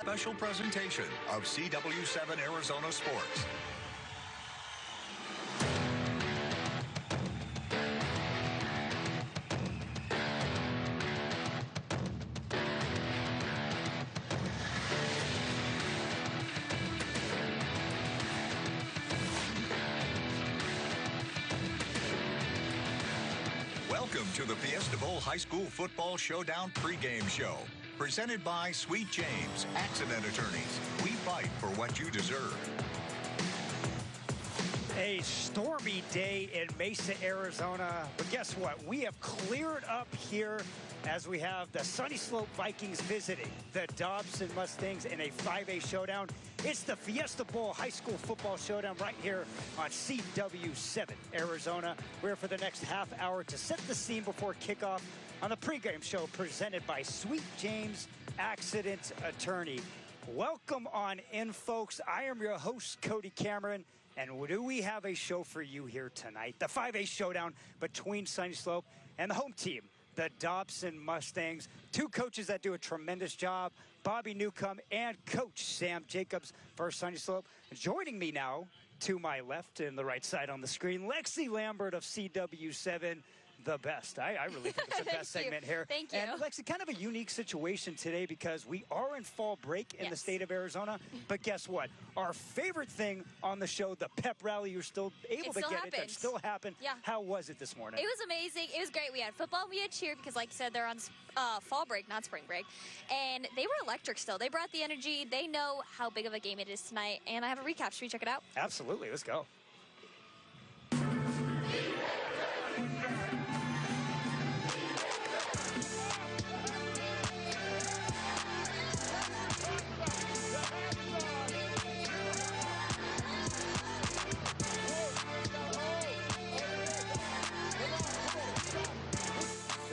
Special presentation of CW7 Arizona Sports. Welcome to the Fiesta Bowl High School Football Showdown pregame show. Presented by Sweet James, Accident Attorneys. We fight for what you deserve. A stormy day in Mesa, Arizona. But guess what? We have cleared up here as we have the Sunnyslope Vikings visiting the Dobson Mustangs in a 5A showdown. It's the Fiesta Bowl High School Football Showdown right here on CW7 Arizona. We're for the next half hour to set the scene before kickoff on the pregame show presented by Sweet James, Accident Attorney. Welcome on in, folks. I am your host, Cody Cameron, and do we have a show for you here tonight? The 5A showdown between Sunnyslope and the home team, the Dobson Mustangs. Two coaches that do a tremendous job, Bobby Newcomb and Coach Sam Jacobs for Sunnyslope. Joining me now, to my left and the right side on the screen, Lexi Lambert of CW7. The best. I really think it's the best segment here. Thank you. And Lexi, kind of a unique situation today because we are in fall break in the state of Arizona. But guess what? Our favorite thing on the show, the pep rally, you're still able to get it. That still happened. Yeah. How was it this morning? It was amazing. It was great. We had football. We had cheer because, like you said, they're on fall break, not spring break. And they were electric still. They brought the energy. They know how big of a game it is tonight. And I have a recap. Should we check it out? Absolutely. Let's go.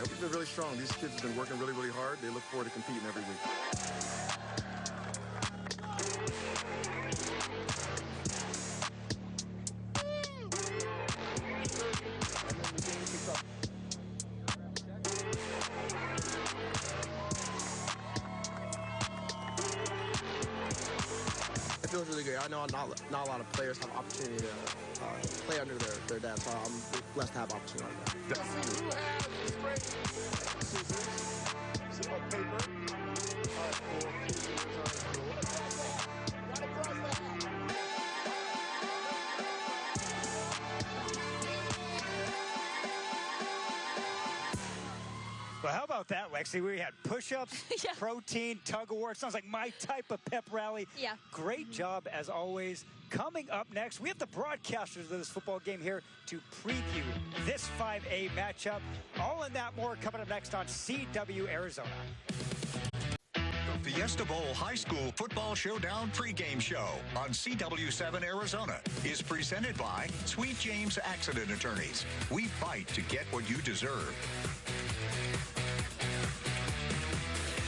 We've been really strong. These kids have been working really, really hard. They look forward to competing every week. It feels really good. I know not a lot of players have opportunity to play under their dad, so I'm blessed to have opportunity like that. Who has straight scissors, paper, Well, how about that, Lexi? We had push-ups, protein, tug-of-war. It sounds like my type of pep rally. Yeah. Great job, as always. Coming up next, we have the broadcasters of this football game here to preview this 5A matchup. All in that more coming up next on CW Arizona. The Fiesta Bowl High School Football Showdown pregame show on CW7 Arizona is presented by Sweet James Accident Attorneys. We fight to get what you deserve.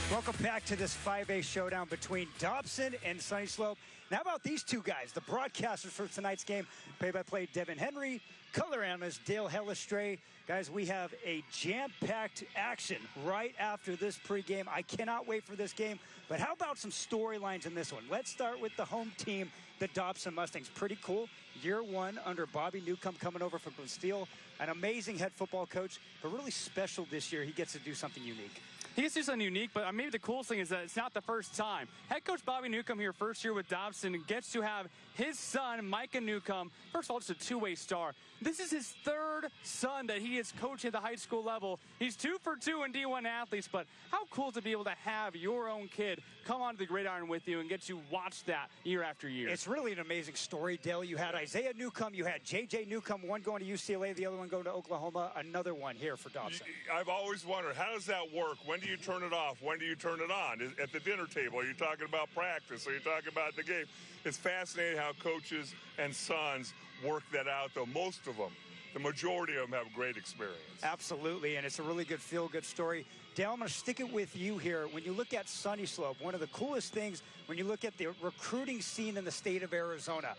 Welcome back to this 5A showdown between Dobson and Sunnyslope. Now, how about these two guys, the broadcasters for tonight's game, play-by-play Devin Henry, color analyst Dale Hellestray. Guys, we have a jam-packed action right after this pregame. I cannot wait for this game. But how about some storylines in this one? Let's start with the home team, the Dobson Mustangs. Pretty cool. Year one under Bobby Newcomb coming over from Steel. An amazing head football coach, but really special this year. He gets to do something unique. He gets to do something unique, but maybe the coolest thing is that it's not the first time. Head coach Bobby Newcomb here, first year with Dobson, gets to have his son, Micah Newcomb, first of all, just a two-way star. This is his third son that he is coaching at the high school level. He's 2 for 2 in D1 athletes, but how cool to be able to have your own kid come onto the gridiron with you and get to watch that year after year. It's really an amazing story, Dale. You had Isaiah Newcomb, you had J.J. Newcomb, one going to UCLA, the other one going to Oklahoma, another one here for Dobson. I've always wondered, how does that work? When do you turn it off? When do you turn it on? At the dinner table, are you talking about practice? Are you talking about the game? It's fascinating how coaches and sons work that out, though most of them, the majority of them, have great experience. Absolutely, and it's a really good feel-good story. Dale, I'm going to stick it with you here. When you look at Sunnyslope, one of the coolest things when you look at the recruiting scene in the state of Arizona,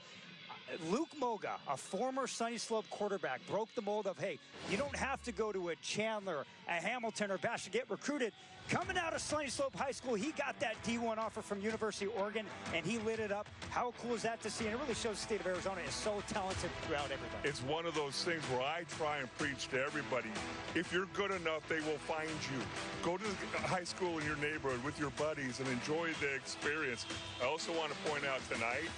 Luke Moga, a former Sunnyslope quarterback, broke the mold of, hey, you don't have to go to a Chandler, a Hamilton or Bash to get recruited. Coming out of Sunnyslope High School, he got that D1 offer from University of Oregon, and he lit it up. How cool is that to see? And it really shows the state of Arizona is so talented throughout everybody. It's one of those things where I try and preach to everybody. If you're good enough, they will find you. Go to the high school in your neighborhood with your buddies and enjoy the experience. I also want to point out tonight,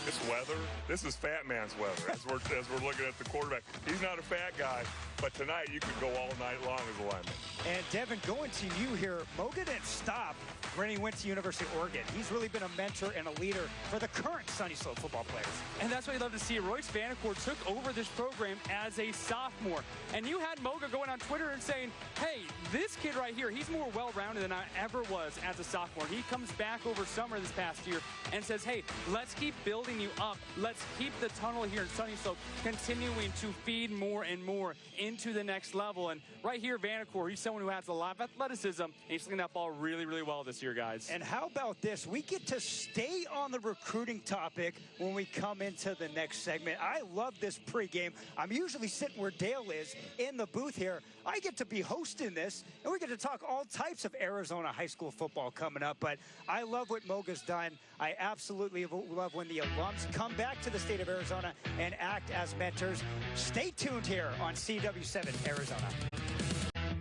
this weather, this is fat man's weather as we're looking at the quarterback. He's not a fat guy, but tonight you could go all night long as a lineman. And Devin, going to you here, Moga didn't stop when he went to University of Oregon. He's really been a mentor and a leader for the current Sunnyslope football players. And that's what you love to see. Royce Vanacore took over this program as a sophomore. And you had Moga going on Twitter and saying, hey, this kid right here, he's more well-rounded than I ever was as a sophomore. He comes back over summer this past year and says, hey, let's keep building you up. Let's keep the tunnel here in Sunnyslope continuing to feed more and more into the next level. And right here, Vanacore, he's someone who has a lot of athleticism, and he's slinging that ball really, really well this year, guys. And how about this? We get to stay on the recruiting topic when we come into the next segment. I love this pregame. I'm usually sitting where Dale is in the booth here. I get to be hosting this, and we get to talk all types of Arizona high school football coming up. But I love what Moga's done. I absolutely love when the alums come back to the state of Arizona and act as mentors. Stay tuned here on CW7 Arizona.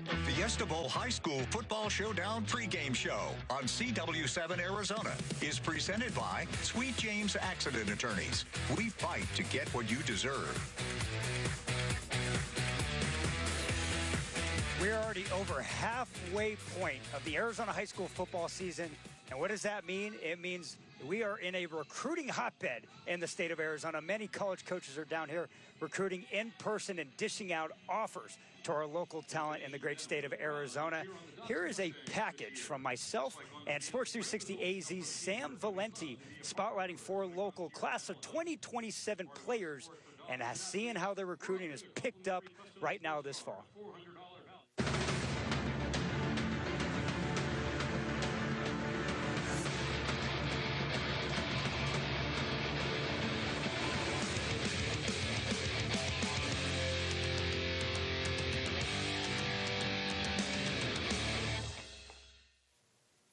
The Fiesta Bowl High School Football Showdown pregame show on CW7 Arizona is presented by Sweet James Accident Attorneys. We fight to get what you deserve. We're already over halfway point of the Arizona high school football season. And what does that mean? It means we are in a recruiting hotbed in the state of Arizona. Many college coaches are down here recruiting in person and dishing out offers to our local talent in the great state of Arizona. Here is a package from myself and Sports 360 AZ's Sam Valenti, spotlighting 4 local class of 2027 players and seeing how their recruiting is picked up right now this fall.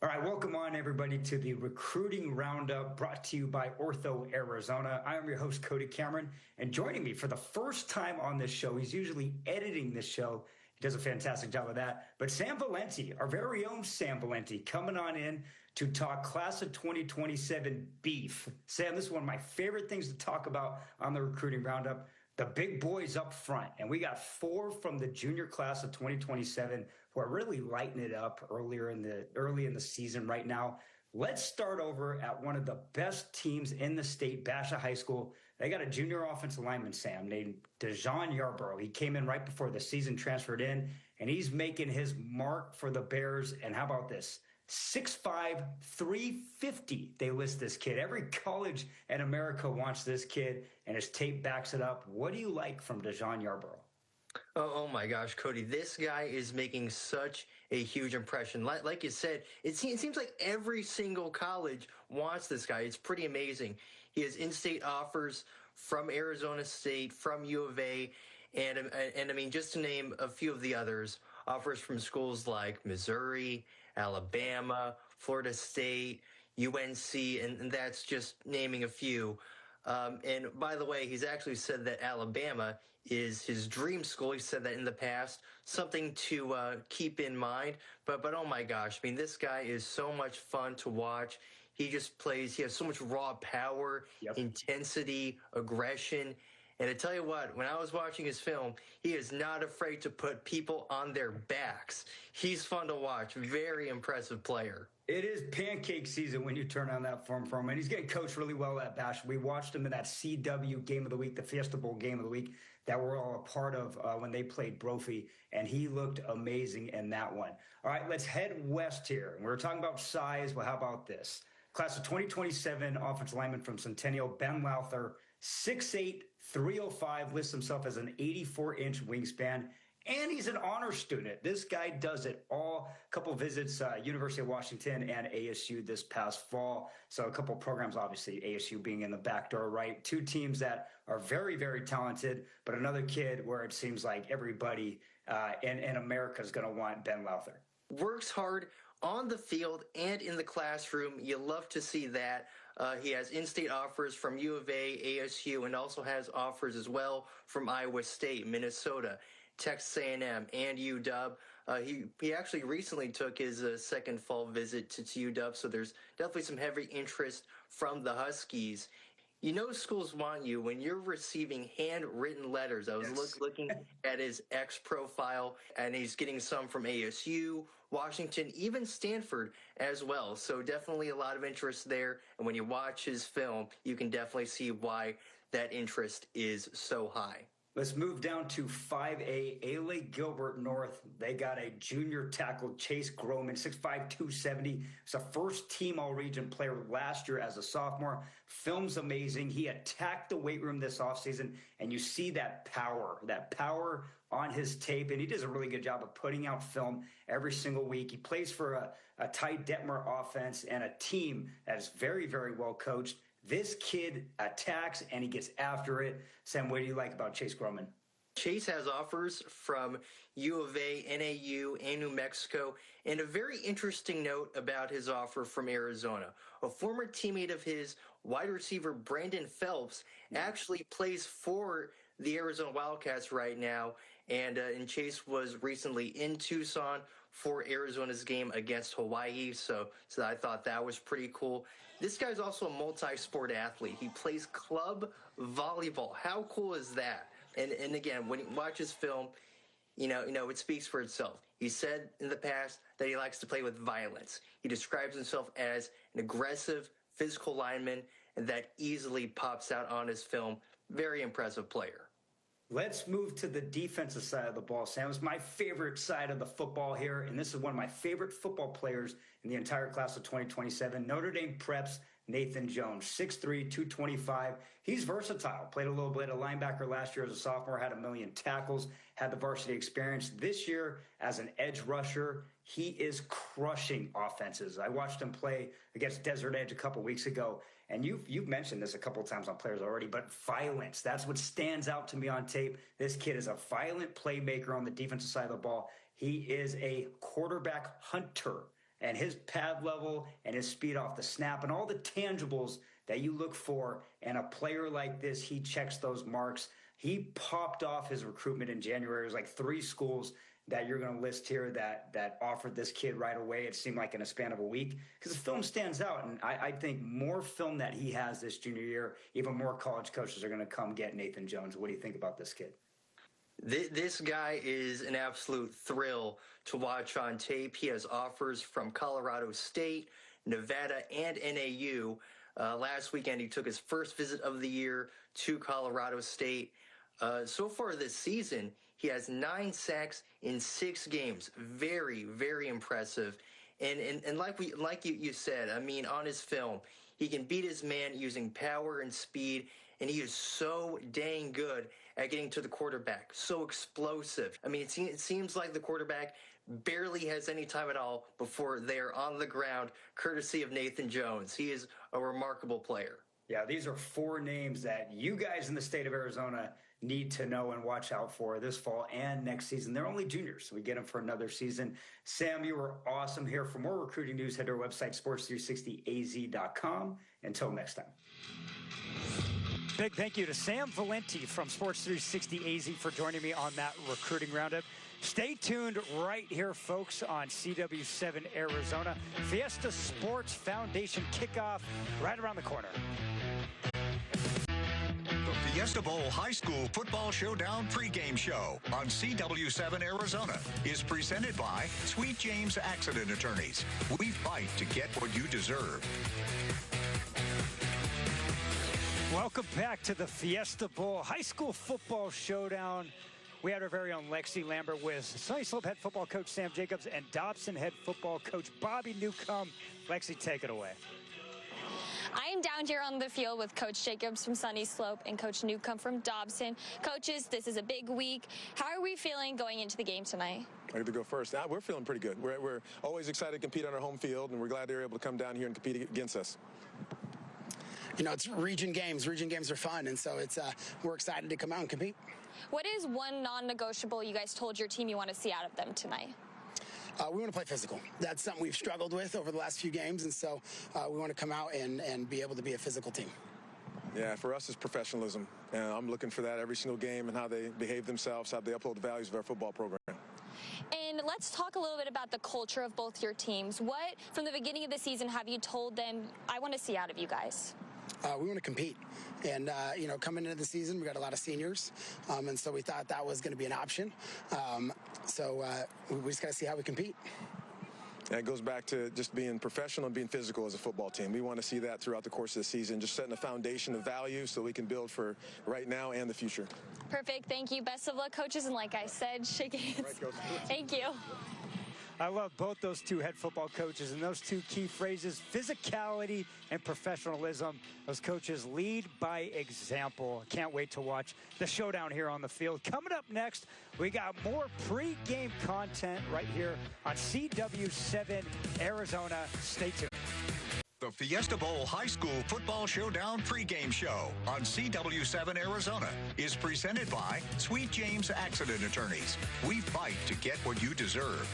All right, welcome on everybody to the Recruiting Roundup brought to you by Ortho Arizona. I am your host, Cody Cameron, and joining me for the first time on this show, he's usually editing this show. He does a fantastic job of that. But Sam Valenti, our very own Sam Valenti, coming on in to talk class of 2027 beef. Sam, this is one of my favorite things to talk about on the Recruiting Roundup. The big boys up front, and we got 4 from the junior class of 2027 who are really lighting it up early in the season right now. Let's start over at one of the best teams in the state, Basha High School. They got a junior offensive lineman, Sam, named Dejan Yarborough. He came in right before the season, transferred in, and he's making his mark for the Bears. And how about this? 6'5", 350, they list this kid. Every college in America wants this kid, and his tape backs it up. What do you like from Dejan Yarborough? Oh my gosh, Cody, this guy is making such a huge impression. Like you said, it seems like every single college wants this guy. It's pretty amazing. He has in-state offers from Arizona State, from U of A, and I mean, just to name a few of the others, offers from schools like Missouri, Alabama, Florida State, UNC, and that's just naming a few. And by the way, he's actually said that Alabama is his dream school. He said that in the past, something to keep in mind. But oh my gosh, I mean, this guy is so much fun to watch. He just plays, he has so much raw power, intensity, aggression. And to tell you what, when I was watching his film, he is not afraid to put people on their backs. He's fun to watch. Very impressive player. It is pancake season when you turn on that form for him, and he's getting coached really well at Bash. We watched him in that CW Game of the Week, the Fiesta Bowl Game of the Week that we're all a part of when they played Brophy, and he looked amazing in that one. All right, let's head west here. We're talking about size. Well, how about this? Class of 2027 offensive lineman from Centennial, Ben Lowther, 6'8", 305, lists himself as an 84-inch wingspan, and he's an honor student. This guy does it all. A couple visits, University of Washington and ASU this past fall. So a couple programs, obviously, ASU being in the back door, right? 2 teams that are very, very talented, but another kid where it seems like everybody in America is going to want Ben Lowther. Works hard on the field and in the classroom. You love to see that. He has in-state offers from U of A, ASU, and also has offers as well from Iowa State, Minnesota, Texas A&M, and UW. He actually recently took his second fall visit to UW, so there's definitely some heavy interest from the Huskies. You know schools want you when you're receiving handwritten letters. I was looking at his X profile, and he's getting some from ASU, Washington, even Stanford as well. So definitely a lot of interest there. And when you watch his film, you can definitely see why that interest is so high. Let's move down to 5A, A. Gilbert North. They got a junior tackle, Chase Groman, 6'5", 270. He's a first-team all-region player last year as a sophomore. Film's amazing. He attacked the weight room this offseason, and you see that power on his tape, and he does a really good job of putting out film every single week. He plays for a Ty Detmer offense and a team that is very, very well coached. This kid attacks, and he gets after it. Sam, what do you like about Chase Groman? Chase has offers from U of A, NAU, and New Mexico, and a very interesting note about his offer from Arizona. A former teammate of his, wide receiver Brandon Phelps, actually plays for the Arizona Wildcats right now, and Chase was recently in Tucson for Arizona's game against Hawaii, so I thought that was pretty cool. This guy's also a multi-sport athlete. He plays club volleyball. How cool is that? And again, when you watch his film, you know, it speaks for itself. He said in the past that he likes to play with violence. He describes himself as an aggressive, physical lineman, and that easily pops out on his film. Very impressive player. Let's move to the defensive side of the ball, Sam. It's my favorite side of the football here, and this is one of my favorite football players in the entire class of 2027. Notre Dame Prep's Nathan Jones, 6'3", 225. He's versatile. Played a little bit of linebacker last year as a sophomore, had 1 million tackles, had the varsity experience. This year, as an edge rusher, he is crushing offenses. I watched him play against Desert Edge a couple weeks ago, and you've mentioned this a couple of times on players already, but violence, that's what stands out to me on tape. This kid is a violent playmaker on the defensive side of the ball. He is a quarterback hunter, and his pad level and his speed off the snap and all the tangibles that you look for in a player like this, he checks those marks. He popped off his recruitment in January. It was like 3 schools that you're going to list here that offered this kid right away. It seemed like in a span of a week, because the film stands out. And I think more film that he has this junior year, even more college coaches are going to come get Nathan Jones. What do you think about this kid? This guy is an absolute thrill to watch on tape. He has offers from Colorado State, Nevada, and NAU. Last weekend, he took his first visit of the year to Colorado State. So far this season, he has 9 sacks in 6 games. Very, very impressive. And like you said, I mean, on his film, he can beat his man using power and speed, and he is so dang good at getting to the quarterback. So explosive. I mean, it seems like the quarterback barely has any time at all before they're on the ground, courtesy of Nathan Jones. He is a remarkable player. Yeah, these are 4 names that you guys in the state of Arizona need to know and watch out for this fall and next season. They're only juniors, so we get them for another season. Sam, you were awesome here. For more recruiting news, head to our website, sports360az.com. Until next time. Big thank you to Sam Valenti from Sports 360 AZ for joining me on that recruiting roundup. Stay tuned right here, folks, on CW7 Arizona. Fiesta Sports Foundation kickoff right around the corner. The Fiesta Bowl High School Football Showdown pregame show on CW7 Arizona is presented by Sweet James Accident Attorneys. We fight to get what you deserve. Welcome back to the Fiesta Bowl High School Football Showdown. We had our very own Lexi Lambert with Sunnyslope head football coach Sam Jacobs and Dobson head football coach Bobby Newcomb. Lexi, take it away. I am down here on the field with Coach Jacobs from Sunnyslope and Coach Newcomb from Dobson. Coaches, this is a big week. How are we feeling going into the game tonight? I get to go first. We're feeling pretty good. We're always excited to compete on our home field, and we're glad they're able to come down here and compete against us. You know, it's region games. Region games are fun, and so we're excited to come out and compete. What is one non-negotiable you guys told your team you want to see out of them tonight? We want to play physical. That's something we've struggled with over the last few games, and so we want to come out and be able to be a physical team. Yeah, for us, it's professionalism, and I'm looking for that every single game and how they behave themselves, how they uphold the values of our football program. And let's talk a little bit about the culture of both your teams. What, from the beginning of the season, have you told them, I want to see out of you guys? We want to compete. And, you know, coming into the season, we got a lot of seniors, and so we thought that was going to be an option. So we just got to see how we compete. And it goes back to just being professional and being physical as a football team. We want to see that throughout the course of the season, just setting a foundation of value so we can build for right now and the future. Perfect. Thank you. Best of luck, coaches. And like I said, shake hands. Right, Coach. Thank you. I love both those two head football coaches and those two key phrases, physicality and professionalism. Those coaches lead by example. Can't wait to watch the showdown here on the field. Coming up next, we got more pre-game content right here on CW7 Arizona. Stay tuned. The Fiesta Bowl High School Football Showdown pregame show on CW7 Arizona is presented by Sweet James Accident Attorneys. We fight to get what you deserve.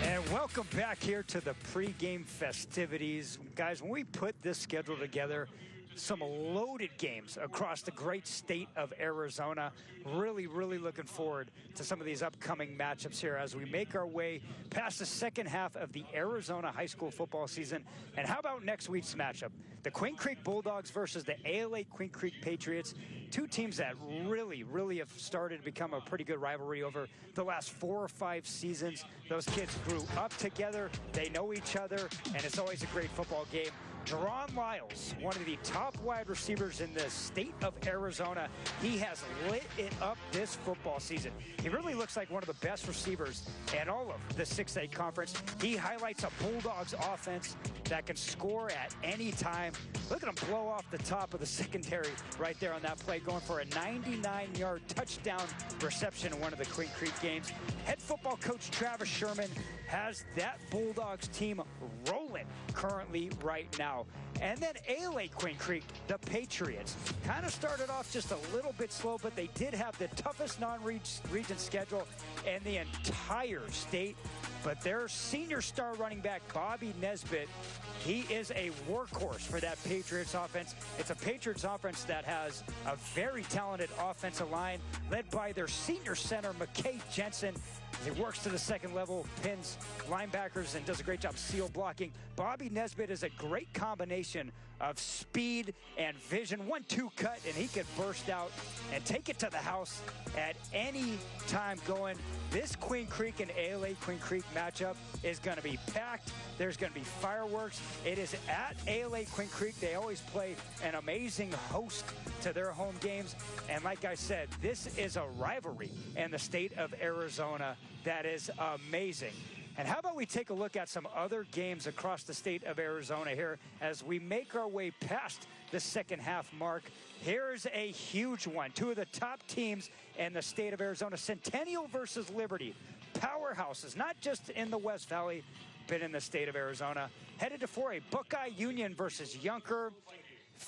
And welcome back here to the pregame festivities. Guys, when we put this schedule together, some loaded games across the great state of Arizona. Really, really looking forward to some of these upcoming matchups here as we make our way past the second half of the Arizona high school football season. And how about next week's matchup? The Queen Creek Bulldogs versus the ALA Queen Creek Patriots. Two teams that really, really have started to become a pretty good rivalry over the last 4 or 5 seasons. Those kids grew up together. They know each other, and it's always a great football game. Deron Lyles, one of the top wide receivers in the state of Arizona. He has lit it up this football season. He really looks like one of the best receivers in all of the 6A conference. He highlights a Bulldogs offense that can score at any time. Look at him blow off the top of the secondary right there on that play, going for a 99-yard touchdown reception in one of the Queen Creek games. Head football coach Travis Sherman has that Bulldogs team rolling currently right now. And then ALA Queen Creek, the Patriots, kind of started off just a little bit slow, but they did have the toughest non-region schedule in the entire state. But their senior star running back, Bobby Nesbitt, he is a workhorse for that Patriots offense. It's a Patriots offense that has a very talented offensive line led by their senior center, McKay Jensen. He works to the second level, pins linebackers, and does a great job seal blocking. Bobby Nesbitt is a great combination of speed and vision. 1-2 cut, and he can burst out and take it to the house at any time going. This Queen Creek and ALA Queen Creek matchup is going to be packed. There's going to be fireworks. It is at ALA Queen Creek. They always play an amazing host to their home games. And like I said, this is a rivalry in the state of Arizona that is amazing. And how about we take a look at some other games across the state of Arizona here as we make our way past the second half mark. Here's a huge one. Two of the top teams in the state of Arizona, Centennial versus Liberty. Powerhouses, not just in the West Valley, but in the state of Arizona. Headed to 4A, Buckeye Union versus Yunker.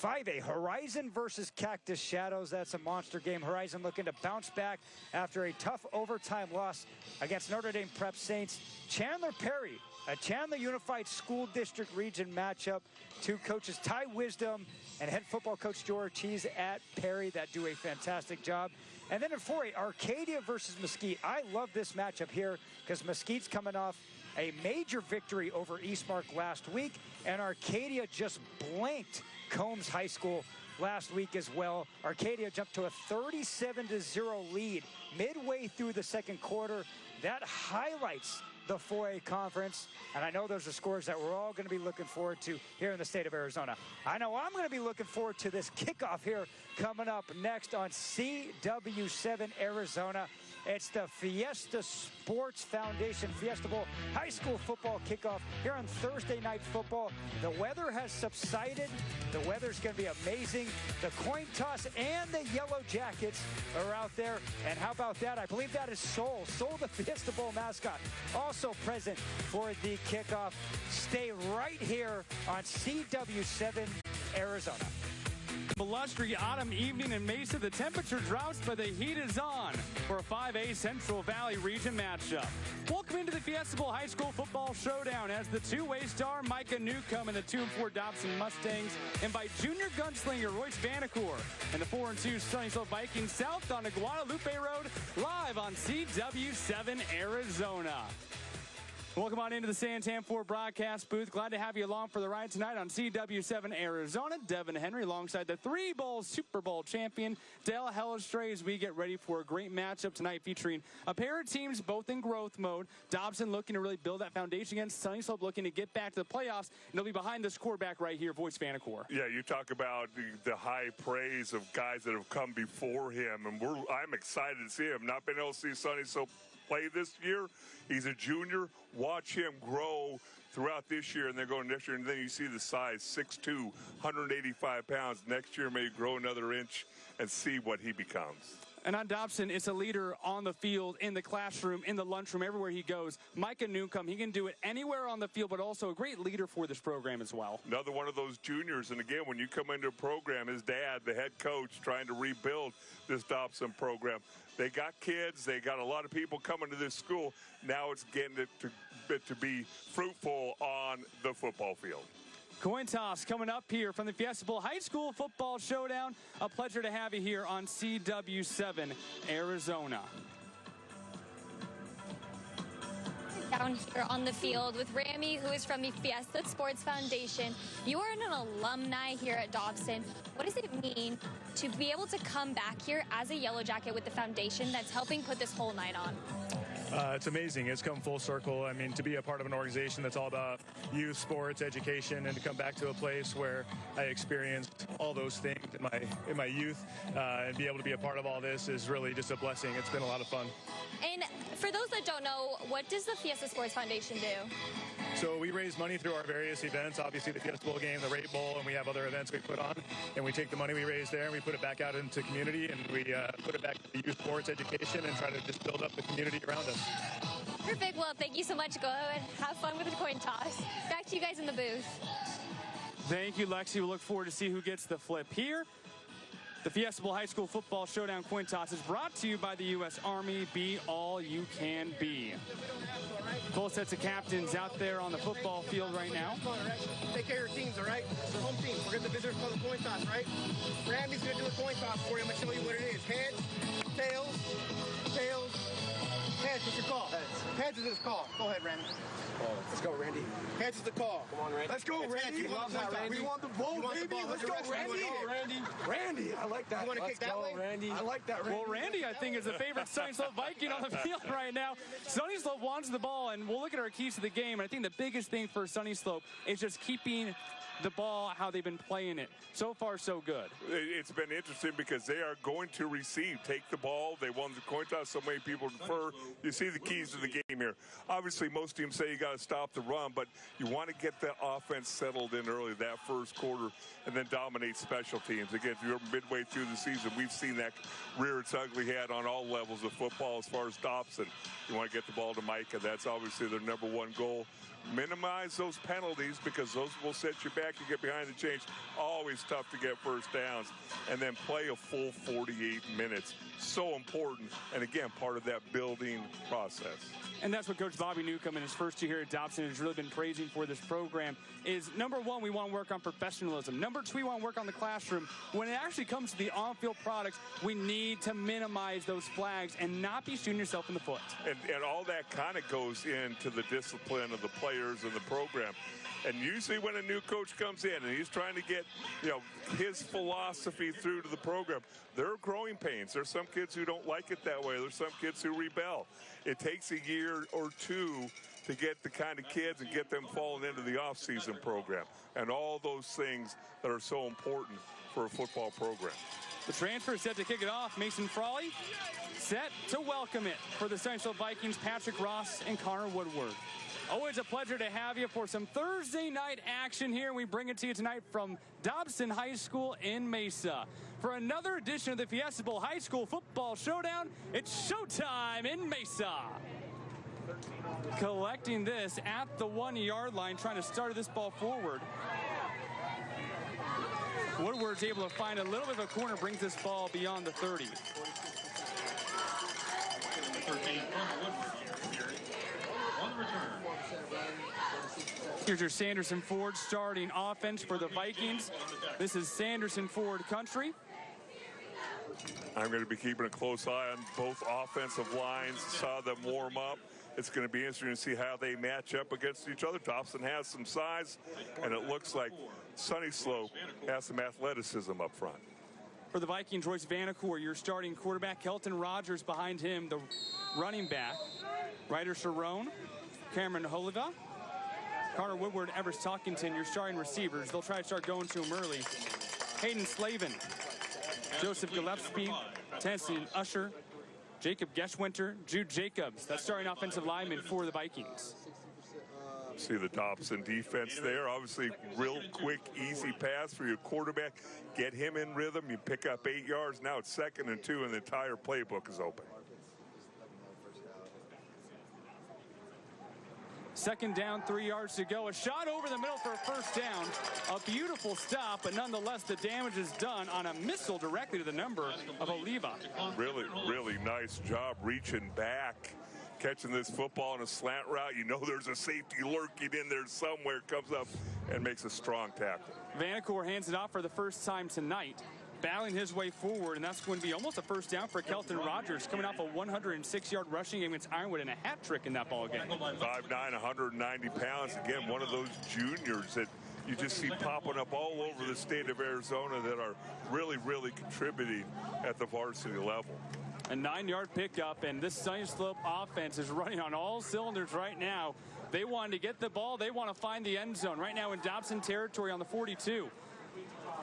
5A, Horizon versus Cactus Shadows. That's a monster game. Horizon looking to bounce back after a tough overtime loss against Notre Dame Prep Saints. Chandler Perry, a Chandler Unified School District Region matchup. Two coaches, Ty Wisdom and head football coach Joe Ortiz at Perry that do a fantastic job. And then in 4A, Arcadia versus Mesquite. I love this matchup here because Mesquite's coming off a major victory over Eastmark last week, and Arcadia just blanked Combs High School last week as well. Arcadia jumped to a 37-0 lead midway through the second quarter. That highlights the 4A conference, and I know those are scores that we're all going to be looking forward to here in the state of Arizona. I know I'm going to be looking forward to this kickoff here coming up next on CW7 Arizona. It's the Fiesta Sports Foundation Fiesta Bowl High School Football Kickoff here on Thursday Night Football. The weather has subsided. The weather's going to be amazing. The coin toss and the Yellow Jackets are out there. And how about that? I believe that is Sol, the Fiesta Bowl mascot, also present for the kickoff. Stay right here on CW7 Arizona. Blustery autumn evening in Mesa. The temperature drops, but the heat is on for a 5A Central Valley region matchup. Welcome into the Fiesta Bowl High School Football Showdown as the two-way star Micah Newcomb and the 2-4 Dobson Mustangs invite junior gunslinger Royce Vanacore and the 4-2 Sunnyslope Vikings south on the Guadalupe Road, live on CW7 Arizona. Welcome on into the Santan 4 broadcast booth. Glad to have you along for the ride tonight on CW7 Arizona. Devin Henry alongside the 3-bowl Super Bowl champion Dale Hellestray as we get ready for a great matchup tonight featuring a pair of teams both in growth mode. Dobson looking to really build that foundation against Sunnyslope, looking to get back to the playoffs. And they'll be behind this quarterback right here, Royce Vanacore. Yeah, you talk about the high praise of guys that have come before him, and I'm excited to see him. Not been able to see Sunnyslope play this year. He's a junior. Watch him grow throughout this year and then go next year. And then you see the size, 6'2", 185 pounds. Next year, maybe grow another inch and see what he becomes. And on Dobson, it's a leader on the field, in the classroom, in the lunchroom, everywhere he goes. Micah Newcomb, he can do it anywhere on the field, but also a great leader for this program as well. Another one of those juniors. And again, when you come into a program, his dad, the head coach, trying to rebuild this Dobson program. They got kids. They got a lot of people coming to this school. Now it's getting it to be fruitful on the football field. Coin toss coming up here from the Fiesta Bowl High School Football Showdown. A pleasure to have you here on CW7 Arizona. Down here on the field with Rami, who is from the Fiesta Sports Foundation. You are an alumni here at Dobson. What does it mean to be able to come back here as a Yellow Jacket with the foundation that's helping put this whole night on? It's amazing. It's come full circle. I mean, to be a part of an organization that's all about youth, sports, education, and to come back to a place where I experienced all those things in my youth and be able to be a part of all this is really just a blessing. It's been a lot of fun. And for those that don't know, what does the Fiesta Sports Foundation do? So we raise money through our various events, obviously the Fiesta Bowl game, the Rape Bowl, and we have other events we put on. And we take the money we raise there and we put it back out into community, and we put it back to youth sports education and try to just build up the community around us. Perfect. Well, thank you so much. Go and have fun with the coin toss. Back to you guys in the booth. Thank you, Lexi. We look forward to see who gets the flip here. The Fiesta Bowl High School Football Showdown coin toss is brought to you by the U.S. Army. Be all you can be. Both sets of captains out there on the football field right now. Take care of your teams, all right? It's your home team. We're going to the visitors call the coin toss, right? Randy's going to do a coin toss for you. I'm going to show you what it is. Heads, tails, tails, heads. What's your call? Heads. Heads is his call. Go ahead, Randy. Let's go, Randy. Heads is the call. Come on, Randy. Let's go, Randy. We want the ball, baby. Let's go, Randy. Randy, I like that. You want to kick that way? Randy. I like that, Randy. Well, Randy, I think, is the favorite Sunnyslope Viking on the field right now. Sunnyslope wants the ball, and we'll look at our keys to the game. And I think the biggest thing for Sunnyslope is just keeping the ball how they've been playing it. So far, so good. It's been interesting because they are going to receive. Take the ball. They won the coin toss. So many people defer. You see the keys to the game here. Obviously, most teams say you got to stop the run, but you want to get the offense settled in early, that first quarter, and then dominate special teams. Again, if you're midway through the season, we've seen that rear its ugly head on all levels of football as far as Dobson. You want to get the ball to Micah. That's obviously their number one goal. Minimize those penalties because those will set you back. You get behind the chains. Always tough to get first downs. And then play a full 48 minutes. So important. And again, part of that building process. And that's what Coach Bobby Newcomb in his first year here at Dobson has really been praising for this program is, number one, we want to work on professionalism. Number two, we want to work on the classroom. When it actually comes to the on-field products, we need to minimize those flags and not be shooting yourself in the foot. And all that kind of goes into the discipline of the players and the program. And usually when a new coach comes in and he's trying to get, his philosophy through to the program, there are growing pains. There's some kids who don't like it that way. There's some kids who rebel. It takes a year or two to get the kind of kids and get them falling into the off-season program and all those things that are so important for a football program. The transfer is set to kick it off. Mason Frawley set to welcome it for the Sunnyslope Vikings, Patrick Ross and Connor Woodward. Always a pleasure to have you for some Thursday night action here. We bring it to you tonight from Dobson High School in Mesa. For another edition of the Fiesta Bowl High School Football Showdown, it's showtime in Mesa. Collecting this at the 1-yard line, trying to start this ball forward. Woodward's able to find a little bit of a corner, brings this ball beyond the 30. Here's your Sanderson Ford starting offense for the Vikings. This is Sanderson Ford country. I'm going to be keeping a close eye on both offensive lines. Saw them warm up. It's going to be interesting to see how they match up against each other. Dobson has some size, and it looks like Sunnyslope has some athleticism up front. For the Vikings, Royce Vanacore, your starting quarterback. Kelton Rogers behind him, the running back. Ryder Sharon, Cameron Holiva, Carter Woodward, Everest Talkington, your starting receivers. They'll try to start going to him early. Hayden Slavin, Joseph Gillespie, Tennessee Usher, Jacob Geschwinter, Jude Jacobs. That's starting offensive lineman for the Vikings. See the Dobson defense there. Obviously, real quick, easy pass for your quarterback. Get him in rhythm. You pick up 8 yards. Now it's 2nd and 2, and the entire playbook is open. 2nd down, 3 yards to go. A shot over the middle for a first down. A beautiful stop, but nonetheless, the damage is done on a missile directly to the number of Oliva. Really, really nice job reaching back, catching this football in a slant route. You know there's a safety lurking in there somewhere. Comes up and makes a strong tackle. Vanacore hands it off for the first time tonight, battling his way forward, and that's going to be almost a first down for Kelton Rogers, coming off a 106-yard rushing game against Ironwood and a hat trick in that ball game. 5'9", 190 pounds. Again, one of those juniors that you just see popping up all over the state of Arizona that are really, really contributing at the varsity level. A 9-yard pickup, and this Sunnyslope offense is running on all cylinders right now. They wanted to get the ball. They want to find the end zone. Right now in Dobson territory on the 42.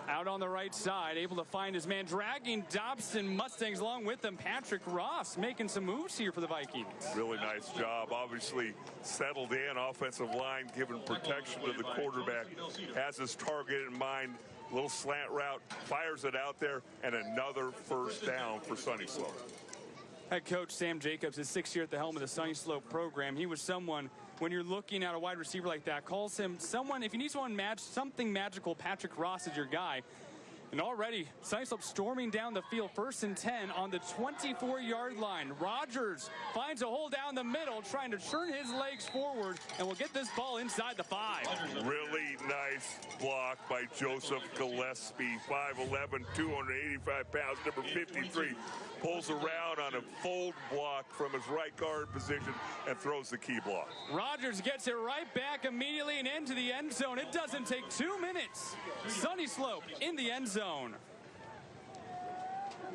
Out on the right side, able to find his man, dragging Dobson Mustangs along with them. Patrick Ross making some moves here for the Vikings. Really nice job. Obviously settled in, offensive line giving protection to the quarterback. Has his target in mind. Little slant route, fires it out there, and another first down for Sunnyslope. Head coach Sam Jacobs is 6th year at the helm of the Sunnyslope program. He was someone, when you're looking at a wide receiver like that, calls him someone, if you need someone something magical, Patrick Ross is your guy. And already, Sunnyslope storming down the field, 1st and 10 on the 24-yard line. Rogers finds a hole down the middle, trying to turn his legs forward, and will get this ball inside the 5. Really nice block by Joseph Gillespie, 5'11", 285 pounds, number 53. Pulls around on a fold block from his right guard position and throws the key block. Rogers gets it right back immediately and into the end zone. It doesn't take 2 minutes. Sunnyslope in the end zone. A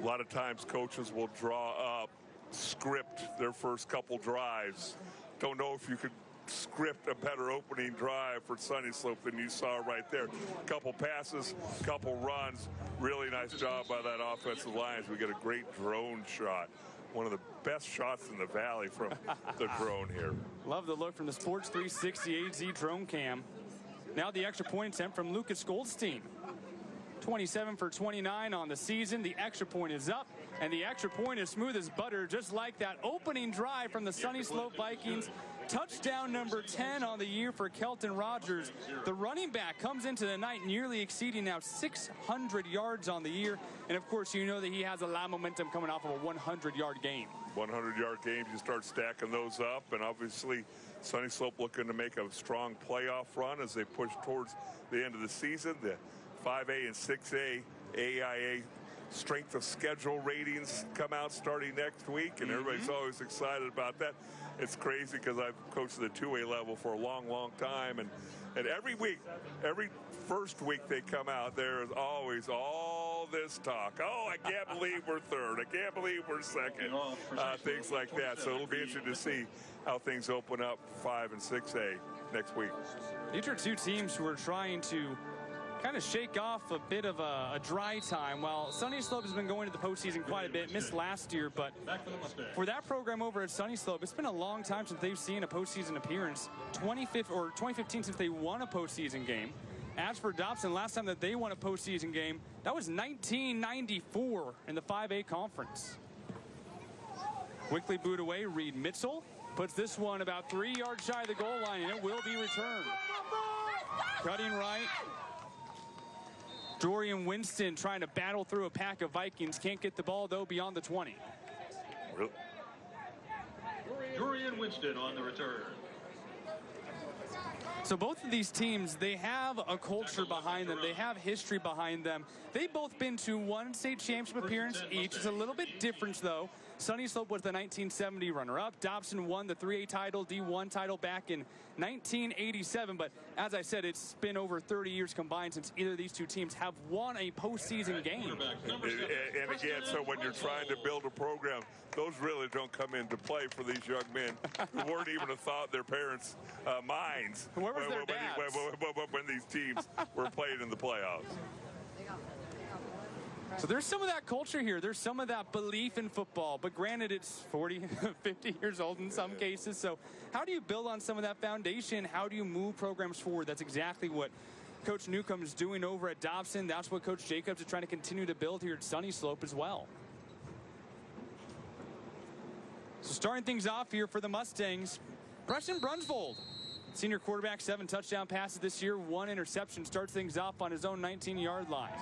lot of times coaches will draw up, script their first couple drives. Don't know if you could script a better opening drive for Sunnyslope than you saw right there. Couple passes, couple runs. Really nice job by that offensive line. We get a great drone shot. One of the best shots in the valley from the drone here. Love the look from the Sports 360 AZ drone cam. Now the extra point attempt from Lucas Goldstein. 27 for 29 on the season. The extra point is up, and the extra point is smooth as butter, just like that opening drive from the Sunnyslope Vikings. Touchdown number 10 on the year for Kelton Rogers. The running back comes into the night nearly exceeding now 600 yards on the year. And of course, you know that he has a lot of momentum coming off of a 100-yard game. 100-yard games, you start stacking those up, and obviously Sunnyslope looking to make a strong playoff run as they push towards the end of the season. The 5A and 6A AIA strength of schedule ratings come out starting next week, and everybody's always excited about that. It's crazy because I've coached the 2A level for a long, long time, and every week, every first week they come out, there is always all this talk. Oh, I can't believe we're third. I can't believe we're second. Things like that. So it'll be interesting to see how things open up 5 and 6A next week. These are two teams who are trying to kind of shake off a bit of a dry time. While Sunnyslope has been going to the postseason quite a bit, missed last year, but for that program over at Sunnyslope, it's been a long time since they've seen a postseason appearance. 2015 since they won a postseason game. As for Dobson, last time that they won a postseason game, that was 1994 in the 5A conference. Quickly booed away, Reed Mitchell puts this one about 3 yards shy of the goal line, and it will be returned. Cutting right. Dorian Winston trying to battle through a pack of Vikings. Can't get the ball, though, beyond the 20. Dorian Winston on the return. So both of these teams, they have a culture behind them. They have history behind them. They've both been to one state championship appearance each. It's a little bit different, though. Sunnyslope was the 1970 runner-up. Dobson won the 3A title, D1 title back in 1987. But as I said, it's been over 30 years combined since either of these two teams have won a postseason game. And again, so when you're trying to build a program, those really don't come into play for these young men who weren't even a thought in their parents' minds Where was their dads? when these teams were playing in the playoffs. So there's some of that culture here. There's some of that belief in football. But granted, it's 40, 50 years old in some cases. So how do you build on some of that foundation? How do you move programs forward? That's exactly what Coach Newcomb is doing over at Dobson. That's what Coach Jacobs is trying to continue to build here at Sunnyslope as well. So starting things off here for the Mustangs, Preston Brunsvold. Senior quarterback, 7 touchdown passes this year, 1 interception, starts things off on his own 19-yard line.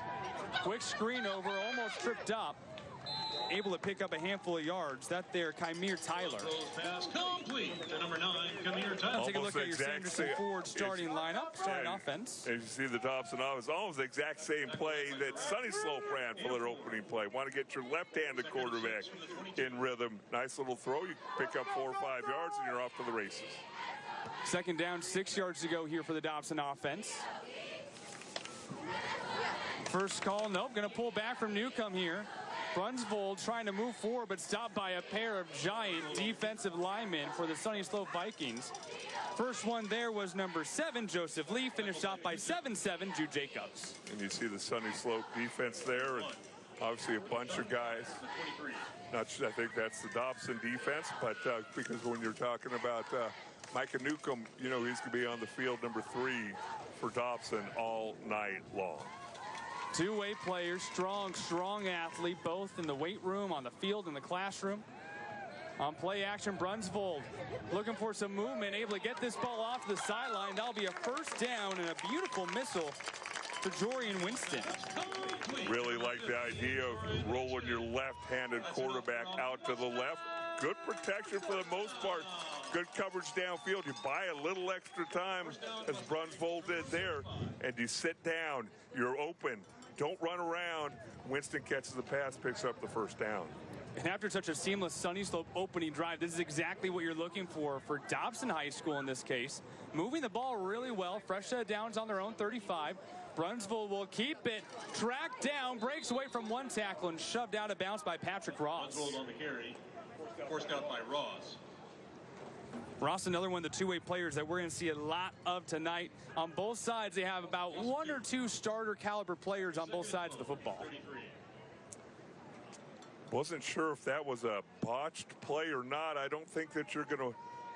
Quick screen over, almost tripped up. Able to pick up a handful of yards. That there, Kymir Tyler. Pass complete to number 9, Kymir Tyler. Take a look at your Sanderson Ford starting lineup, starting offense. As you see the Dobson offense, almost the exact same play that Sunnyslope ran for their opening play. Want to get your left-handed quarterback in rhythm. Nice little throw. You pick up 4 or 5 yards, and you're off to the races. Second down, 6 yards to go here for the Dobson offense. First call, nope, going to pull back from Newcomb here. Brunsvold trying to move forward, but stopped by a pair of giant defensive linemen for the Sunnyslope Vikings. First one there was number 7, Joseph Lee, finished off by 7'7", Jude Jacobs. And you see the Sunnyslope defense there, and obviously a bunch of guys. Not sure, I think that's the Dobson defense, but because when you're talking about Micah Newcomb, you know he's going to be on the field, number 3 for Dobson all night long. Two-way players, strong athlete, both in the weight room, on the field, in the classroom. On play action, Brunsvold looking for some movement, able to get this ball off the sideline. That'll be a first down and a beautiful missile for Dorian Winston. Really like the idea of rolling your left-handed quarterback out to the left. Good protection for the most part. Good coverage downfield. You buy a little extra time, as Brunsvold did there, and you sit down. You're open. Don't run around. Winston catches the pass, picks up the first down. And after such a seamless Sunnyslope opening drive, this is exactly what you're looking for Dobson High School in this case. Moving the ball really well. Fresh set of downs on their own 35. Brunsvold will keep it. Tracked down, breaks away from one tackle, and shoved out of bounds by Patrick Ross. Brunsvold on the carry. Forced out by Ross. Ross, another one of the two-way players that we're going to see a lot of tonight. On both sides, they have about 1 or 2 starter caliber players on both sides of the football. Wasn't sure if that was a botched play or not. I don't think that you're going to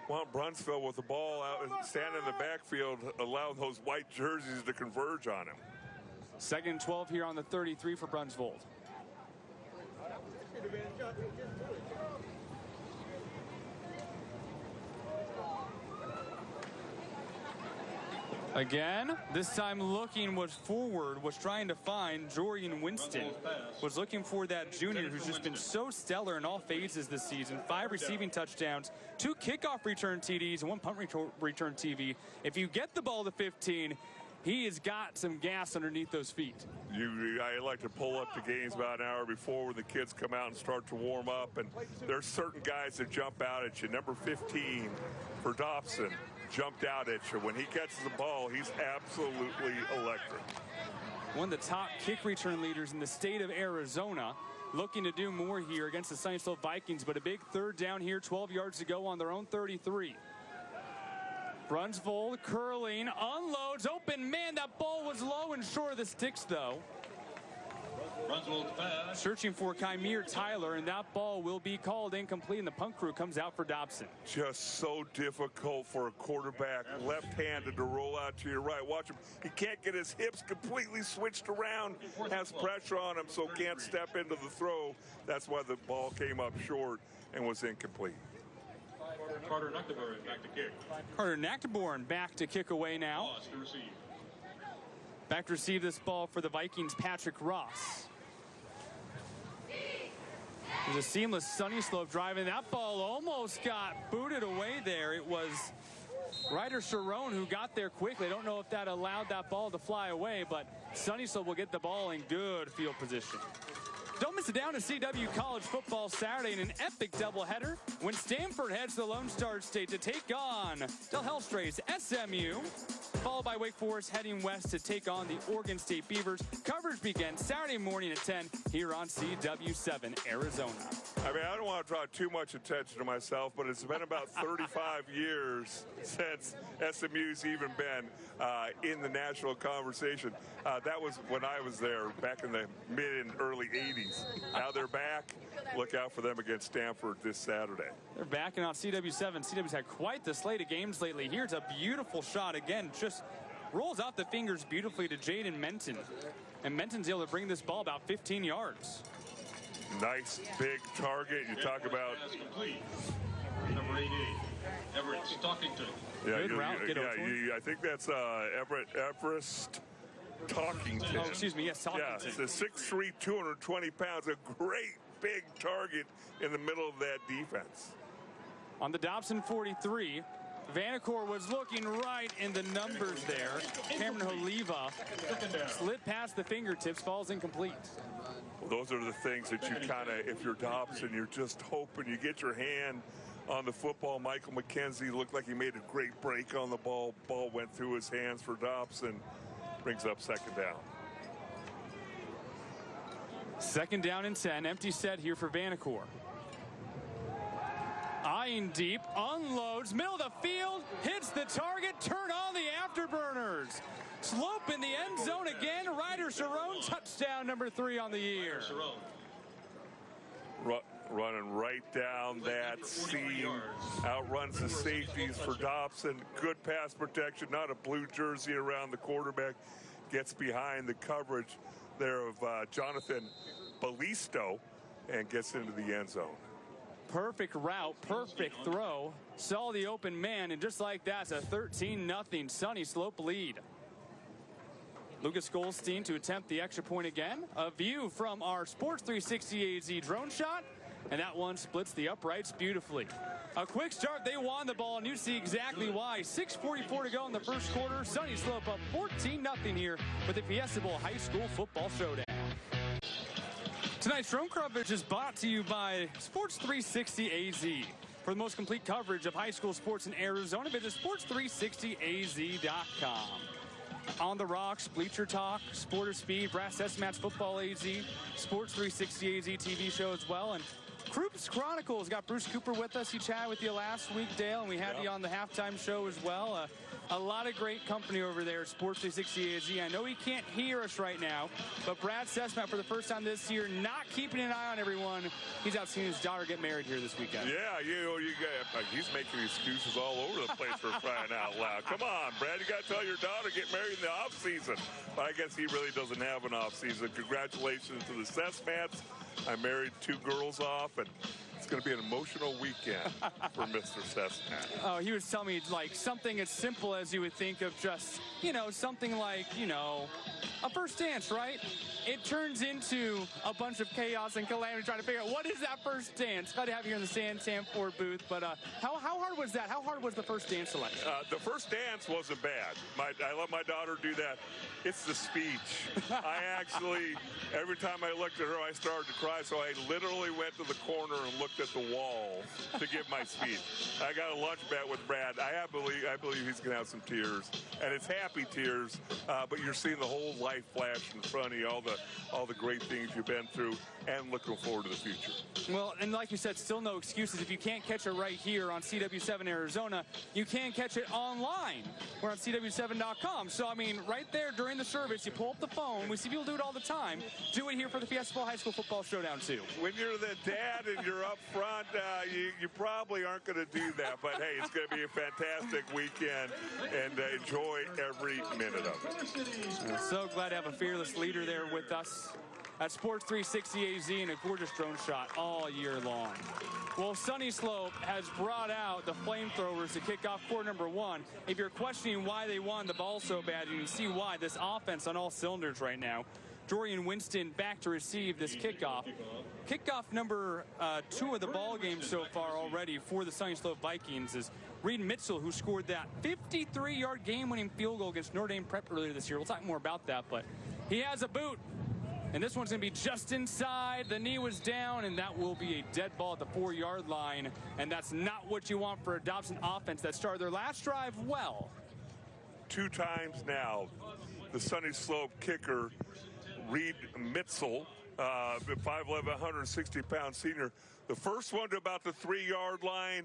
want Brunsvold with the ball out and stand in the backfield, allow those white jerseys to converge on him. 2nd and 12 here on the 33 for Brunsvold. Again, this time looking was forward, was trying to find Dorian Winston. Was looking for that junior who's just been so stellar in all phases this season. 5 receiving touchdowns, 2 kickoff return TDs, and 1 punt return TV. If you get the ball to 15, he has got some gas underneath those feet. I like to pull up to games about an hour before when the kids come out and start to warm up, and there's certain guys that jump out at you. Number 15 for Dobson jumped out at you. When he catches the ball, he's absolutely electric. One of the top kick return leaders in the state of Arizona, looking to do more here against the Sunnyslope Vikings, but a big 3rd down here, 12 yards to go on their own 33. Brunsvold curling, unloads, open man. That ball was low and short of the sticks, though. Pass. Searching for Kymir Tyler, and that ball will be called incomplete, and the punt crew comes out for Dobson. Just so difficult for a quarterback left-handed to roll out to your right. Watch him. He can't get his hips completely switched around, has pressure on him, so can't step into the throw. That's why the ball came up short and was incomplete. Carter Nocturborn back to kick. Carter Nocturborn back to kick away now. Lost to receive. Back to receive this ball for the Vikings, Patrick Ross. There's a seamless Sunnyslope driving. That ball almost got booted away there. It was Ryder Sharon who got there quickly. I don't know if that allowed that ball to fly away, but Sunnyslope will get the ball in good field position. Don't miss it down to CW College football Saturday in an epic doubleheader when Stanford heads to the Lone Star State to take on Del Hellstrays SMU, followed by Wake Forest heading west to take on the Oregon State Beavers. Coverage begins Saturday morning at 10 here on CW7 Arizona. I mean, I don't want to draw too much attention to myself, but it's been about 35 years since SMU's even been in the national conversation. That was when I was there back in the mid and early 80s. Now they're back. Look out for them against Stanford this Saturday. They're back and on CW7. CW's had quite the slate of games lately. Here's a beautiful shot again. Just rolls out the fingers beautifully to Jaden Menton. And Menton's able to bring this ball about 15 yards. Nice big target. You talk about number 88, Everett Stockington. Yeah, good route. I think that's Everest Talkington. Oh, excuse me. Yes, Talkington. Yeah, it's a 6'3", 220 pounds. A great big target in the middle of that defense. On the Dobson 43, Vanacore was looking right in the numbers there. Cameron Oliva slid past the fingertips, falls incomplete. Well, those are the things that you kind of, if you're Dobson, you're just hoping you get your hand on the football. Michael McKenzie looked like he made a great break on the ball. Ball went through his hands for Dobson. Brings up second down. Second down and 10. Empty set here for Vanacore. Eyeing deep, unloads, middle of the field, hits the target, turn on the afterburners. Slope in the end zone again. Ryder Sharon, touchdown number 3 on the year. Running right down that seam, outruns the safeties for Dobson. Good pass protection, not a blue jersey around the quarterback. Gets behind the coverage there of Jonathan Balisto and gets into the end zone. Perfect route, perfect throw. Saw the open man, and just like that, it's a 13-0 Sunnyslope lead. Lucas Goldstein to attempt the extra point again. A view from our Sports 360 AZ drone shot. And that one splits the uprights beautifully. A quick start, they won the ball, and you see exactly why. 6:44 to go in the first quarter. Sunnyslope up 14-0 here with the Fiesta Bowl High School Football Showdown. Tonight's drone coverage is brought to you by Sports 360 AZ. For the most complete coverage of high school sports in Arizona, visit sports360az.com. On the Rocks, Bleacher Talk, Sporter Speed, Brass S-Match Football AZ, Sports 360 AZ TV show as well, and Croops Chronicles. Got Bruce Cooper with us. He chatted with you last week, Dale, and we had you on the halftime show as well. A lot of great company over there at Sports 360 AZ. I know he can't hear us right now, but Brad Sesmat, for the first time this year, not keeping an eye on everyone. He's out seeing his daughter get married here this weekend. Yeah, he's making excuses all over the place for crying out loud. Come on, Brad, you got to tell your daughter to get married in the off season. But I guess he really doesn't have an off season. Congratulations to the Sesmats. I married 2 girls off, and it's going to be an emotional weekend for Mr. Sesmat. Oh, he was telling me, like, something as simple as you would think of just, something like, a first dance, right? It turns into a bunch of chaos and calamity trying to figure out what is that first dance. Glad to have you here in the Sanford booth, but how hard was that? How hard was the first dance selection? The first dance wasn't bad. I let my daughter do that. It's the speech. I actually, every time I looked at her, I started to cry, so I literally went to the corner and looked at the wall to give my speech. I got a lunch bet with Brad. I believe he's going to have some tears, and it's happy tears, but you're seeing the whole life flash in front of you, all the great things you've been through, and looking forward to the future. Well, and like you said, still no excuses. If you can't catch it right here on CW7 Arizona, you can catch it online. We're on CW7.com. So, I mean, right there during the service, you pull up the phone. We see people do it all the time. Do it here for the Fiesta Bowl High School Football Showdown, too. When you're the dad and you're up front, you probably aren't going to do that. But, hey, it's going to be a fantastic weekend, and enjoy every minute of it. I'm so glad to have a fearless leader there with us. at Sports 360 AZ and a gorgeous drone shot all year long. Well, Sunnyslope has brought out the flamethrowers to kick off quarter number 1. If you're questioning why they won the ball so bad, you can see why. This offense on all cylinders right now. Dorian Winston back to receive this kickoff. Kickoff number 2 of the ball game so far already for the Sunnyslope Vikings is Reed Mitchell, who scored that 53-yard game-winning field goal against Notre Dame Prep earlier this year. We'll talk more about that, but he has a boot. And this one's going to be just inside. The knee was down, and that will be a dead ball at the 4-yard line. And that's not what you want for a Dobson offense that started their last drive well. 2 times now, the Sunnyslope kicker, Reed Mitchell, 5'11", 160-pound senior. The first one to about the 3-yard line,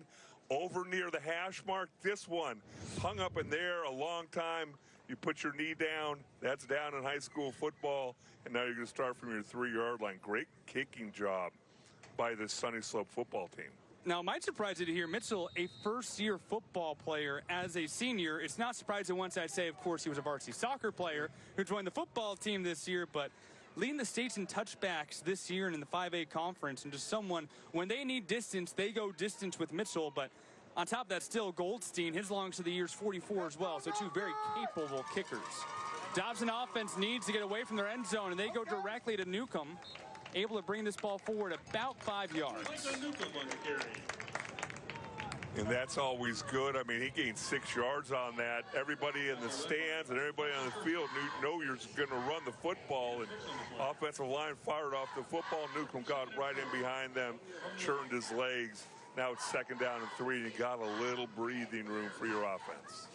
over near the hash mark. This one hung up in there a long time. You put your knee down. That's down in high school football. And now you're going to start from your 3-yard line. Great kicking job by the Sunnyslope football team. Now, it might surprise you to hear Mitchell, a first-year football player as a senior. It's not surprising once I say, of course, he was a varsity soccer player who joined the football team this year, but leading the states in touchbacks this year and in the 5A conference, and just someone, when they need distance, they go distance with Mitchell. But on top of that, still Goldstein, his longest of the year is 44 as well, so 2 very capable kickers. Dobson offense needs to get away from their end zone, and they go directly to Newcomb, able to bring this ball forward about 5 yards. And that's always good. I mean, he gained 6 yards on that. Everybody in the stands and everybody on the field know you're going to run the football. And offensive line fired off the football. Newcomb got right in behind them, churned his legs. Now it's 2nd down and 3, and you got a little breathing room for your offense.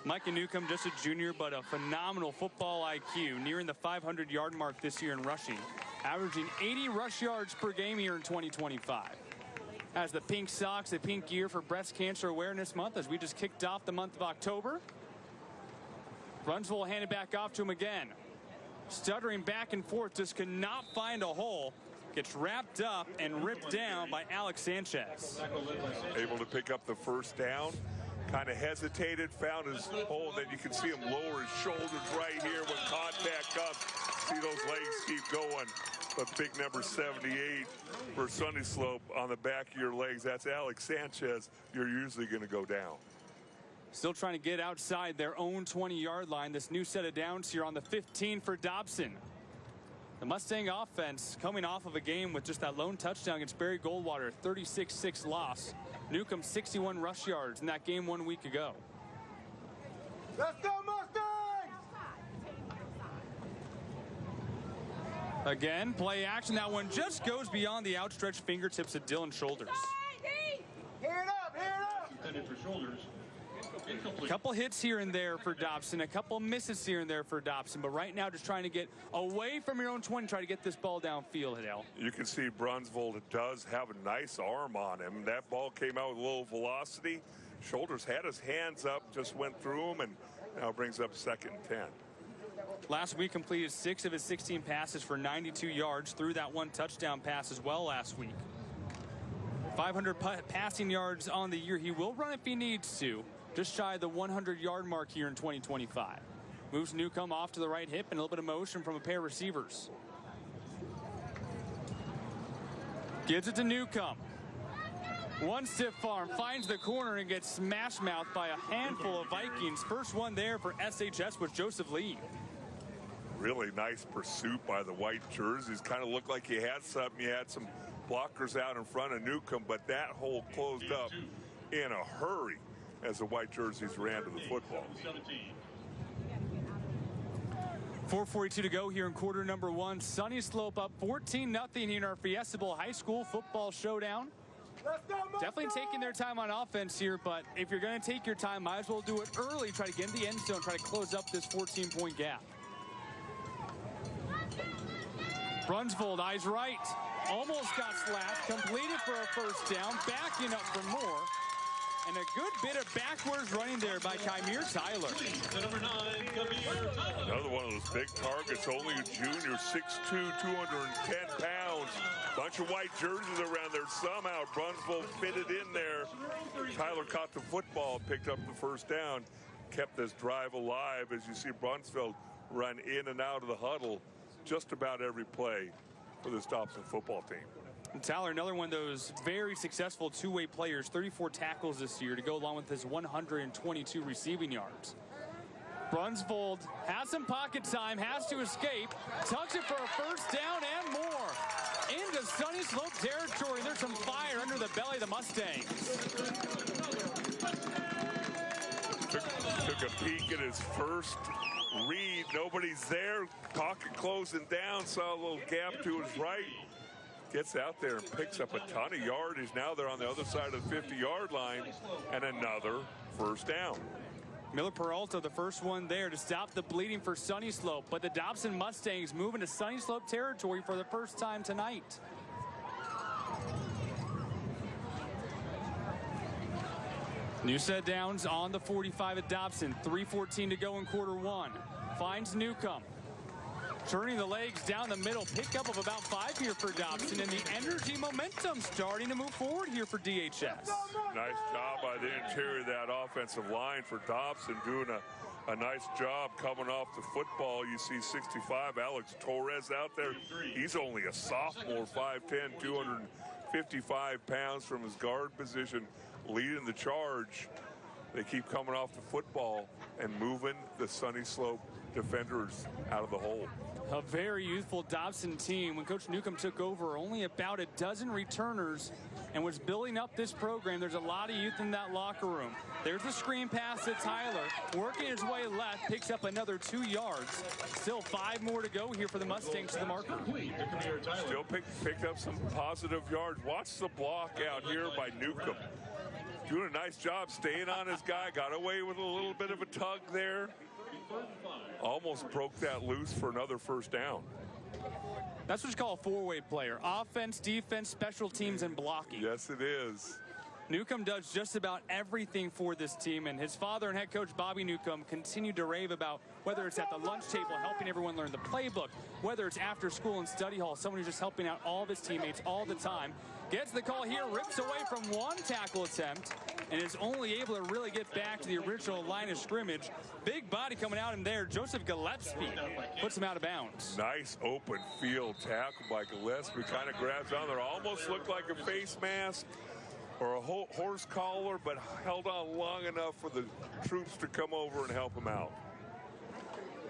Micah Newcomb, just a junior, but a phenomenal football IQ, nearing the 500-yard mark this year in rushing, averaging 80 rush yards per game here in 2025. Has the pink socks, the pink gear for Breast Cancer Awareness Month as we just kicked off the month of October. Brunsville will hand it back off to him again. Stuttering back and forth, just could not find a hole. Gets wrapped up and ripped down by Alex Sanchez. Able to pick up the 1st down. Kind of hesitated, found his hole, and then you can see him lower his shoulders right here when contact comes. See those legs keep going. But big number 78 for Sunnyslope on the back of your legs. That's Alex Sanchez. You're usually going to go down. Still trying to get outside their own 20-yard line. This new set of downs here on the 15 for Dobson. The Mustang offense coming off of a game with just that lone touchdown against Barry Goldwater, 36-6 loss. Newcomb 61 rush yards in that game 1 week ago. Let's go, Mustangs! Again, play action. That one just goes beyond the outstretched fingertips of Dylan's shoulders. Here it up, here it up! Intended for shoulders. A couple hits here and there for Dobson, a couple misses here and there for Dobson, but right now just trying to get away from your own 20, try to get this ball downfield, Hidell. You can see Brunsville does have a nice arm on him. That ball came out with a little velocity. Shoulders had his hands up, just went through him, and now brings up 2nd and 10. Last week completed 6 of his 16 passes for 92 yards, threw that 1 touchdown pass as well last week. 500 passing yards on the year. He will run if he needs to. Just shy of the 100-yard mark here in 2025. Moves Newcomb off to the right hip and a little bit of motion from a pair of receivers. Gives it to Newcomb. 1 stiff arm, finds the corner and gets smash-mouthed by a handful of Vikings. First one there for SHS was Joseph Lee. Really nice pursuit by the white jerseys. Kind of looked like he had something. He had some blockers out in front of Newcomb, but that hole closed up in a hurry as the white jerseys ran to the football. 4:42 to go here in quarter number 1. Sunnyslope up 14-0 in our Fiesta Bowl High School football showdown. Definitely taking their time on offense here, but if you're going to take your time, might as well do it early. Try to get in the end zone, try to close up this 14-point gap. Brunsvold, eyes right. Almost got slapped, completed for a 1st down, backing up for more. And a good bit of backwards running there by Kymir Tyler. Another one of those big targets, only a junior, 6'2", 210 pounds. Bunch of white jerseys around there. Somehow Brunsville fitted in there. Tyler caught the football, picked up the 1st down, kept this drive alive as you see Brunsville run in and out of the huddle just about every play for this Dobson football team. And Tyler, another one of those very successful two-way players, 34 tackles this year to go along with his 122 receiving yards. Brunsvold has some pocket time, has to escape, tucks it for a first down and more. Into Sunnyslope territory. There's some fire under the belly of the Mustangs. Took a peek at his first read. Nobody's there. Pocket closing down. Saw a little gap to his right. Gets out there and picks up a ton of yardage. Now they're on the other side of the 50-yard line. And another first down. Miller Peralta, the first one there to stop the bleeding for Sunnyslope. But the Dobson Mustangs move into Sunnyslope territory for the first time tonight. New set downs on the 45 at Dobson. 3:14 to go in quarter one. Finds Newcomb. Turning the legs down the middle. Pickup of about 5 here for Dobson. And the energy momentum starting to move forward here for DHS. Nice job by the interior of that offensive line for Dobson, doing a nice job coming off the football. You see 65, Alex Torres out there. He's only a sophomore, 5'10", 255 pounds from his guard position, leading the charge. They keep coming off the football and moving the Sunnyslope defenders out of the hole. A very youthful Dobson team. When Coach Newcomb took over, only about a dozen returners and was building up this program. There's a lot of youth in that locker room. There's the screen pass to Tyler, working his way left, picks up another 2 yards. Still 5 more to go here for the Mustangs to the marker. Still picked up some positive yards. Watch the block out here by Newcomb. Doing a nice job staying on his guy. Got away with a little bit of a tug there. Almost broke that loose for another first down. That's what you call a four-way player. Offense, defense, special teams, and blocking. Yes, it is. Newcomb does just about everything for this team, and his father and head coach Bobby Newcomb continue to rave about whether it's at the lunch table helping everyone learn the playbook, whether it's after school in study hall, someone who's just helping out all of his teammates all the time. Gets the call here, rips away from one tackle attempt, and is only able to really get back to the original line of scrimmage. Big body coming out in there. Joseph Gillespie puts him out of bounds. Nice open field tackle by Gillespie. Kind of grabs on there. Almost looked like a face mask or a horse collar, but held on long enough for the troops to come over and help him out.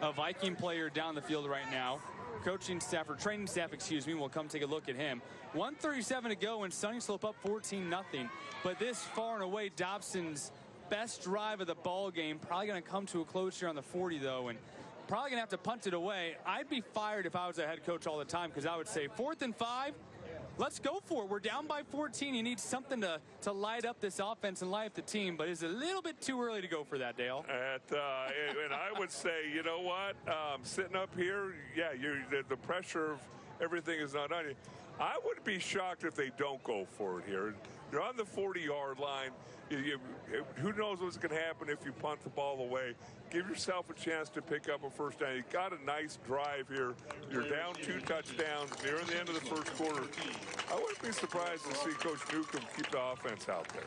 A Viking player down the field right now. Coaching staff, or training staff, excuse me, will come take a look at him. 1:37 to go and Sunnyslope up 14-0. But this far and away Dobson's best drive of the ball game. Probably going to come to a close here on the 40 though, and probably going to have to punt it away. I'd be fired if I was a head coach all the time, because I would say 4th and 5. Let's go for it. We're down by 14. You need something to light up this offense and light up the team, but it's a little bit too early to go for that, Dale. And I would say, you know what? Sitting up here, yeah, the pressure of everything is not on you. I would be shocked if they don't go for it here. You're on the 40-yard line. Who knows what's going to happen if you punt the ball away. Give yourself a chance to pick up a first down. You got a nice drive here. You're down 2 touchdowns near the end of the first quarter. I wouldn't be surprised to see Coach Newcomb keep the offense out there.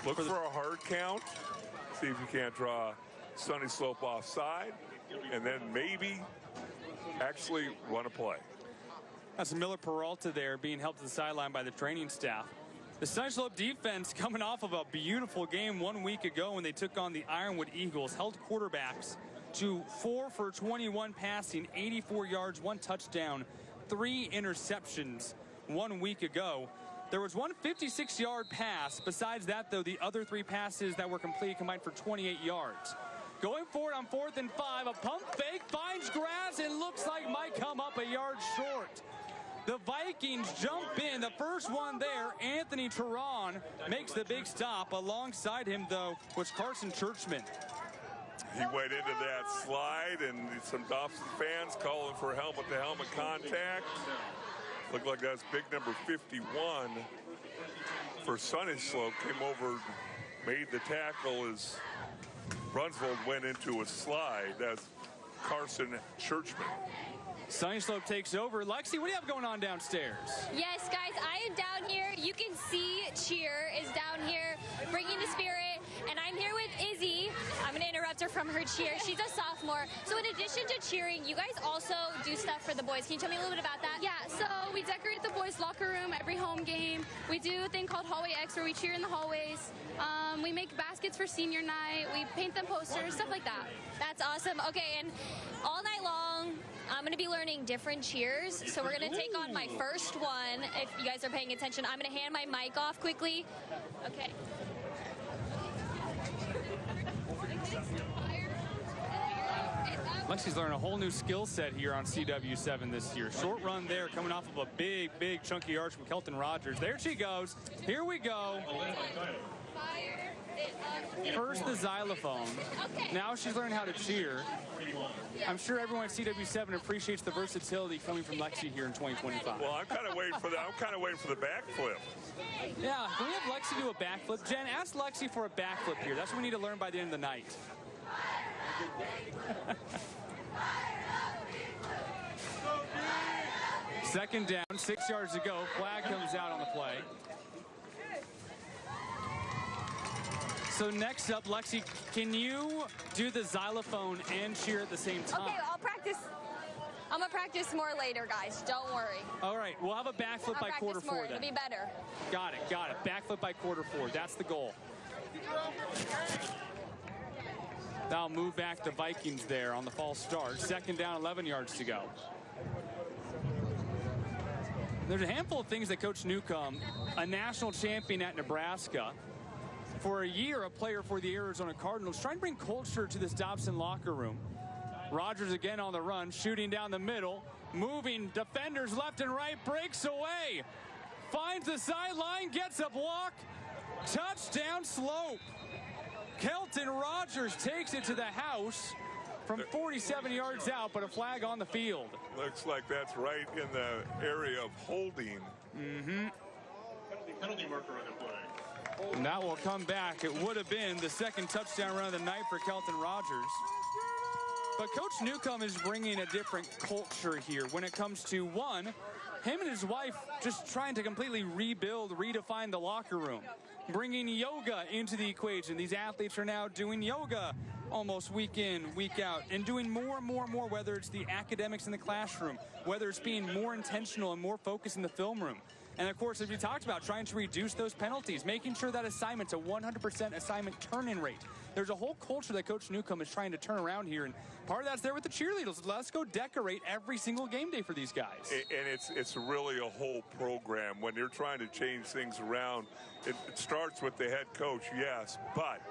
Look for a hard count. See if you can't draw Sunnyslope offside. And then maybe actually run a play. That's Miller Peralta there being helped to the sideline by the training staff. The Sunnyslope defense coming off of a beautiful game 1 week ago when they took on the Ironwood Eagles, held quarterbacks to 4 for 21 passing, 84 yards, 1 touchdown, 3 interceptions 1 week ago. There was one 56-yard pass. Besides that, though, the other 3 passes that were complete combined for 28 yards. Going forward on 4th and 5, a pump fake, finds grass, and looks like might come up a yard short. The Vikings jump in. The first one there, Anthony Teron, makes the big stop. Alongside him, though, was Carson Churchman. He went into that slide, and some Dobson fans calling for helmet-to-helmet contact. Looked like that's big number 51 for Sunnyslope. Came over, made the tackle as Brunsvold went into a slide. That's Carson Churchman. Sunnyslope takes over. Lexi, what do you have going on downstairs? Yes, guys, I am down here. You can see Cheer is down here bringing the spirit. And I'm here with Izzy. I'm going to interrupt her from her cheer. She's a sophomore. So in addition to cheering, you guys also do stuff for the boys. Can you tell me a little bit about that? Yeah, so we decorate the boys' locker room every home game. We do a thing called Hallway X where we cheer in the hallways. We make baskets for senior night. We paint them posters, stuff like that. That's awesome. Okay, and all night long, I'm going to be learning different cheers. So we're going to take on my first one. If you guys are paying attention, I'm going to hand my mic off quickly. Okay. Lexi's learning a whole new skill set here on CW7 this year. Short run there, coming off of a big, big chunky arch from Kelton Rogers. There she goes. Here we go. First the xylophone. Now she's learning how to cheer. I'm sure everyone at CW7 appreciates the versatility coming from Lexi here in 2025. Well, I'm kind of waiting for the backflip. Yeah, can we have Lexi do a backflip? Jen, ask Lexi for a backflip here. That's what we need to learn by the end of the night. Second down, 6 yards to go. Flag comes out on the play. So next up, Lexi, can you do the xylophone and cheer at the same time? Okay, I'll practice. I'm going to practice more later, guys. Don't worry. All right, we'll have a backflip by quarter four then. It'll be better. Got it. Backflip by quarter four. That's the goal. Now move back the Vikings there on the false start. Second down, 11 yards to go. There's a handful of things that Coach Newcomb, a national champion at Nebraska, for a year a player for the Arizona Cardinals, trying to bring culture to this Dobson locker room. Rogers again on the run, shooting down the middle, moving defenders left and right, breaks away, finds the sideline, gets a block, touchdown Slope. Kelton Rogers takes it to the house from 47 yards out, but a flag on the field. Looks like that's right in the area of holding. Penalty marker on the play. And that will come back. It would have been the second touchdown run of the night for Kelton Rogers. But Coach Newcomb is bringing a different culture here when it comes to, one, him and his wife just trying to completely rebuild, redefine the locker room, bringing yoga into the equation. These athletes are now doing yoga almost week in, week out, and doing more and more and more, whether it's the academics in the classroom, whether it's being more intentional and more focused in the film room. And of course, as we talked about, trying to reduce those penalties, making sure that assignment's a 100% assignment turn-in rate. There's a whole culture that Coach Newcomb is trying to turn around here, and part of that's there with the cheerleaders. Let's go decorate every single game day for these guys. And it's really a whole program. When you're trying to change things around, it starts with the head coach, yes, but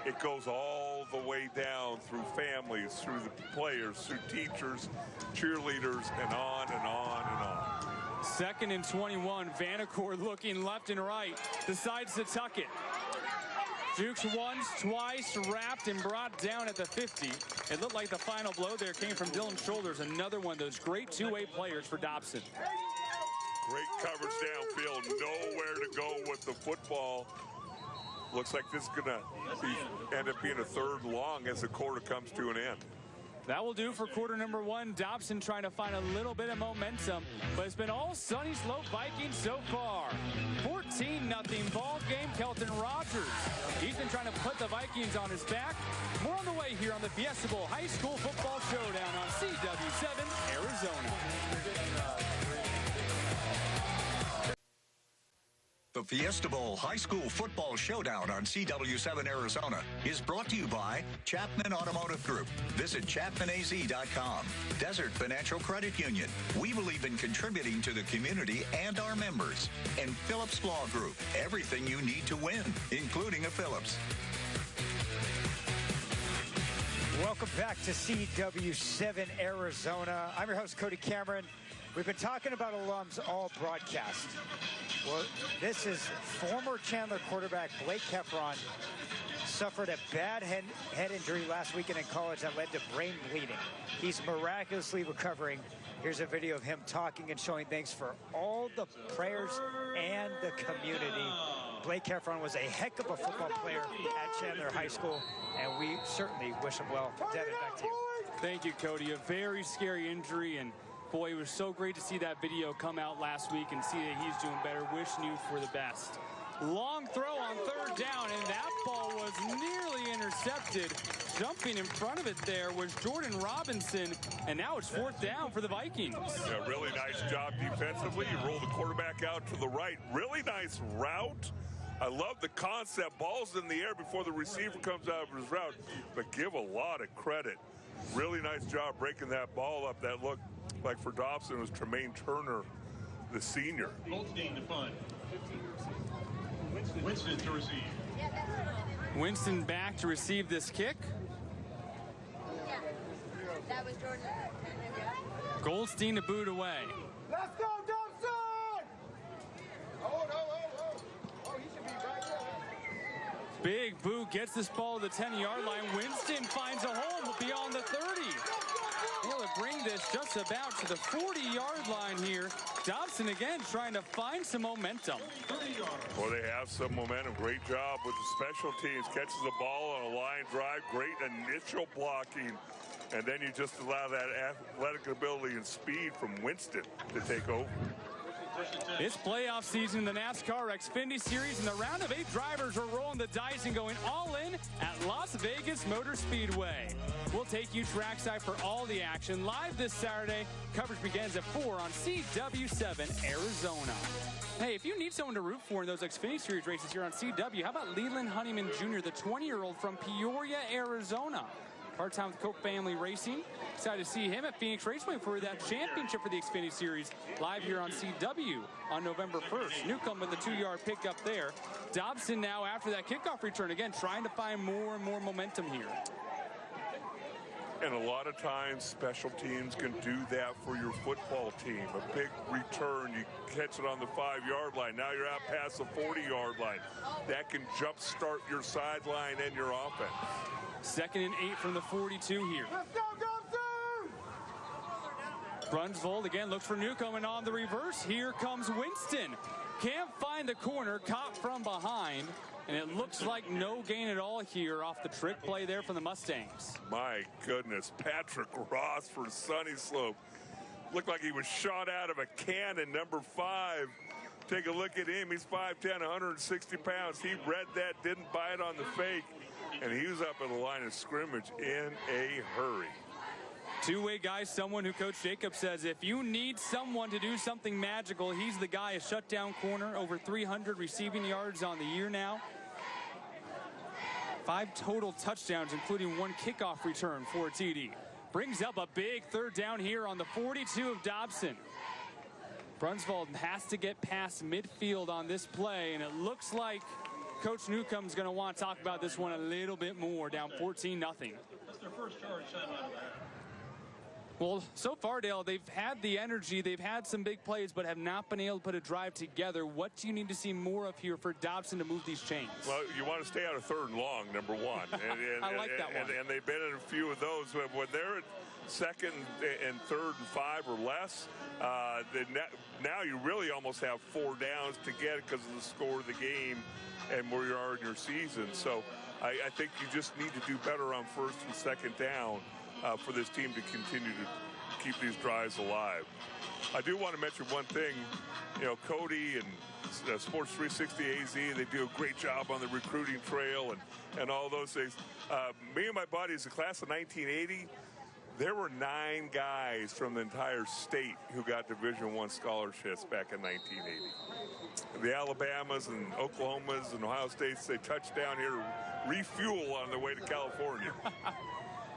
it goes all the way down through families, through the players, through teachers, cheerleaders, and on and on and on. Second and 21, Vanacore looking left and right, decides to tuck it. Jukes once, twice, wrapped and brought down at the 50. It looked like the final blow there came from Dylan Shoulders, another one of those great two-way players for Dobson. Great coverage downfield, nowhere to go with the football. Looks like this is going to end up being a third long as the quarter comes to an end. That will do for quarter number one. Dobson trying to find a little bit of momentum, but it's been all Sunnyslope Vikings so far. 14-0 ball game. Kelton Rogers, he's been trying to put the Vikings on his back. More on the way here on the Fiesta Bowl High School Football Showdown on CW7 Arizona. The Fiesta Bowl High School Football Showdown on CW7 Arizona is brought to you by Chapman Automotive Group. Visit chapmanaz.com. Desert Financial Credit Union. We believe in contributing to the community and our members. And Phillips Law Group. Everything you need to win, including a Phillips. Welcome back to CW7 Arizona. I'm your host, Cody Cameron. We've been talking about alums all broadcast. Well, this is former Chandler quarterback Blake Heffron. Suffered a bad head injury last weekend in college that led to brain bleeding. He's miraculously recovering. Here's a video of him talking and showing thanks for all the prayers and the community. Blake Heffron was a heck of a football player at Chandler High School, and we certainly wish him well. Devin, back to you. Thank you, Cody. A very scary injury, and boy, it was so great to see that video come out last week and see that he's doing better. Wishing you for the best. Long throw on third down, and that ball was nearly intercepted. Jumping in front of it there was Jordan Robinson, and now it's fourth down for the Vikings. Yeah, really nice job defensively. You roll the quarterback out to the right. Really nice route. I love the concept. Ball's in the air before the receiver comes out of his route, but give a lot of credit. Really nice job breaking that ball up. That looked like for Dobson was Tremaine Turner, the senior. Goldstein to punt. Winston to receive. Winston back to receive this kick. That was Jordan. Goldstein to boot away. Let's go, Dobson! Oh, he should be right there. Big boot gets this ball to the 10-yard line. Winston finds a hole beyond the 30. Able to bring this just about to the 40-yard line here. Dobson again trying to find some momentum. Well, they have some momentum. Great job with the special teams. Catches the ball on a line drive. Great initial blocking. And then you just allow that athletic ability and speed from Winston to take over. It's playoff season in the NASCAR Xfinity Series, and the round of 8 drivers are rolling the dice and going all in at Las Vegas Motor Speedway. We'll take you trackside for all the action live this Saturday. Coverage begins at 4 on CW7 Arizona. Hey, if you need someone to root for in those Xfinity Series races here on CW, how about Leland Honeyman Jr., the 20-year-old from Peoria, Arizona? Part-time with Koch Family Racing. Excited to see him at Phoenix Raceway for that championship for the Xfinity Series live here on CW on November 1st. Newcomb with the 2-yard pickup there. Dobson now after that kickoff return, again, trying to find more and more momentum here. And a lot of times special teams can do that for your football team. A big return, you catch it on the 5-yard line. Now you're out past the 40-yard line. That can jumpstart your sideline and your offense. 2nd and 8 from the 42 here. Let's go, Dobson! Brunsvold again looks for Newcomb, and on the reverse, here comes Winston. Can't find the corner, caught from behind, and it looks like no gain at all here off the trick play there from the Mustangs. My goodness, Patrick Ross for Sunnyslope. Looked like he was shot out of a cannon, number 5. Take a look at him. He's 5'10", 160 pounds. He read that, didn't bite on the fake, and he was up at the line of scrimmage in a hurry. Two-way guy, someone who Coach Jacobs says, if you need someone to do something magical, he's the guy. A shutdown corner, over 300 receiving yards on the year now. 5 total touchdowns, including 1 kickoff return for TD. Brings up a big 3rd down here on the 42 of Dobson. Brunsvold has to get past midfield on this play, and it looks like Coach Newcomb's going to want to talk about this one a little bit more, down 14-0. That's their first charge time out of that. Well, so far, Dale, they've had the energy. They've had some big plays, but have not been able to put a drive together. What do you need to see more of here for Dobson to move these chains? Well, you want to stay out of 3rd and long, number 1. And, I like that one. And they've been in a few of those. When they're at 2nd and 3rd and 5 or less, now you really almost have 4 downs to get it because of the score of the game and where you are in your season. So I think you just need to do better on 1st and 2nd down for this team to continue to keep these drives alive. I do want to mention one thing. You know, Cody and Sports 360 AZ, they do a great job on the recruiting trail and all those things. Me and my buddies, the class of 1980, there were 9 guys from the entire state who got Division I scholarships back in 1980. The Alabamas and Oklahomas and Ohio States, they touched down here to refuel on their way to California.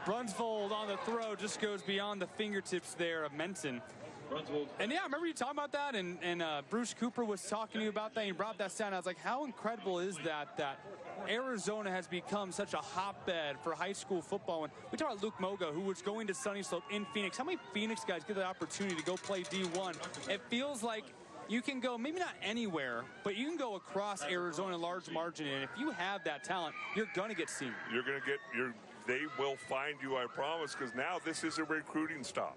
Brunsvold on the throw just goes beyond the fingertips there of Menton. And yeah, I remember you talking about that, and Bruce Cooper was talking to you about that, and you brought that sound. I was like, how incredible is that Arizona has become such a hotbed for high school football? And we talked about Luke Moga, who was going to Sunnyslope in Phoenix. How many Phoenix guys get the opportunity to go play D1? It feels like you can go, maybe not anywhere, but you can go across Arizona large margin, and if you have that talent, you're going to get seen. You're going to get they will find you, I promise, because now this is a recruiting stop.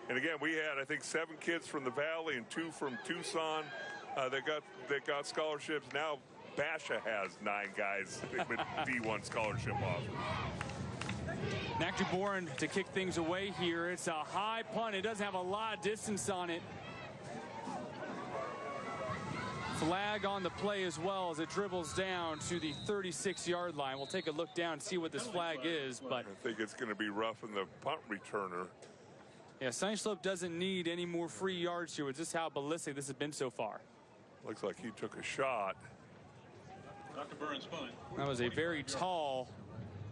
And again, we had, I think, 7 kids from the Valley and 2 from Tucson that got scholarships. Now Basha has 9 guys with D1 scholarship offer. Nakjuboran to kick things away here. It's a high punt. It doesn't have a lot of distance on it. Flag on the play as well as it dribbles down to the 36-yard line. We'll take a look down and see what this flag is, but I think it's going to be rough in the punt returner. yeah, Sunnyslope doesn't need any more free yards here. It's just how ballistic this has been so far. Looks like he took a shot. Dr. Burns punt. That was a very tall,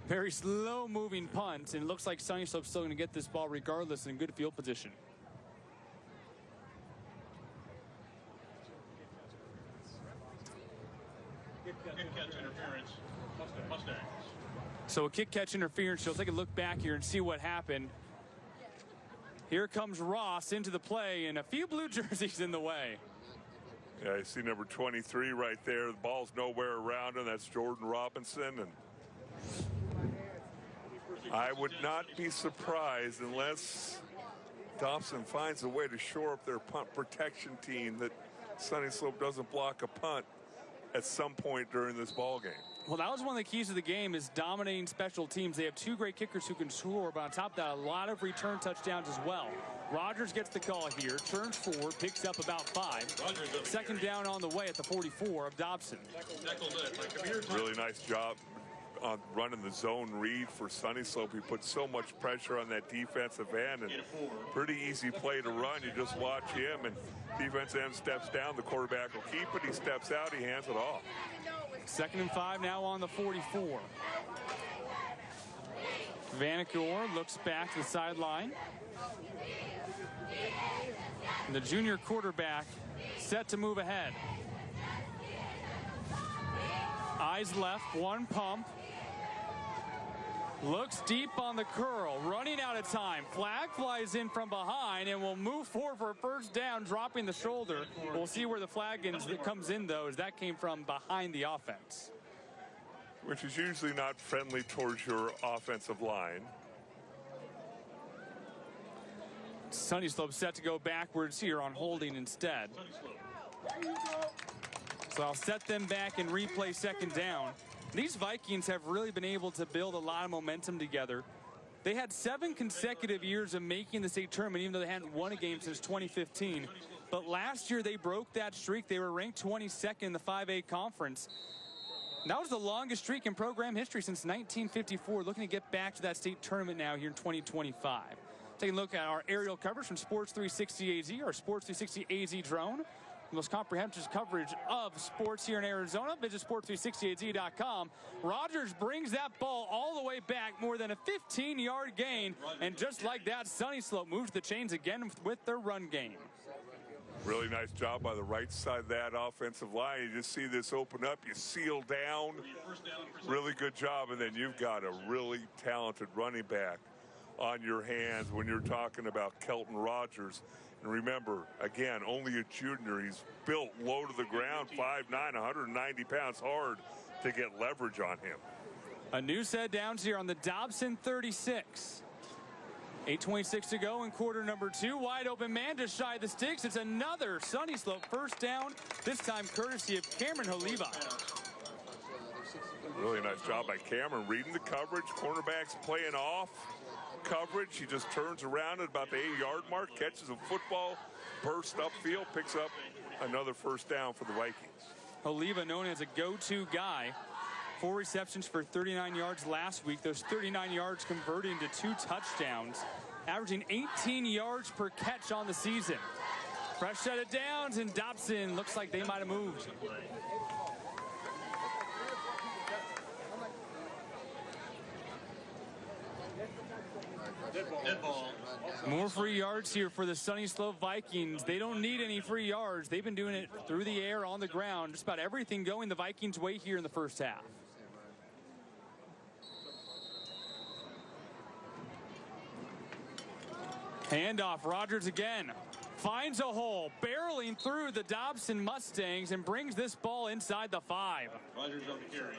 very slow-moving punt, and it looks like Sunnyslope's still going to get this ball regardless in good field position. Kick catch interference. Mustangs. So a kick catch interference. She'll take a look back here and see what happened. Here comes Ross into the play, and a few blue jerseys in the way. Yeah, you see number 23 right there. The ball's nowhere around him. That's Jordan Robinson. And I would not be surprised unless Dobson finds a way to shore up their punt protection team that Sunnyslope doesn't block a punt at some point during this ball game. Well, that was one of the keys of the game, is dominating special teams. They have two great kickers who can score, but on top of that, a lot of return touchdowns as well. Rogers gets the call here, turns forward, picks up about 5. Second down on the way at the 44 of Dobson. Really nice job on running the zone read for Sunnyslope. He put so much pressure on that defensive end, and pretty easy play to run. You just watch him, and defensive end steps down. The quarterback will keep it. He steps out. He hands it off. 2nd and 5 now on the 44. Vanacore looks back to the sideline. And the junior quarterback set to move ahead. Eyes left, one pump. Looks deep on the curl, running out of time. Flag flies in from behind and will move forward for a first down, dropping the shoulder. We'll see where the flag comes in, though, as that came from behind the offense. Which is usually not friendly towards your offensive line. Sunnyslope set to go backwards here on holding instead. So I'll set them back and replay 2nd down. These Vikings have really been able to build a lot of momentum together. They had 7 consecutive years of making the state tournament, even though they hadn't won a game since 2015. But last year they broke that streak. They were ranked 22nd in the 5A conference. And that was the longest streak in program history since 1954. Looking to get back to that state tournament now here in 2025. Taking a look at our aerial coverage from Sports 360 AZ, our Sports 360 AZ drone. The most comprehensive coverage of sports here in Arizona. Visit sports360az.com. Rogers brings that ball all the way back, more than a 15-yard gain. And just like that, Sunnyslope moves the chains again with their run game. Really nice job by the right side of that offensive line. You just see this open up. You seal down. Really good job. And then you've got a really talented running back on your hands when you're talking about Kelton Rogers. And remember, again, only a junior. He's built low to the ground, 5'9", 190 pounds, hard to get leverage on him. A new set downs here on the Dobson 36. 8:26 to go in quarter number 2. Wide open man just shy of the sticks. It's another Sunnyslope first down, this time courtesy of Cameron Holiva. Really nice job by Cameron reading the coverage. Cornerback's playing off coverage. He just turns around at about the 8-yard mark, catches a football, bursts upfield, picks up another first down for the Vikings. Holiva, known as a go-to guy. 4 receptions for 39 yards last week. Those 39 yards converting to 2 touchdowns, averaging 18 yards per catch on the season. Fresh set of downs, and Dobson looks like they might have moved. Dead ball. More free yards here for the Sunnyslope Vikings. They don't need any free yards. They've been doing it through the air, on the ground. Just about everything going the Vikings' way here in the first half. Handoff, Rogers again. Finds a hole, barreling through the Dobson Mustangs and brings this ball inside the 5. Rogers on the carry.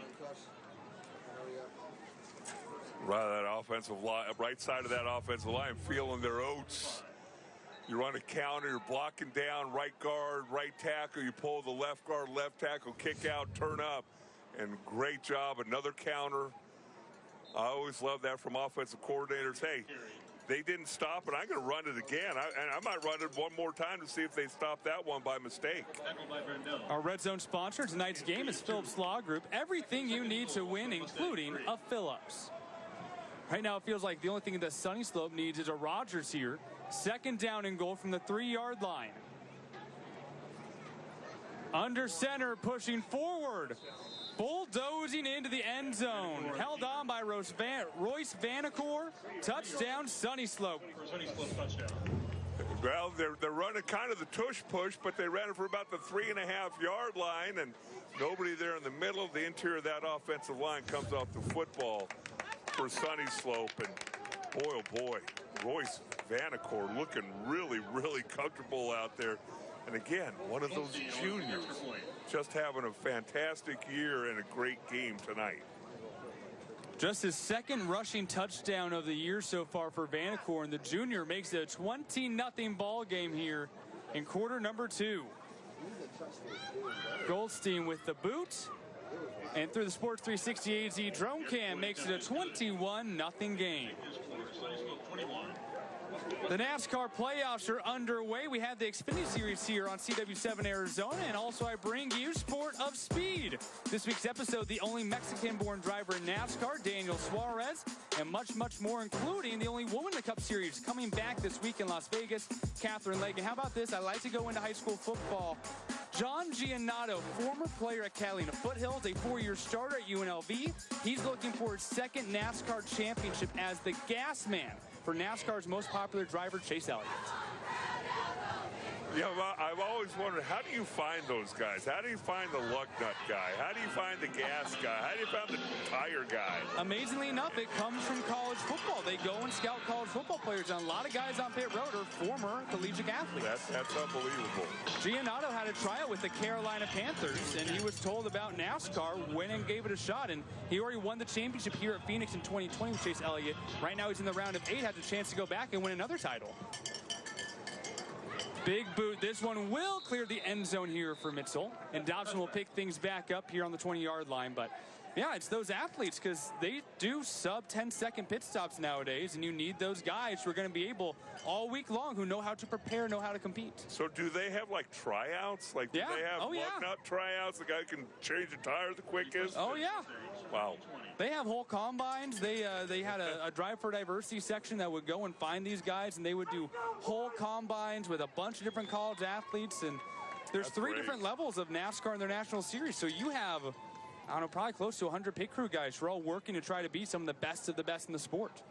Right side of that offensive line, feeling their oats. You run a counter, you're blocking down right guard, right tackle. You pull the left guard, left tackle, kick out, turn up. And great job, another counter. I always love that from offensive coordinators. Hey, they didn't stop it. I'm going to run it again. And I might run it one more time to see if they stop that one by mistake. Our Red Zone sponsor tonight's game is Phillips Law Group. Everything you need to win, including a Phillips. Right now, it feels like the only thing that Sunnyslope needs is a Rogers here. Second down and goal from the 3-yard line. Under center, pushing forward. Bulldozing into the end zone. Held on by Royce Vanacore. Touchdown, Sunnyslope. Well, they're running kind of the tush push, but they ran it for about the 3.5-yard line, and nobody there in the middle. The interior of that offensive line comes off the football for Sunnyslope. And boy, oh boy, Royce Vanacore looking really, really comfortable out there. And again, one of those juniors just having a fantastic year and a great game tonight. Just his second rushing touchdown of the year so far for Vanacore, and the junior makes it a 20-0 ball game here in quarter number 2. Goldstein with the boot, and through the Sports 360 AZ drone cam makes it a 21-0 game. The NASCAR playoffs are underway. We have the Xfinity Series here on CW7 Arizona, and also I bring you Sport of Speed. This week's episode, the only Mexican-born driver in NASCAR, Daniel Suarez, and much, much more, including the only woman in the Cup Series coming back this week in Las Vegas, Catherine Legge. And how about this? I like to go into high school football. John Giannotto, former player at Catalina Foothills, a 4-year starter at UNLV. He's looking for his second NASCAR championship as the gas man for NASCAR's most popular driver, Chase Elliott. Yeah, well, I've always wondered, how do you find those guys? How do you find the lug nut guy? How do you find the gas guy? How do you find the tire guy? Amazingly enough, it comes from college football. They go and scout college football players, and a lot of guys on pit road are former collegiate athletes. That's unbelievable. Giannotto had a tryout with the Carolina Panthers, and he was told about NASCAR, went and gave it a shot, and he already won the championship here at Phoenix in 2020 with Chase Elliott. Right now he's in the round of 8, has a chance to go back and win another title. Big boot. This one will clear the end zone here for Mitchell, and Dobson will pick things back up here on the 20-yard line. But yeah, it's those athletes, because they do sub 10-second pit stops nowadays, and you need those guys who are going to be able all week long, who know how to prepare, know how to compete. So do they have like tryouts? Like, do they have lug nut tryouts? The guy can change the tire the quickest? Oh yeah. Wow. They have whole combines. They had a Drive for Diversity section that would go and find these guys, and they would do whole combines with a bunch of different college athletes. And there's three different levels of NASCAR in their national series. So you have, I don't know, probably close to 100 pit crew guys who are all working to try to be some of the best in the sport.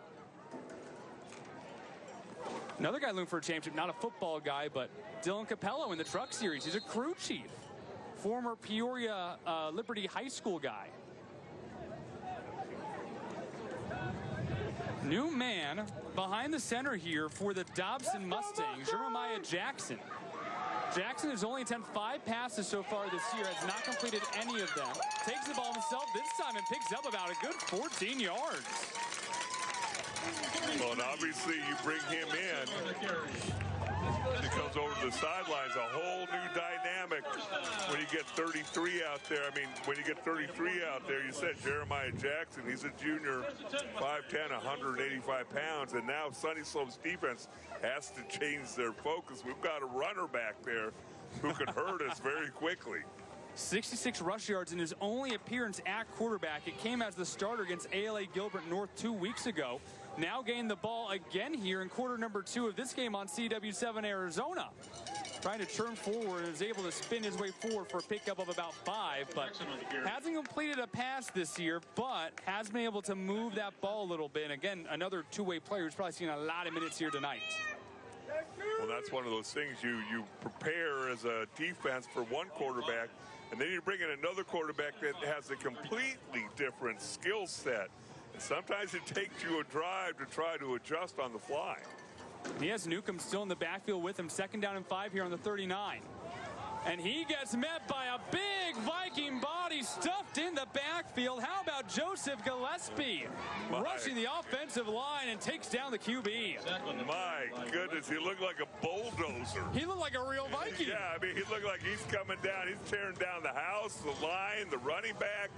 Another guy looking for a championship, not a football guy, but Dylan Capello in the truck series. He's a crew chief, former Peoria Liberty High School guy. New man behind the center here for the Dobson Mustangs, Jeremiah Jackson. Jackson has only attempted 5 passes so far this year, has not completed any of them. Takes the ball himself this time and picks up about a good 14 yards. Well, and obviously you bring him in. He comes over to the sidelines, a whole new dynamic when you get 33 out there. I mean, when you get 33 out there, you said Jeremiah Jackson, he's a junior, 5'10", 185 pounds, and now Sunnyslope's defense has to change their focus. We've got a runner back there who can hurt us very quickly. 66 rush yards in his only appearance at quarterback. It came as the starter against ALA Gilbert North 2 weeks ago. Now gained the ball again here in quarter number 2 of this game on CW7 Arizona. Trying to turn forward and is able to spin his way forward for a pickup of about 5, but hasn't completed a pass this year, but has been able to move that ball a little bit. And again, another two-way player who's probably seen a lot of minutes here tonight. Well, that's one of those things you prepare as a defense for one quarterback, and then you bring in another quarterback that has a completely different skill set. And sometimes it takes you a drive to try to adjust on the fly. He has Newcomb still in the backfield with him. 2nd down and 5 here on the 39. And he gets met by a big Viking body. Somebody stuffed in the backfield. How about Joseph Gillespie rushing the offensive line and takes down the QB? My goodness, he looked like a bulldozer. He looked like a real Viking. Yeah, I mean, he looked like he's coming down. He's tearing down the house, the line, the running back.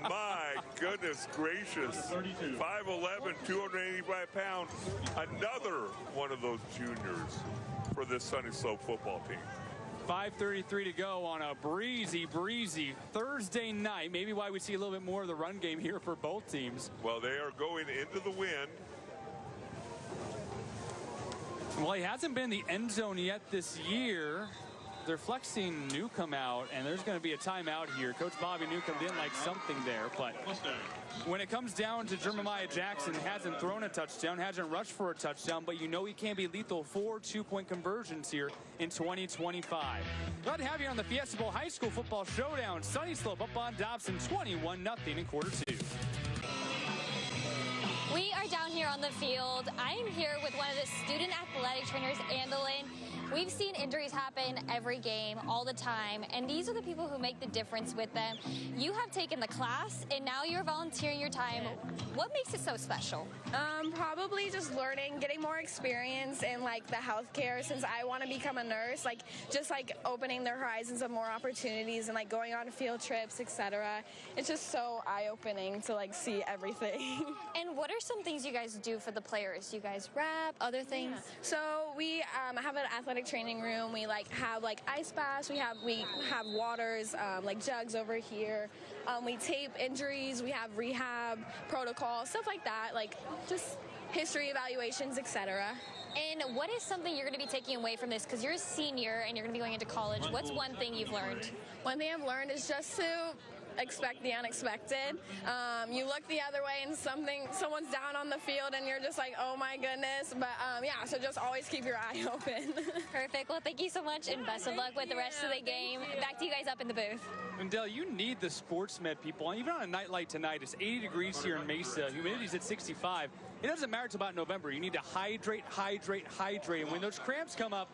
My goodness gracious. 5'11", 285 pounds. Another one of those juniors for this Sunnyslope football team. 5:33 to go on a breezy Thursday night. Maybe why we see a little bit more of the run game here for both teams. Well, they are going into the wind. Well, he hasn't been in the end zone yet this year. They're flexing Newcomb out, and there's going to be a timeout here. Coach Bobby Newcomb didn't like something there, but when it comes down to Jeremiah Jackson, hasn't thrown a touchdown, hasn't rushed for a touchdown, but you know he can be lethal for 2-point conversions here in 2025. Glad to have you on the Fiesta Bowl High School Football Showdown. Sunnyslope up on Dobson, 21-0 in quarter 2. We are down here on the field. I am here with one of the student athletic trainers, Andalyn. We've seen injuries happen every game, all the time, and these are the people who make the difference with them. You have taken the class, and now you're volunteering your time. What makes it so special? Probably just learning, getting more experience in like the healthcare, since I want to become a nurse, like just like opening their horizons of more opportunities and like going on field trips, etc. It's just so eye-opening to like see everything. And what are some things you guys do for the players? You guys rap, other things? Yeah. So we have an athletic training room. We like have like ice baths. We have waters, like jugs over here. We tape injuries. We have rehab protocols, stuff like that, like just history evaluations, etc. And what is something you're going to be taking away from this? Because you're a senior and you're going to be going into college. What's one thing you've learned? One thing I've learned is just to expect the unexpected. You look the other way and someone's down on the field and you're just like, oh my goodness. But yeah, so just always keep your eye open. Perfect. Well, thank you so much and best of luck with the rest of the game. Back to you guys up in the booth. And Dell, you need the sports med people. Even on a night like tonight, it's 80 degrees here in Mesa. Humidity's at 65. It doesn't matter until about November. You need to hydrate. And when those cramps come up,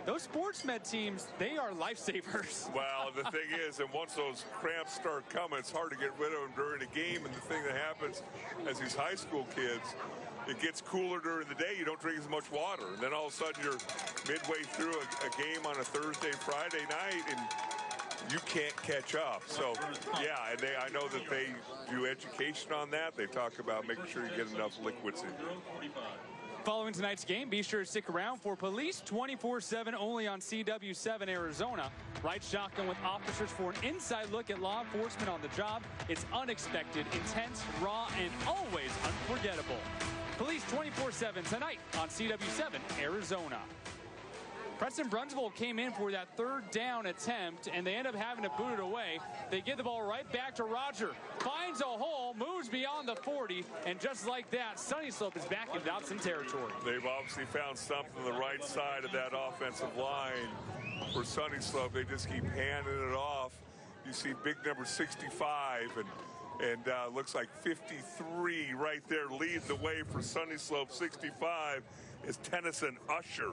those sports med teams, they are lifesavers. Well, the thing is, and once those cramps start coming, it's hard to get rid of them during a game. And the thing that happens as these high school kids, it gets cooler during the day. You don't drink as much water. And then all of a sudden you're midway through a game on a Thursday, Friday night, and you can't catch up. So, yeah, and I know that they do education on that. They talk about making sure you get enough liquids in. Following tonight's game, be sure to stick around for Police 24/7 only on CW7 Arizona. Right shotgun with officers for an inside look at law enforcement on the job. It's unexpected, intense, raw, and always unforgettable. Police 24/7 tonight on CW7 Arizona. Preston Brunsville came in for that third down attempt, and they end up having to boot it away. They give the ball right back to Roger. Finds a hole, moves beyond the 40, and just like that, Sunnyslope is back in Dobson territory. They've obviously found something on the right side of that offensive line for Sunnyslope. They just keep handing it off. You see big number 65, and looks like 53 right there leads the way for Sunnyslope. 65 is Tennyson Usher.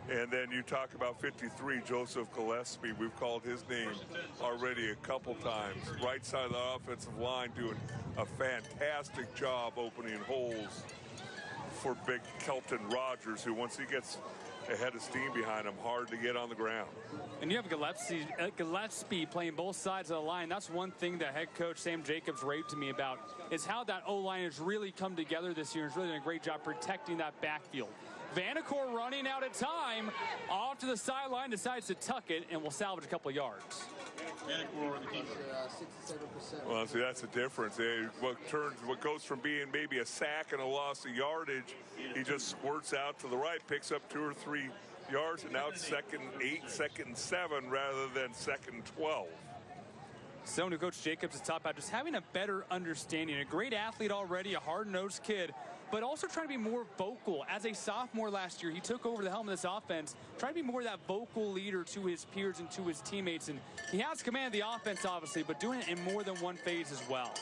And then you talk about 53, Joseph Gillespie. We've called his name already a couple times. Right side of the offensive line doing a fantastic job opening holes for big Kelton Rogers, who once he gets a head of steam behind him, hard to get on the ground. And you have Gillespie playing both sides of the line. That's one thing that head coach Sam Jacobs raved to me about, is how that O-line has really come together this year. He's really done a great job protecting that backfield. Vanacore running out of time, off to the sideline, decides to tuck it, and will salvage a couple of yards. Well, see, that's the difference. What goes from being maybe a sack and a loss of yardage, he just squirts out to the right, picks up 2 or 3 yards, and now it's 2nd and 8, 2nd and 7 rather than 2nd and 12. So new Coach Jacobs is top out, just having a better understanding. A great athlete already, a hard-nosed kid, but also trying to be more vocal. As a sophomore last year, he took over the helm of this offense, trying to be more of that vocal leader to his peers and to his teammates. And he has command of the offense, obviously, but doing it in more than one phase as well.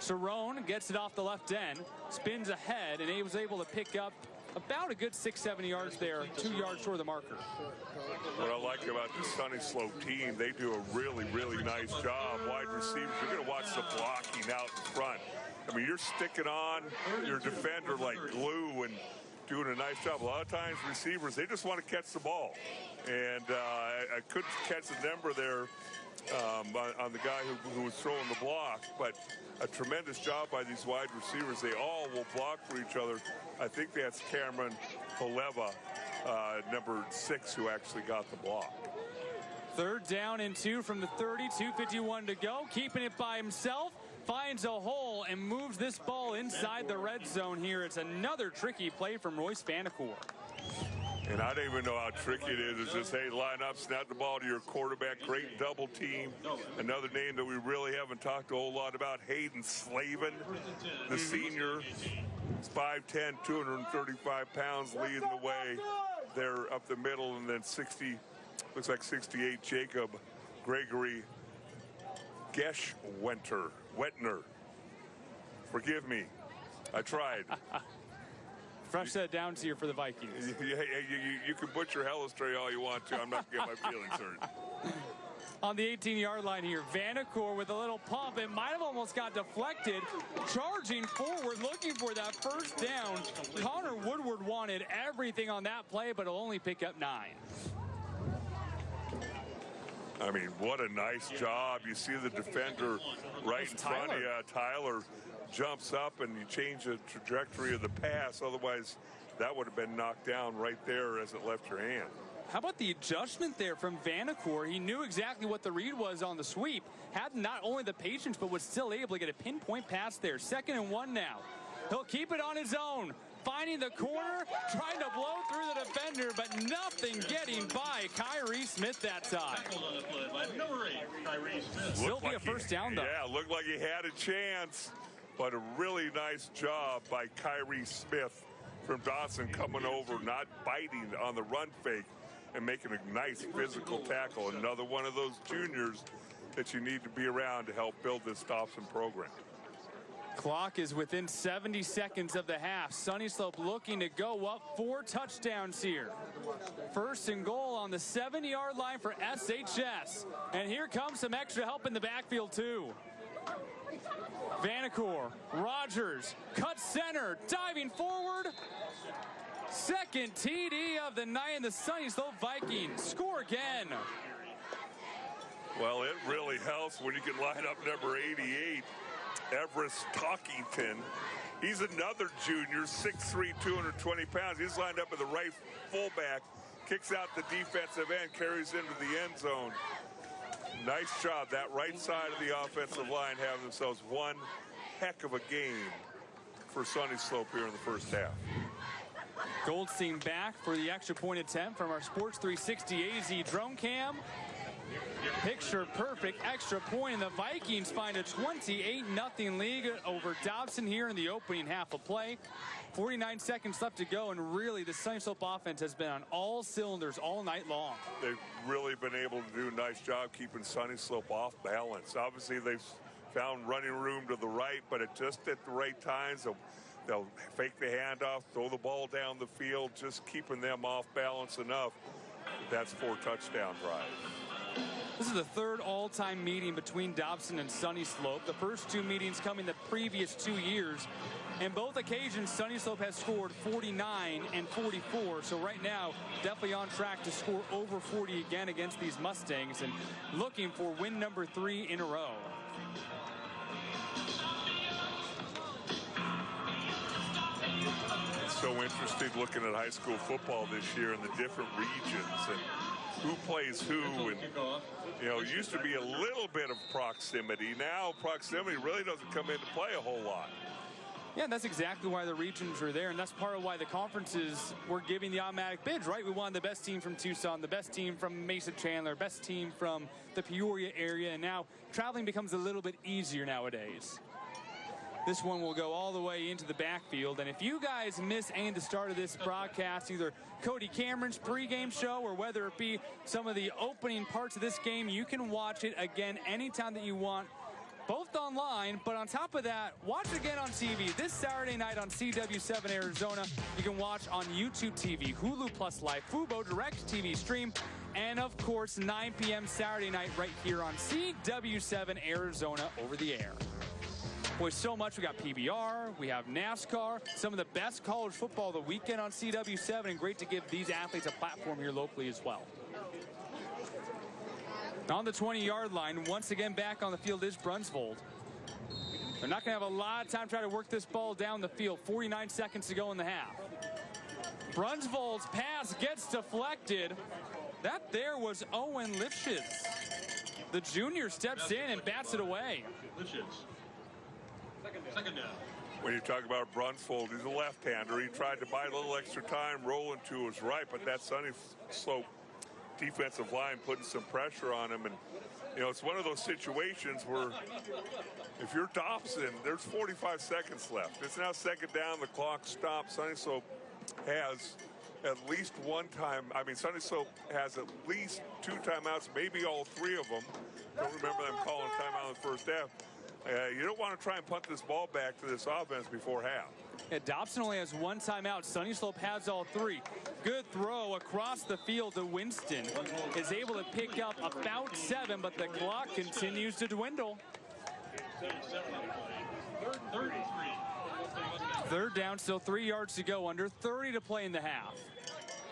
Cerrone gets it off the left end, spins ahead, and he was able to pick up about a good 6-7 yards there, 2 yards toward the marker. What I like about the Sunnyslope team, they do a really, really nice job. Wide receivers, you're going to watch the blocking out in front. I mean, you're sticking on your defender like glue and doing a nice job. A lot of times receivers, they just want to catch the ball. And I couldn't catch the number there on the guy who was throwing the block, but a tremendous job by these wide receivers. They all will block for each other. I think that's Cameron Poleva, number 6, who actually got the block. 3rd down and 2 from the 30, 2:51 to go. Keeping it by himself, finds a hole and moves this ball inside the red zone here. It's another tricky play from Royce Vanacore. And I don't even know how tricky it is. It's just, hey, line up, snap the ball to your quarterback. Great double team. Another name that we really haven't talked a whole lot about, Hayden Slavin, the senior. He's 5'10", 235 pounds, leading the way there up the middle. And then 60, looks like 68, Jacob Gregory Wetner. Forgive me. I tried. Fresh set down to you for the Vikings. You can butcher Hellestray all you want to. I'm not going to get my feelings hurt. On the 18-yard line here, Vanacore with a little pump. It might have almost got deflected. Charging forward, looking for that first down. Connor Woodward wanted everything on that play, but he'll only pick up 9. I mean, what a nice job. You see the defender right in front of you. Tyler jumps up and you change the trajectory of the pass. Otherwise, that would have been knocked down right there as it left your hand. How about the adjustment there from Vanacore? He knew exactly what the read was on the sweep. Had not only the patience, but was still able to get a pinpoint pass there. 2nd and 1 now. He'll keep it on his own. Finding the corner, trying to blow through the defender, but nothing getting by Kyrie Smith that time. Still be a first down, though. Yeah, looked like he had a chance, but a really nice job by Kyrie Smith from Dawson coming over, not biting on the run fake and making a nice physical tackle. Another one of those juniors that you need to be around to help build this Dobson program. Clock is within 70 seconds of the half. Sunnyslope looking to go up 4 touchdowns here. 1st and goal on the 7-yard line for SHS. And here comes some extra help in the backfield too. Vanacore, Rogers, cut center, diving forward. 2nd TD of the night, and the Sunnyslope Vikings score again. Well, it really helps when you can line up number 88. Everest Talkington. He's another junior, 6'3", 220 pounds. He's lined up at the right fullback, kicks out the defensive end, carries into the end zone. Nice job. That right side of the offensive line have themselves one heck of a game for Sunnyslope here in the first half. Goldstein back for the extra point attempt from our Sports 360 AZ drone cam. Picture perfect extra point, and the Vikings find a 28-0 lead over Dobson here in the opening half of play. 49 seconds left to go, and really the Sunnyslope offense has been on all cylinders all night long. They've really been able to do a nice job keeping Sunnyslope off balance. Obviously, they've found running room to the right, but just at the right times, they'll fake the handoff, throw the ball down the field, just keeping them off balance enough. That's 4 touchdown drives. This is the 3rd all-time meeting between Dobson and Sunnyslope. The first 2 meetings coming the previous 2 years. In both occasions, Sunnyslope has scored 49 and 44. So right now, definitely on track to score over 40 again against these Mustangs and looking for win number 3 in a row. It's so interesting looking at high school football this year in the different regions and who plays who. And, you know, it used to be a little bit of proximity. Now proximity really doesn't come into play a whole lot. Yeah, that's exactly why the regions are there, and that's part of why the conferences were giving the automatic bids, right? We wanted the best team from Tucson, the best team from Mesa Chandler, best team from the Peoria area, and now traveling becomes a little bit easier nowadays. This one will go all the way into the backfield, and if you guys miss any of the start of this broadcast, either Cody Cameron's pregame show or whether it be some of the opening parts of this game, you can watch it again anytime that you want both online, but on top of that, watch again on TV. This Saturday night on CW7 Arizona, you can watch on YouTube TV, Hulu Plus Live, Fubo Direct TV stream, and of course 9 p.m. Saturday night right here on CW7 Arizona over the air. Boy, so much. We got PBR, we have NASCAR, some of the best college football of the weekend on CW7, and great to give these athletes a platform here locally as well. On the 20-yard line, once again back on the field is Brunsvold. They're not going to have a lot of time to try to work this ball down the field. 49 seconds to go in the half. Brunsvold's pass gets deflected. That there was Owen Lifshitz. The junior steps in and bats it away. Second down. When you talk about Brunsvold, he's a left-hander. He tried to buy a little extra time rolling to his right, but that Sunnyslope defensive line putting some pressure on him. And, you know, it's one of those situations where if you're Dobson, there's 45 seconds left. It's now second down. The clock stops. Sunnyslope has at least one time. I mean, Sunnyslope has at least 2 timeouts, maybe all 3 of them. Don't remember them calling timeout in the first half. You don't want to try and punt this ball back to this offense before half. Yeah, Dobson only has 1 timeout. Sunnyslope has all 3. Good throw across the field to Winston. Is able to pick up about 7, but the clock continues to dwindle. Third down, still 3 yards to go, under 30 to play in the half.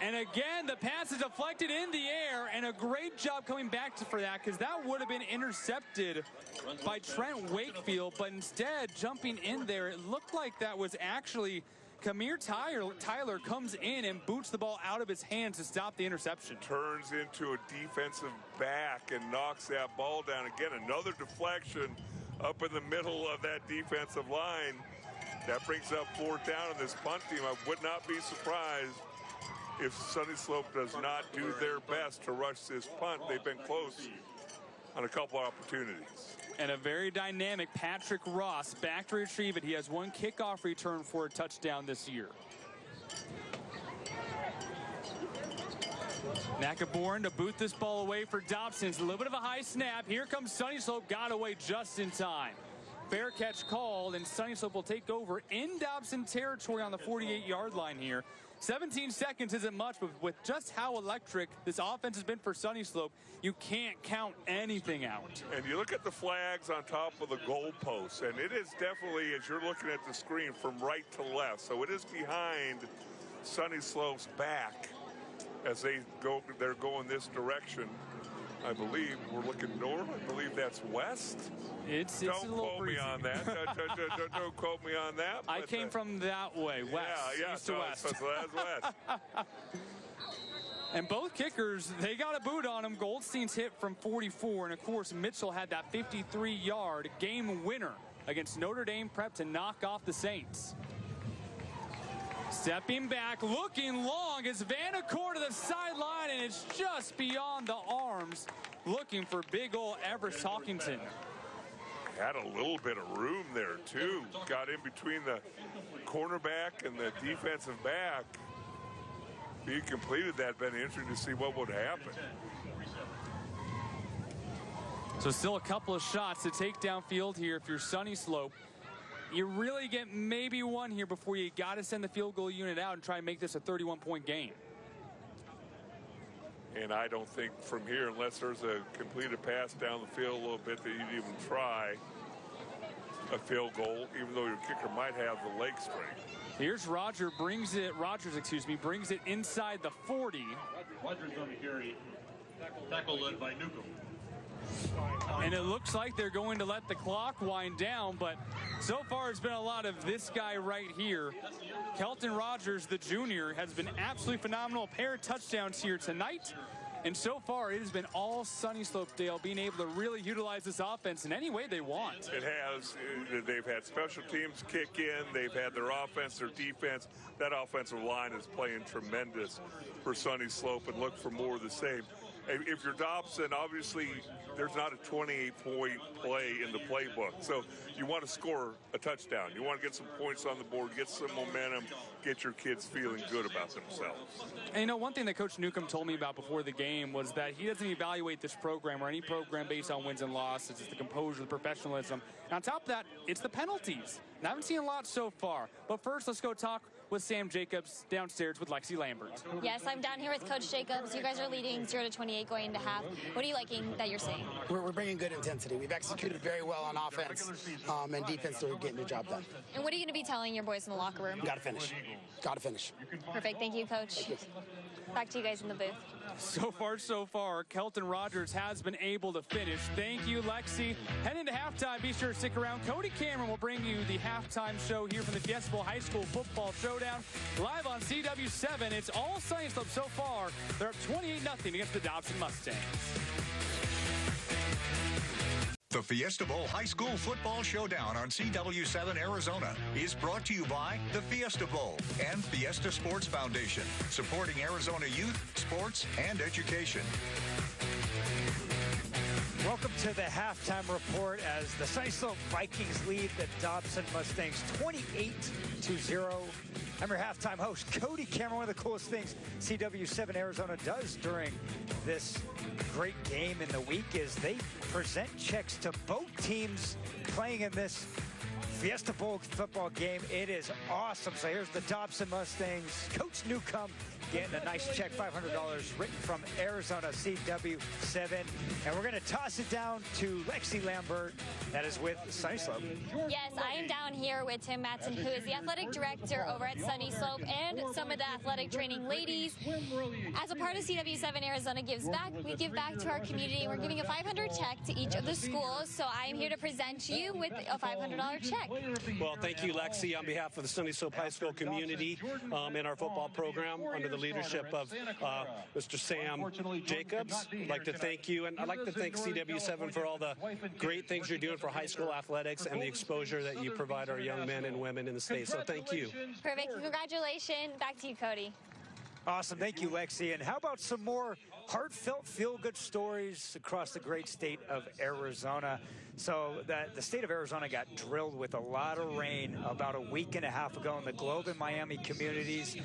And again, the pass is deflected in the air, and a great job coming back for that, because that would have been intercepted by Trent Wakefield, but instead, jumping in there, it looked like that was actually Kamir Tyler comes in and boots the ball out of his hands to stop the interception. Turns into a defensive back and knocks that ball down. Again, another deflection up in the middle of that defensive line. That brings up 4th down in this punt team. I would not be surprised if Sunnyslope does not do their best to rush this punt. They've been close on a couple opportunities. And a very dynamic Patrick Ross back to retrieve it. He has 1 kickoff return for a touchdown this year. Nakaborn to boot this ball away for Dobson. It's a little bit of a high snap. Here comes Sunnyslope, got away just in time. Fair catch called, and Sunnyslope will take over in Dobson territory on the 48-yard line here. 17 seconds isn't much, but with just how electric this offense has been for Sunnyslope, you can't count anything out. And you look at the flags on top of the goalposts, and it is definitely, as you're looking at the screen, from right to left. So it is behind Sunnyslope's back as they're going this direction. I believe we're looking north. I believe that's west. It's don't a little quote me on that. Don't quote me on that. I came from that way, west, east to west. So that's west. And both kickers, they got a boot on them. Goldstein's hit from 44, and of course Mitchell had that 53-yard game winner against Notre Dame Prep to knock off the Saints. Stepping back, looking long, is Vanacore to the sideline, and it's just beyond the arms, looking for big ol' Everest Hawkinson. Had a little bit of room there, too. Got in between the cornerback and the defensive back. If he completed that, been interesting to see what would happen. So still a couple of shots to take downfield here if you're Sunnyslope. You really get maybe 1 here before you got to send the field goal unit out and try and make this a 31-point game. And I don't think from here, unless there's a completed pass down the field a little bit, that you'd even try a field goal, even though your kicker might have the leg strength. Here's Rogers, brings it inside the 40. Rogers on the carry. Tackle led by Newcomb. And it looks like they're going to let the clock wind down, but so far it's been a lot of this guy right here. Kelton Rogers, the junior, has been absolutely phenomenal. A pair of touchdowns here tonight. And so far, it has been all Sunnyslope, Dale, being able to really utilize this offense in any way they want. It has. They've had special teams kick in. They've had their offense, their defense. That offensive line is playing tremendous for Sunnyslope, and look for more of the same. If you're Dobson, obviously there's not a 28-point play in the playbook. So you want to score a touchdown. You want to get some points on the board, get some momentum, get your kids feeling good about themselves. And you know, one thing that Coach Newcomb told me about before the game was that he doesn't evaluate this program or any program based on wins and losses. It's the composure, the professionalism. And on top of that, it's the penalties. And I haven't seen a lot so far. But first, let's go talk with Sam Jacobs downstairs with Lexi Lambert. Yes, I'm down here with Coach Jacobs. You guys are leading 0-28 going into half. What are you liking that you're seeing? We're bringing good intensity. We've executed very well on offense, and defense, they're getting the job done. And what are you going to be telling your boys in the locker room? Got to finish. Got to finish. Perfect. Thank you, Coach. Back to you guys in the booth. So far, Kelton Rogers has been able to finish. Thank you, Lexi. Heading into halftime, be sure to stick around. Cody Cameron will bring you the halftime show here from the Fiesta Bowl High School Football Showdown. Live on CW7. It's all Sunnyslope so far. They're up 28-0 against the Dobson Mustangs. The Fiesta Bowl High School Football Showdown on CW7 Arizona is brought to you by the Fiesta Bowl and Fiesta Sports Foundation, supporting Arizona youth, sports, and education. Welcome to the halftime report as the Sunnyslope Vikings lead the Dobson Mustangs 28-0. I'm your halftime host, Cody Cameron. One of the coolest things CW7 Arizona does during this great game in the week is they present checks to both teams playing in this Fiesta Bowl football game. It is awesome. So here's the Dobson Mustangs. Coach Newcomb getting a nice check, $500 written from Arizona CW7. And we're going to toss it down to Lexi Lambert, that is with Sunnyslope. Yes, I am down here with Tim Matson, who is the athletic director over at Sunnyslope, and some of the athletic training ladies. As a part of CW7 Arizona Gives Back, we give back to our community. We're giving a $500 check to each of the schools. So I am here to present you with a $500 check. Well, thank you, Lexi, on behalf of the Sunnyslope High School community and our football program under the leadership of Mr. Sam Jacobs. I'd like to thank you, and I'd like to thank CW7 for all the great things you're doing for high school athletics and the exposure that you provide our young men and women in the state. So thank you. Perfect. Congratulations. Back to you, Cody. Awesome. Thank you, Lexi. And how about some more heartfelt, feel-good stories across the great state of Arizona? So the state of Arizona got drilled with a lot of rain about a week and a half ago in the Globe and Miami communities.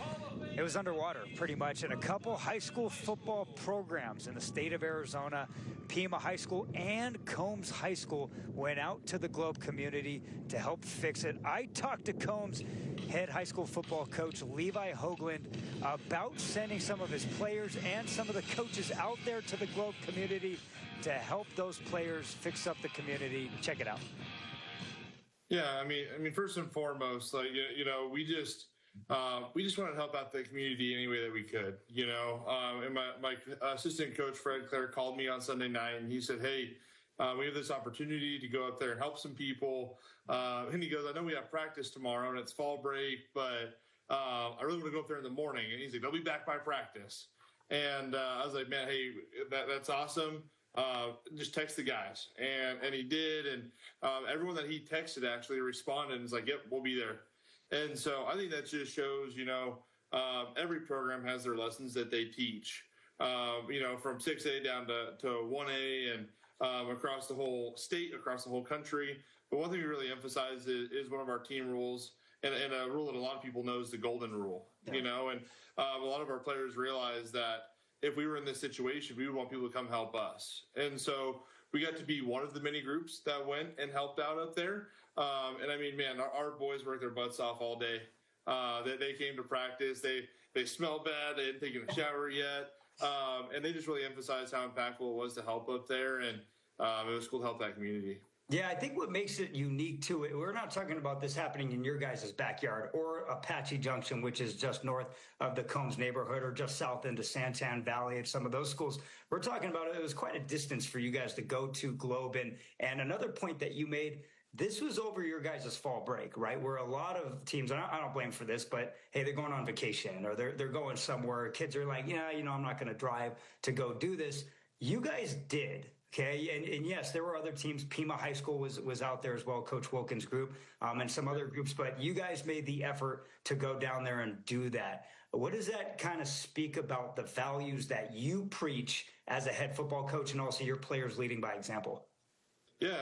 It was underwater pretty much, and a couple high school football programs in the state of Arizona, Pima High School and Combs High School, went out to the Globe community to help fix it. I talked to Combs head high school football coach Levi Hoagland about sending some of his players and some of the coaches out there to the Globe community to help those players fix up the community. Check it out. Yeah, I mean, first and foremost, like you know, we just wanted to help out the community any way that we could, you know. And my assistant coach Fred Clare called me on Sunday night, and he said, "Hey, we have this opportunity to go out there and help some people." And he goes, "I know we have practice tomorrow, and it's fall break, but I really want to go up there in the morning." And he's like, "They'll be back by practice." And I was like, "Man, hey, that's awesome. Just text the guys." And he did, and everyone that he texted actually responded and was like, "Yep, we'll be there." And so I think that just shows, you know, every program has their lessons that they teach, you know, from 6A down to 1A and across the whole state, across the whole country. But one thing we really emphasize is one of our team rules, and a rule that a lot of people know is the golden rule, you know, and a lot of our players realize that if we were in this situation, we would want people to come help us. And so we got to be one of the many groups that went and helped out up there. And I mean, man, our boys worked their butts off all day. They came to practice. They smelled bad. They hadn't taken a shower yet. And they just really emphasized how impactful it was to help up there. And it was cool to help that community. Yeah, I think what makes it unique to it, we're not talking about this happening in your guys' backyard or Apache Junction, which is just north of the Combs neighborhood or just south into Santan Valley and some of those schools. We're talking about it was quite a distance for you guys to go to Globe. And another point that you made, this was over your guys' fall break, right? Where a lot of teams, and I don't blame for this, but hey, they're going on vacation or they're going somewhere. Kids are like, yeah, you know, I'm not going to drive to go do this. You guys did. Okay, and yes, there were other teams. Pima High School was out there as well, Coach Wilkins' group, and some other groups. But you guys made the effort to go down there and do that. What does that kind of speak about the values that you preach as a head football coach and also your players leading by example? Yeah,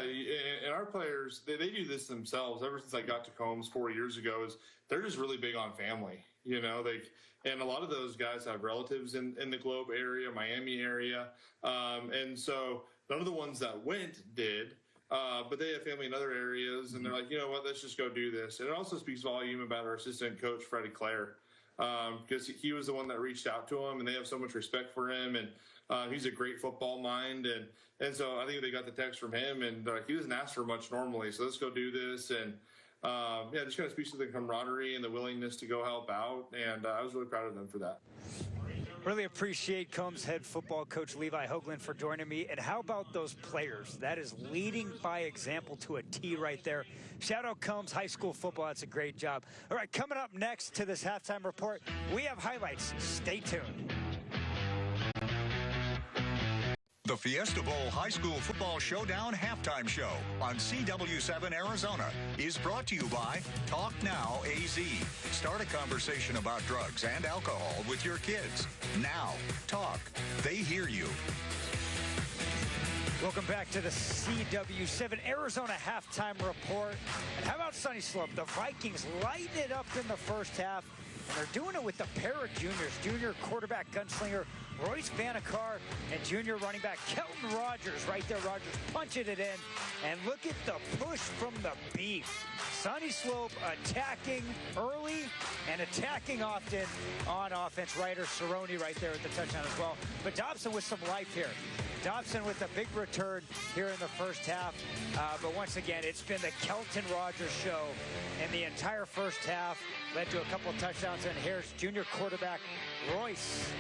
and our players, they do this themselves. Ever since I got to Combs 4 years ago, they're just really big on family. And a lot of those guys have relatives in the Globe area, Miami area. And so none of the ones that went did, but they have family in other areas. And they're like, you know what, let's just go do this. And it also speaks volume about our assistant coach, Freddie Clare, because he was the one that reached out to him, and they have so much respect for him. And he's a great football mind. And so I think they got the text from him, and he doesn't ask for much normally. So let's go do this. And just kind of speaks to the camaraderie and the willingness to go help out. And I was really proud of them for that. Really appreciate Combs head football coach Levi Hoagland for joining me. And how about those players? That is leading by example to a T right there. Shout out Combs High School football. That's a great job. All right, coming up next to this halftime report, we have highlights. Stay tuned. The Fiesta Bowl High School Football Showdown Halftime Show on CW7 Arizona is brought to you by Talk Now AZ. Start a conversation about drugs and alcohol with your kids. Now, talk. They hear you. Welcome back to the CW7 Arizona halftime report. And how about Sunnyslope? The Vikings lighting it up in the first half. And they're doing it with a pair of juniors. Junior quarterback gunslinger Royce Vanikar and junior running back Kelton Rogers. Right there, Rogers punching it in. And look at the push from the beef. Sunnyslope attacking early and attacking often on offense. Ryder Cerrone right there with the touchdown as well. But Dobson with some life here. Dobson with a big return here in the first half. But once again, it's been the Kelton Rogers show in the entire first half. Led to a couple of touchdowns. And here's junior quarterback Royce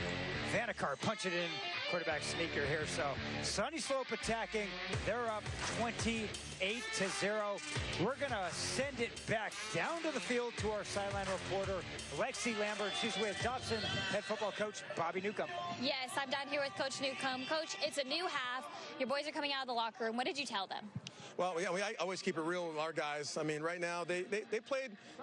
Vanikar punching in. Quarterback sneaker here. So Sunnyslope attacking. They're up 28-0. We're going to send it back down to the field to our sideline reporter, Lexi Lambert. She's with Dobson head football coach Bobby Newcomb. Yes, I'm down here with Coach Newcomb. Coach, it's a new half. Your boys are coming out of the locker room. What did you tell them? Well, yeah, I always keep it real with our guys. I mean, right now, they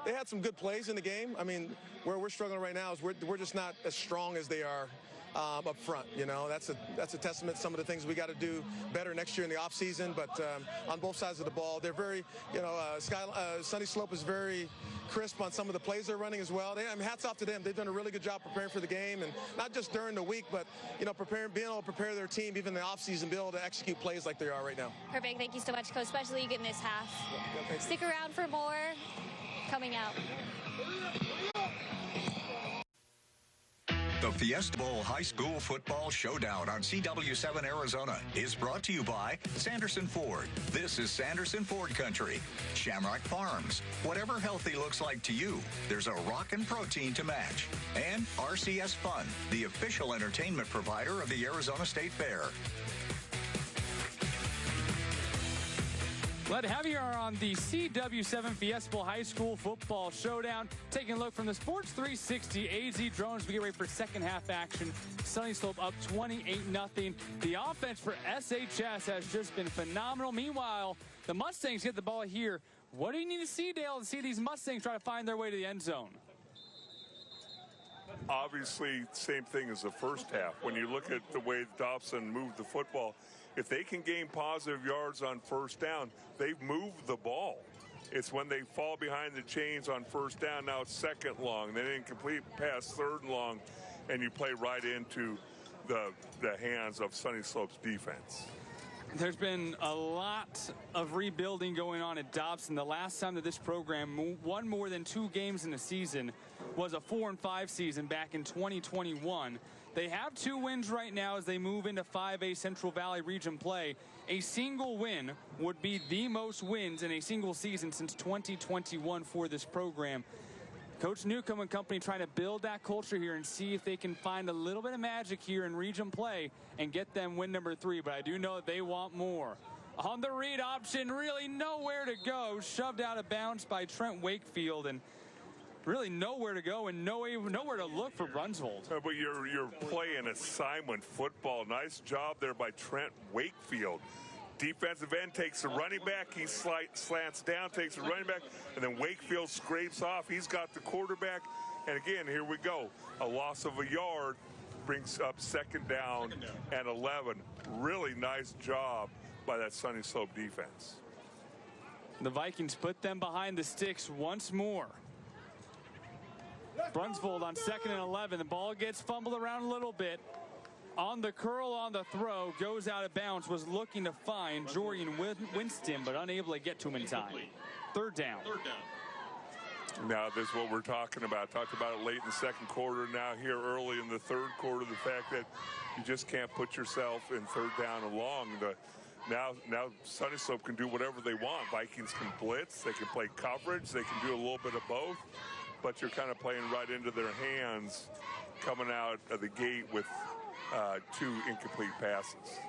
had some good plays in the game. I mean, where we're struggling right now is we're just not as strong as they are up front. That's a testament to some of the things we got to do better next year in the offseason. But on both sides of the ball, they're very, Sunnyslope is very crisp on some of the plays they're running as well. Hats off to them. They've done a really good job preparing for the game, and not just during the week, but being able to prepare their team even in the offseason, be able to execute plays like they are right now. Perfect. Thank you so much, Coach, especially you getting this half. Yeah, stick around for more coming out. The Fiesta Bowl High School Football Showdown on CW7 Arizona is brought to you by Sanderson Ford. This is Sanderson Ford Country. Shamrock Farms. Whatever healthy looks like to you, there's a rockin' protein to match. And RCS Fun, the official entertainment provider of the Arizona State Fair. Glad to have you on the CW7 Fiesta Bowl High School Football Showdown. Taking a look from the Sports 360 AZ drones. We get ready for second half action. Sunnyslope up 28-0. The offense for SHS has just been phenomenal. Meanwhile, the Mustangs get the ball here. What do you need to see, Dale, to see these Mustangs try to find their way to the end zone? Obviously, same thing as the first half. When you look at the way Dobson moved the football, if they can gain positive yards on first down, they've moved the ball. It's when they fall behind the chains on first down, now it's second long, then incomplete pass third and long, and you play right into the hands of Sunnyslope's defense. There's been a lot of rebuilding going on at Dobson. The last time that this program won more than 2 games in a season was a 4-5 season back in 2021. They have 2 wins right now as they move into 5A Central Valley region play. A single win would be the most wins in a single season since 2021 for this program. Coach Newcomb and company trying to build that culture here and see if they can find a little bit of magic here in region play and get them win number 3. But I do know that they want more. On the read option, really nowhere to go. Shoved out of bounds by Trent Wakefield, and really nowhere to go and nowhere to look for Brunsvold. But you're playing assignment football. Nice job there by Trent Wakefield. Defensive end takes the running back. He slants down, takes the running back, and then Wakefield scrapes off. He's got the quarterback. And again, here we go. A loss of a yard brings up second down and 11. Really nice job by that Sunnyslope defense. The Vikings put them behind the sticks once more. Brunsvold on 2nd and 11. The ball gets fumbled around a little bit. On the curl, on the throw, goes out of bounds, was looking to find Jorian Winston, but unable to get to him in time. Third down. Now, this is what we're talking about. Talked about it late in the second quarter. Now here early in the third quarter, the fact that you just can't put yourself in third down and long. Now Sunnyslope can do whatever they want. Vikings can blitz. They can play coverage. They can do a little bit of both. But you're kind of playing right into their hands coming out of the gate with 2 incomplete passes.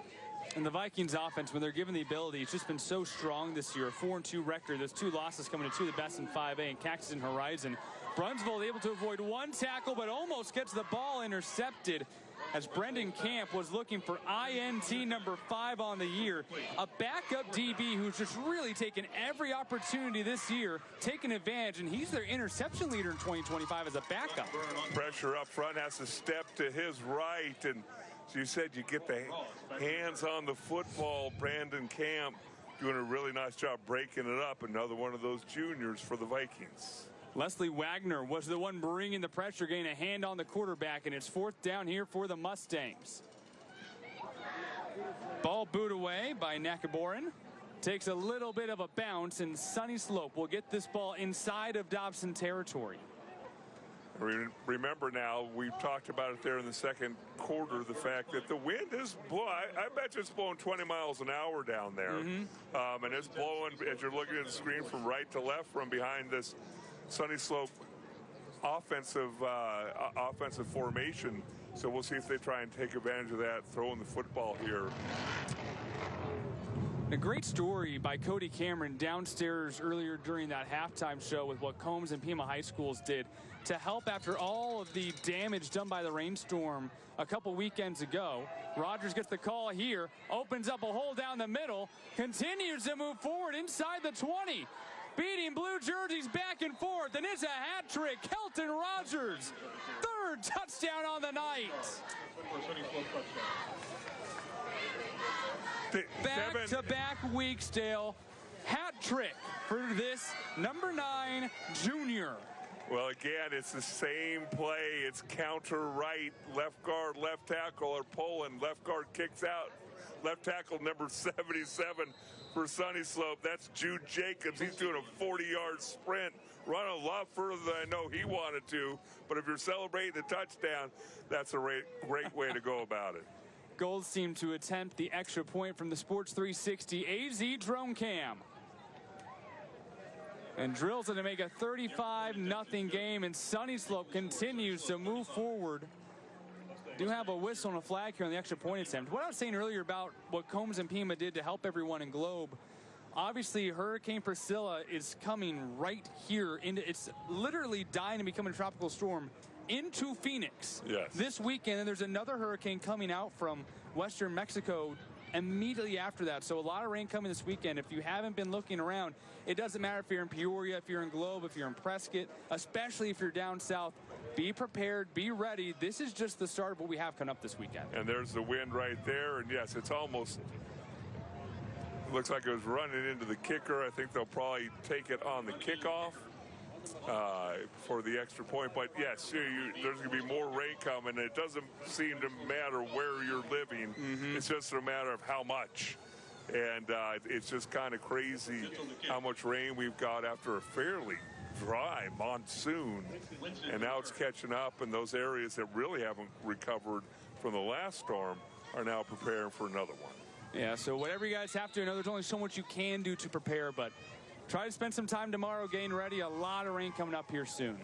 And the Vikings offense, when they're given the ability, it's just been so strong this year. A 4-2 record. Those 2 losses coming to 2 of the best in 5A and Cactus and Horizon. Brunsvold able to avoid 1 tackle, but almost gets the ball intercepted as Brendan Camp was looking for INT number 5 on the year. A backup DB who's just really taken every opportunity this year, taking advantage, and he's their interception leader in 2025 as a backup. Pressure up front, has to step to his right, and as you said, you get the hands on the football. Brandon Camp doing a really nice job breaking it up. Another one of those juniors for the Vikings. Leslie Wagner was the one bringing the pressure, getting a hand on the quarterback, and it's 4th down here for the Mustangs. Ball booed away by Nakaborin. Takes a little bit of a bounce, and Sunnyslope will get this ball inside of Dobson territory. Remember now, we've talked about it there in the second quarter, the fact that the wind is blowing. I bet you it's blowing 20 miles an hour down there. And it's blowing, as you're looking at the screen, from right to left from behind this Sunnyslope offensive formation. So we'll see if they try and take advantage of that, throwing the football here. A great story by Cody Cameron downstairs earlier during that halftime show with what Combs and Pima High Schools did to help after all of the damage done by the rainstorm a couple weekends ago. Rogers gets the call here, opens up a hole down the middle, continues to move forward inside the 20. Beating blue jerseys back and forth, and it's a hat trick. Kelton Rogers, 3rd touchdown on the night. Back-to-back weeks, Dale. Hat trick for this number 9 junior. Well, again, it's the same play. It's counter right, left guard, left tackle are pulling. Left guard kicks out. Left tackle number 77 for Sunnyslope. That's Jude Jacobs. He's doing a 40-yard sprint. Run a lot further than I know he wanted to. But if you're celebrating the touchdown, that's a great way to go about it. Gold seemed to attempt the extra point from the Sports 360 AZ drone cam. And drills it to make a 35-0 game, and Sunnyslope continues to move forward. Do have a whistle and a flag here on the extra point attempt. What I was saying earlier about what Combs and Pima did to help everyone in Globe, obviously Hurricane Priscilla is coming right here. It's literally dying to become a tropical storm into Phoenix this weekend, and there's another hurricane coming out from western Mexico immediately after that. So a lot of rain coming this weekend. If you haven't been looking around, it doesn't matter if you're in Peoria, if you're in Globe, if you're in Prescott, especially if you're down south. Be prepared, be ready. This is just the start of what we have coming up this weekend. And there's the wind right there, and yes, it's almost, it looks like it was running into the kicker. I think they'll probably take it on the kickoff for the extra point. But yes, there's going to be more rain coming. It doesn't seem to matter where you're living. It's just a matter of how much. And it's just kind of crazy how much rain we've got after a fairly dry monsoon. And now it's catching up, and those areas that really haven't recovered from the last storm are now preparing for another one. Yeah, so whatever you guys have to, I know there's only so much you can do to prepare, but try to spend some time tomorrow getting ready. A lot of rain coming up here soon.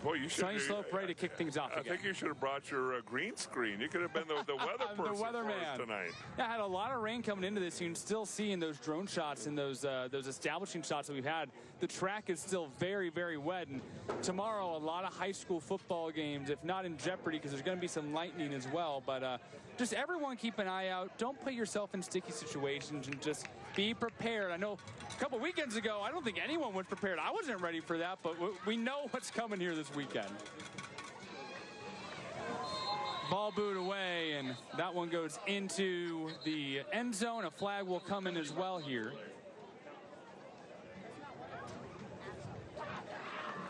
Boy, you should. Sunnyslope ready to kick things off again. I think you should have brought your green screen. You could have been the weather person the weatherman tonight. Yeah, I had a lot of rain coming into this. You can still see in those drone shots and those establishing shots that we've had, the track is still very, very wet. And tomorrow, a lot of high school football games, if not in jeopardy, because there's going to be some lightning as well. But just everyone keep an eye out. Don't put yourself in sticky situations, and just be prepared. I know a couple weekends ago, I don't think anyone was prepared. I wasn't ready for that, but we know what's coming here this week. weekend. Ball booed away, and that one goes into the end zone. A flag will come in as well here.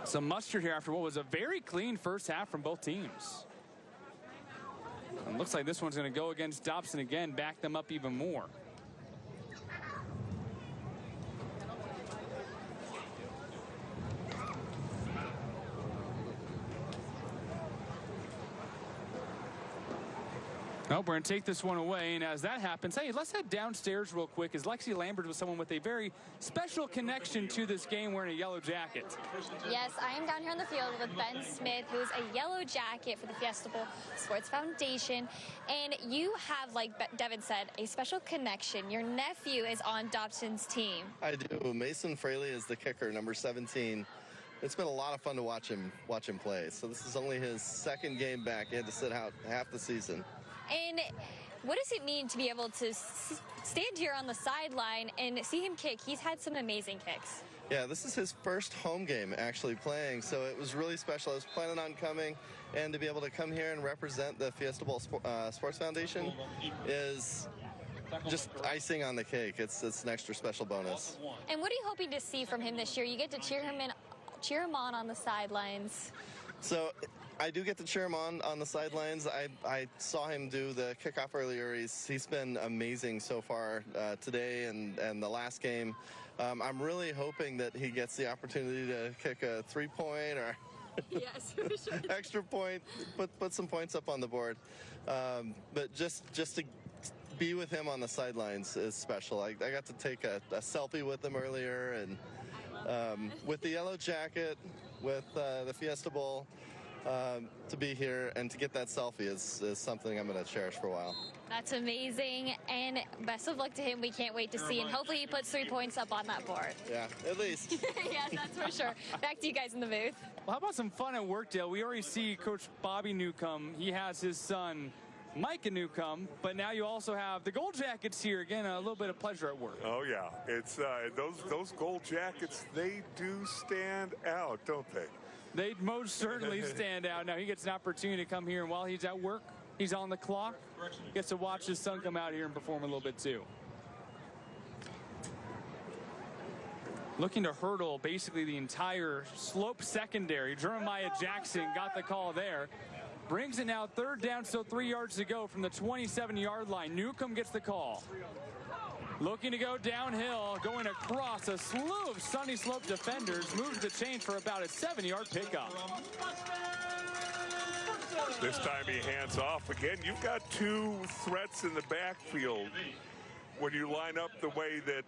Some mustard here after what was a very clean first half from both teams. And looks like this one's going to go against Dobson again, back them up even more. Nope, we're going to take this one away, and as that happens, hey, let's head downstairs real quick, as Lexi Lambert was someone with a very special connection to this game wearing a yellow jacket. Yes, I am down here on the field with Ben Smith, who's a yellow jacket for the Fiesta Sports Foundation, and you have, like Devin said, a special connection. Your nephew is on Dobson's team. I do. Mason Fraley is the kicker, number 17. It's been a lot of fun to watch him play. So this is only his second game back. He had to sit out half the season. And what does it mean to be able to stand here on the sideline and see him kick? He's had some amazing kicks. Yeah, this is his first home game actually playing, so it was really special. I was planning on coming, and to be able to come here and represent the Fiesta Sports Foundation is just icing on the cake. It's an extra special bonus. And what are you hoping to see from him this year? You get to cheer him on the sidelines. So I do get to cheer him on the sidelines. I saw him do the kickoff earlier. He's been amazing so far today and the last game. I'm really hoping that he gets the opportunity to kick a 3-point or yes, for sure. extra point, put some points up on the board. But just to be with him on the sidelines is special. I got to take a selfie with him earlier, and with the yellow jacket, with the Fiesta Bowl. To be here and to get that selfie is something I'm going to cherish for a while. That's amazing, and best of luck to him. We can't wait to see, and hopefully he puts 3 points up on that board. Yeah, at least. Yes, that's for sure. Back to you guys in the booth. Well, how about some fun at Workdale? We already see Coach Bobby Newcomb. He has his son, Micah Newcomb, but now you also have the Gold Jackets here. Again, a little bit of pleasure at work. Oh, yeah. It's those Gold Jackets, they do stand out, don't they? They most certainly stand out. Now he gets an opportunity to come here, and while he's at work, he's on the clock, gets to watch his son come out here and perform a little bit too. Looking to hurdle basically the entire slope secondary. Jeremiah Jackson got the call there. Brings it now 3rd down, still 3 yards to go from the 27-yard line. Newcomb gets the call. Looking to go downhill, going across a slew of Sunnyslope defenders, moves the chain for about a 7-yard pickup. This time he hands off again. You've got 2 threats in the backfield when you line up the way that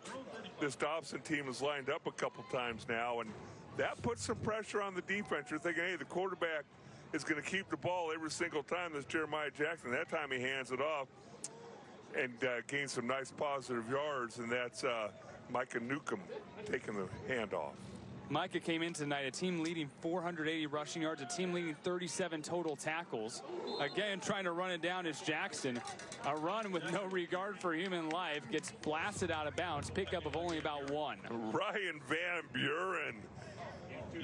this Dobson team has lined up a couple times now, and that puts some pressure on the defense. You're thinking, hey, the quarterback is going to keep the ball every single time. This Jeremiah Jackson. That time he hands it off and gains some nice positive yards, and that's Micah Newcomb taking the handoff. Micah came in tonight, a team leading 480 rushing yards, a team leading 37 total tackles. Again, trying to run it down is Jackson. A run with no regard for human life, gets blasted out of bounds, pickup of only about 1. Ryan Van Buren.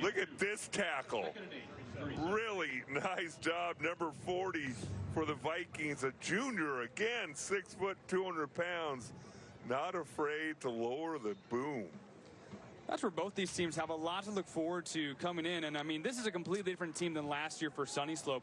Look at this tackle. Really nice job, number 40 for the Vikings, a junior again, 6 foot, 200 pounds, not afraid to lower the boom. That's where both these teams have a lot to look forward to coming in, and I mean, this is a completely different team than last year for Sunnyslope.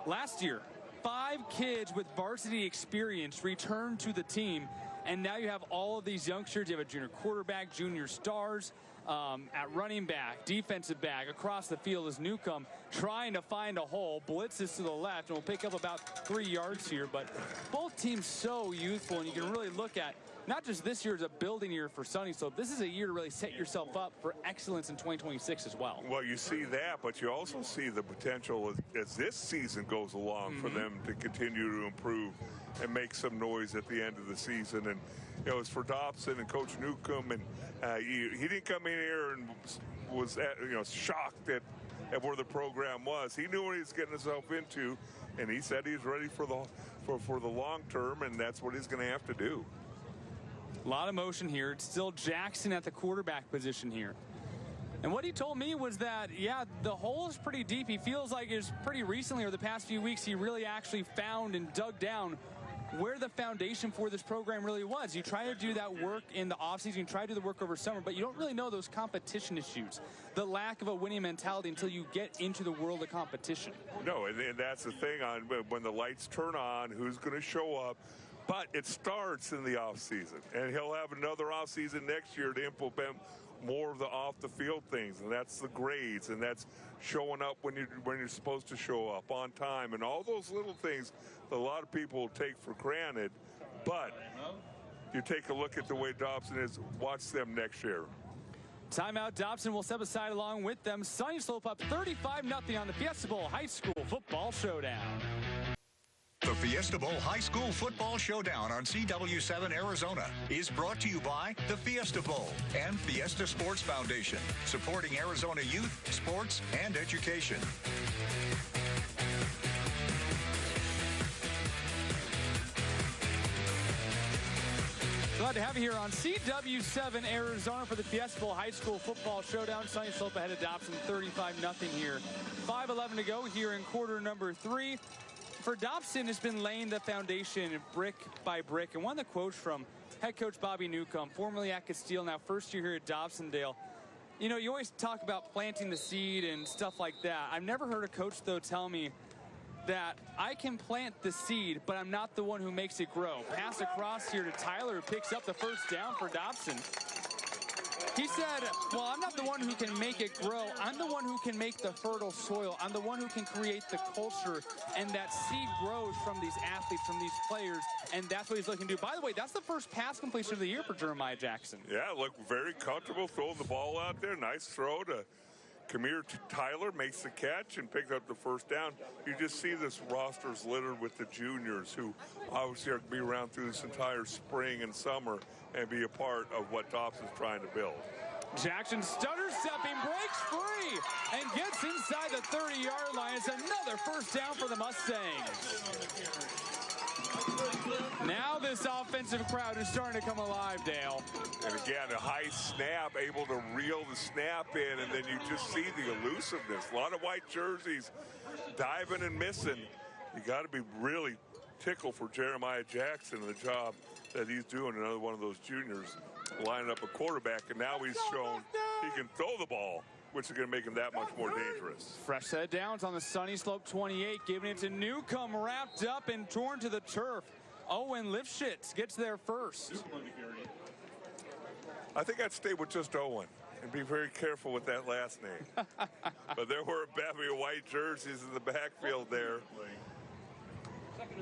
Last year, 5 kids with varsity experience returned to the team, and now you have all of these youngsters. You have a junior quarterback, junior stars, at running back, defensive back, across the field is Newcomb trying to find a hole, blitzes to the left, and will pick up about 3 yards here. But both teams so youthful, and you can really look at not just this year as a building year for Sunnyslope. This is a year to really set yourself up for excellence in 2026 as well. Well, you see that, but you also see the potential as this season goes along for them to continue to improve and make some noise at the end of the season. And you know, it's for Dobson and Coach Newcomb, and he didn't come in here and was shocked at where the program was. He knew what he was getting himself into, and he said he's ready for the long term, and that's what he's going to have to do. A lot of motion here. It's still Jackson at the quarterback position here. And what he told me was that, yeah, the hole is pretty deep. He feels like it's pretty recently, or the past few weeks, he really actually found and dug down where the foundation for this program really was. You try to do that work in the offseason, you try to do the work over summer, but you don't really know those competition issues, the lack of a winning mentality until you get into the world of competition. No, and that's the thing on when the lights turn on, who's going to show up. But it starts in the offseason, and he'll have another offseason next year to implement more of the off-the-field things, and that's the grades, and that's showing up when you're supposed to show up on time, and all those little things that a lot of people take for granted. But you take a look at the way Dobson is, watch them next year. Timeout. Dobson will step aside along with them. Sunnyslope up 35-0 on the Fiesta Bowl High School Football Showdown. The Fiesta Bowl High School Football Showdown on CW7 Arizona is brought to you by the Fiesta Bowl and Fiesta Sports Foundation, supporting Arizona youth, sports, and education. Glad to have you here on CW7 Arizona for the Fiesta Bowl High School Football Showdown. Sunnyslope ahead of Dobson 35-0 here. 5:11 to go here in quarter number 3. For Dobson, has been laying the foundation brick by brick. And one of the quotes from head coach Bobby Newcomb, formerly at Castile, now first year here at Dobsondale. You know, you always talk about planting the seed and stuff like that. I've never heard a coach, though, tell me that I can plant the seed, but I'm not the one who makes it grow. Pass across here to Tyler, who picks up the first down for Dobson. He said, well, I'm not the one who can make it grow. I'm the one who can make the fertile soil. I'm the one who can create the culture, and that seed grows from these athletes, from these players, and that's what he's looking to do. By the way, that's the first pass completion of the year for Jeremiah Jackson. Yeah, look, very comfortable throwing the ball out there. Nice throw to Tyler, makes the catch and picks up the first down. You just see this roster's littered with the juniors who obviously are going to be around through this entire spring and summer and be a part of what Dobson's trying to build. Jackson stutter stepping, breaks free, and gets inside the 30-yard line. It's another first down for the Mustangs. Now this offensive crowd is starting to come alive, Dale. And again, a high snap, able to reel the snap in, and then you just see the elusiveness. A lot of white jerseys diving and missing. You got to be really tickled for Jeremiah Jackson and the job that he's doing. Another one of those juniors lining up a quarterback, and now he's shown he can throw the ball, which is going to make him that much more dangerous. Fresh set of downs on the Sunnyslope 28, giving it to Newcomb, wrapped up and torn to the turf. Owen Lifshitz gets there first. I think I'd stay with just Owen and be very careful with that last name. But there were a bevy of white jerseys in the backfield there.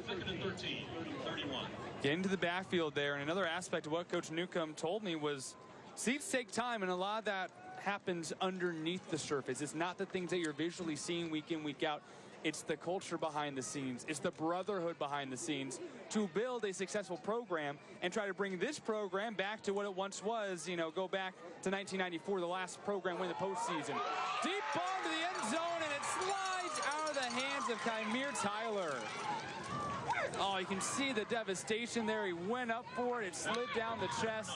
Second and 13, 31. Get into the backfield there, and another aspect of what Coach Newcomb told me was seeds take time, and a lot of that happens underneath the surface. It's not the things that you're visually seeing week in, week out. It's the culture behind the scenes. It's the brotherhood behind the scenes to build a successful program and try to bring this program back to what it once was. You know, go back to 1994, the last program win the postseason. Deep ball to the end zone, and it slides out of the hands of Kymir Tyler. Oh, you can see the devastation there. He went up for it. It slid down the chest.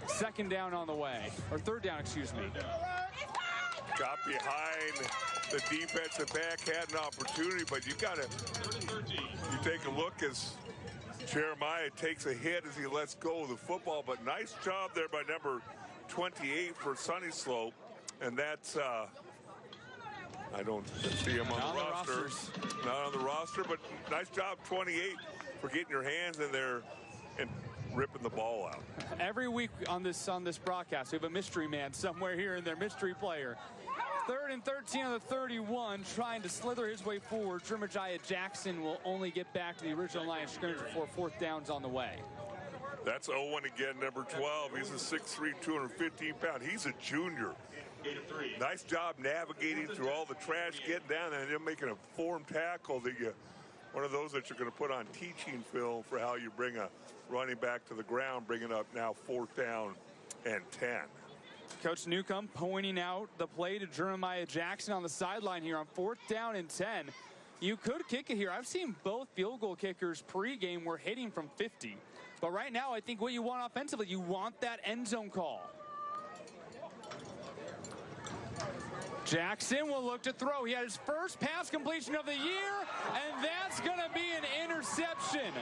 Second down on the way. Or third down, excuse me. Got behind the defensive back, had an opportunity, but you take a look as Jeremiah takes a hit as he lets go of the football, but nice job there by number 28 for Sunnyslope, and that's I don't see him on the roster. Not on the roster, but nice job, 28, for getting your hands in there and ripping the ball out. Every week on this broadcast, we have a mystery man somewhere here in their mystery player. Third and 13 on the 31, trying to slither his way forward. Jeremiah Jackson will only get back to the original line of scrimmage before fourth downs on the way. That's Owen again, number 12. He's a 6'3", 215-pound. He's a junior. Nice job navigating through all the trash, getting down there, and then making a form tackle. One of those that you're going to put on teaching film for how you bring a running back to the ground, bringing up now fourth down and 10. Coach Newcomb pointing out the play to Jeremiah Jackson on the sideline here on fourth down and 10. You could kick it here. I've seen both field goal kickers pregame were hitting from 50. But right now, I think what you want offensively, you want that end zone call. Jackson will look to throw. He had his first pass completion of the year, and that's going to be an interception.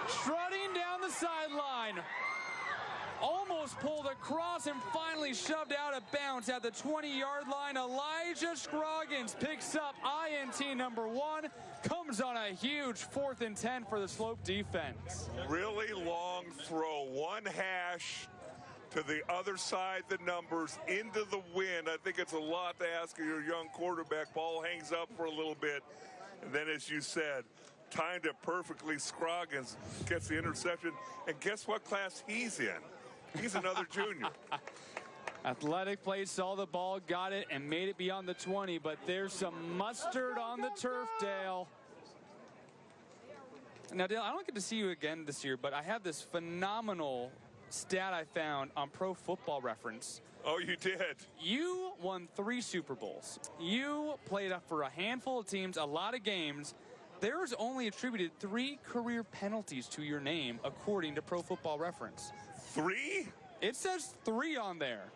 Strutting down the sideline. Almost pulled across and finally shoved out of bounds at the 20-yard line. Elijah Scroggins picks up INT number 1. Comes on a huge 4th and 10 for the Slope defense. Really long throw. One hash to the other side, the numbers, into the wind. I think it's a lot to ask of your young quarterback. Ball hangs up for a little bit. And then, as you said, timed it perfectly. Scroggins gets the interception. And guess what class he's in? He's another junior. Athletic play, saw the ball, got it, and made it beyond the 20. But there's some mustard on the turf, Dale. Now, Dale, I don't get to see you again this year, but I have this phenomenal stat I found on Pro Football Reference. Oh, you did? You won 3 Super Bowls. You played up for a handful of teams, a lot of games. There's only attributed 3 career penalties to your name, according to Pro Football Reference. 3? It says 3 on there.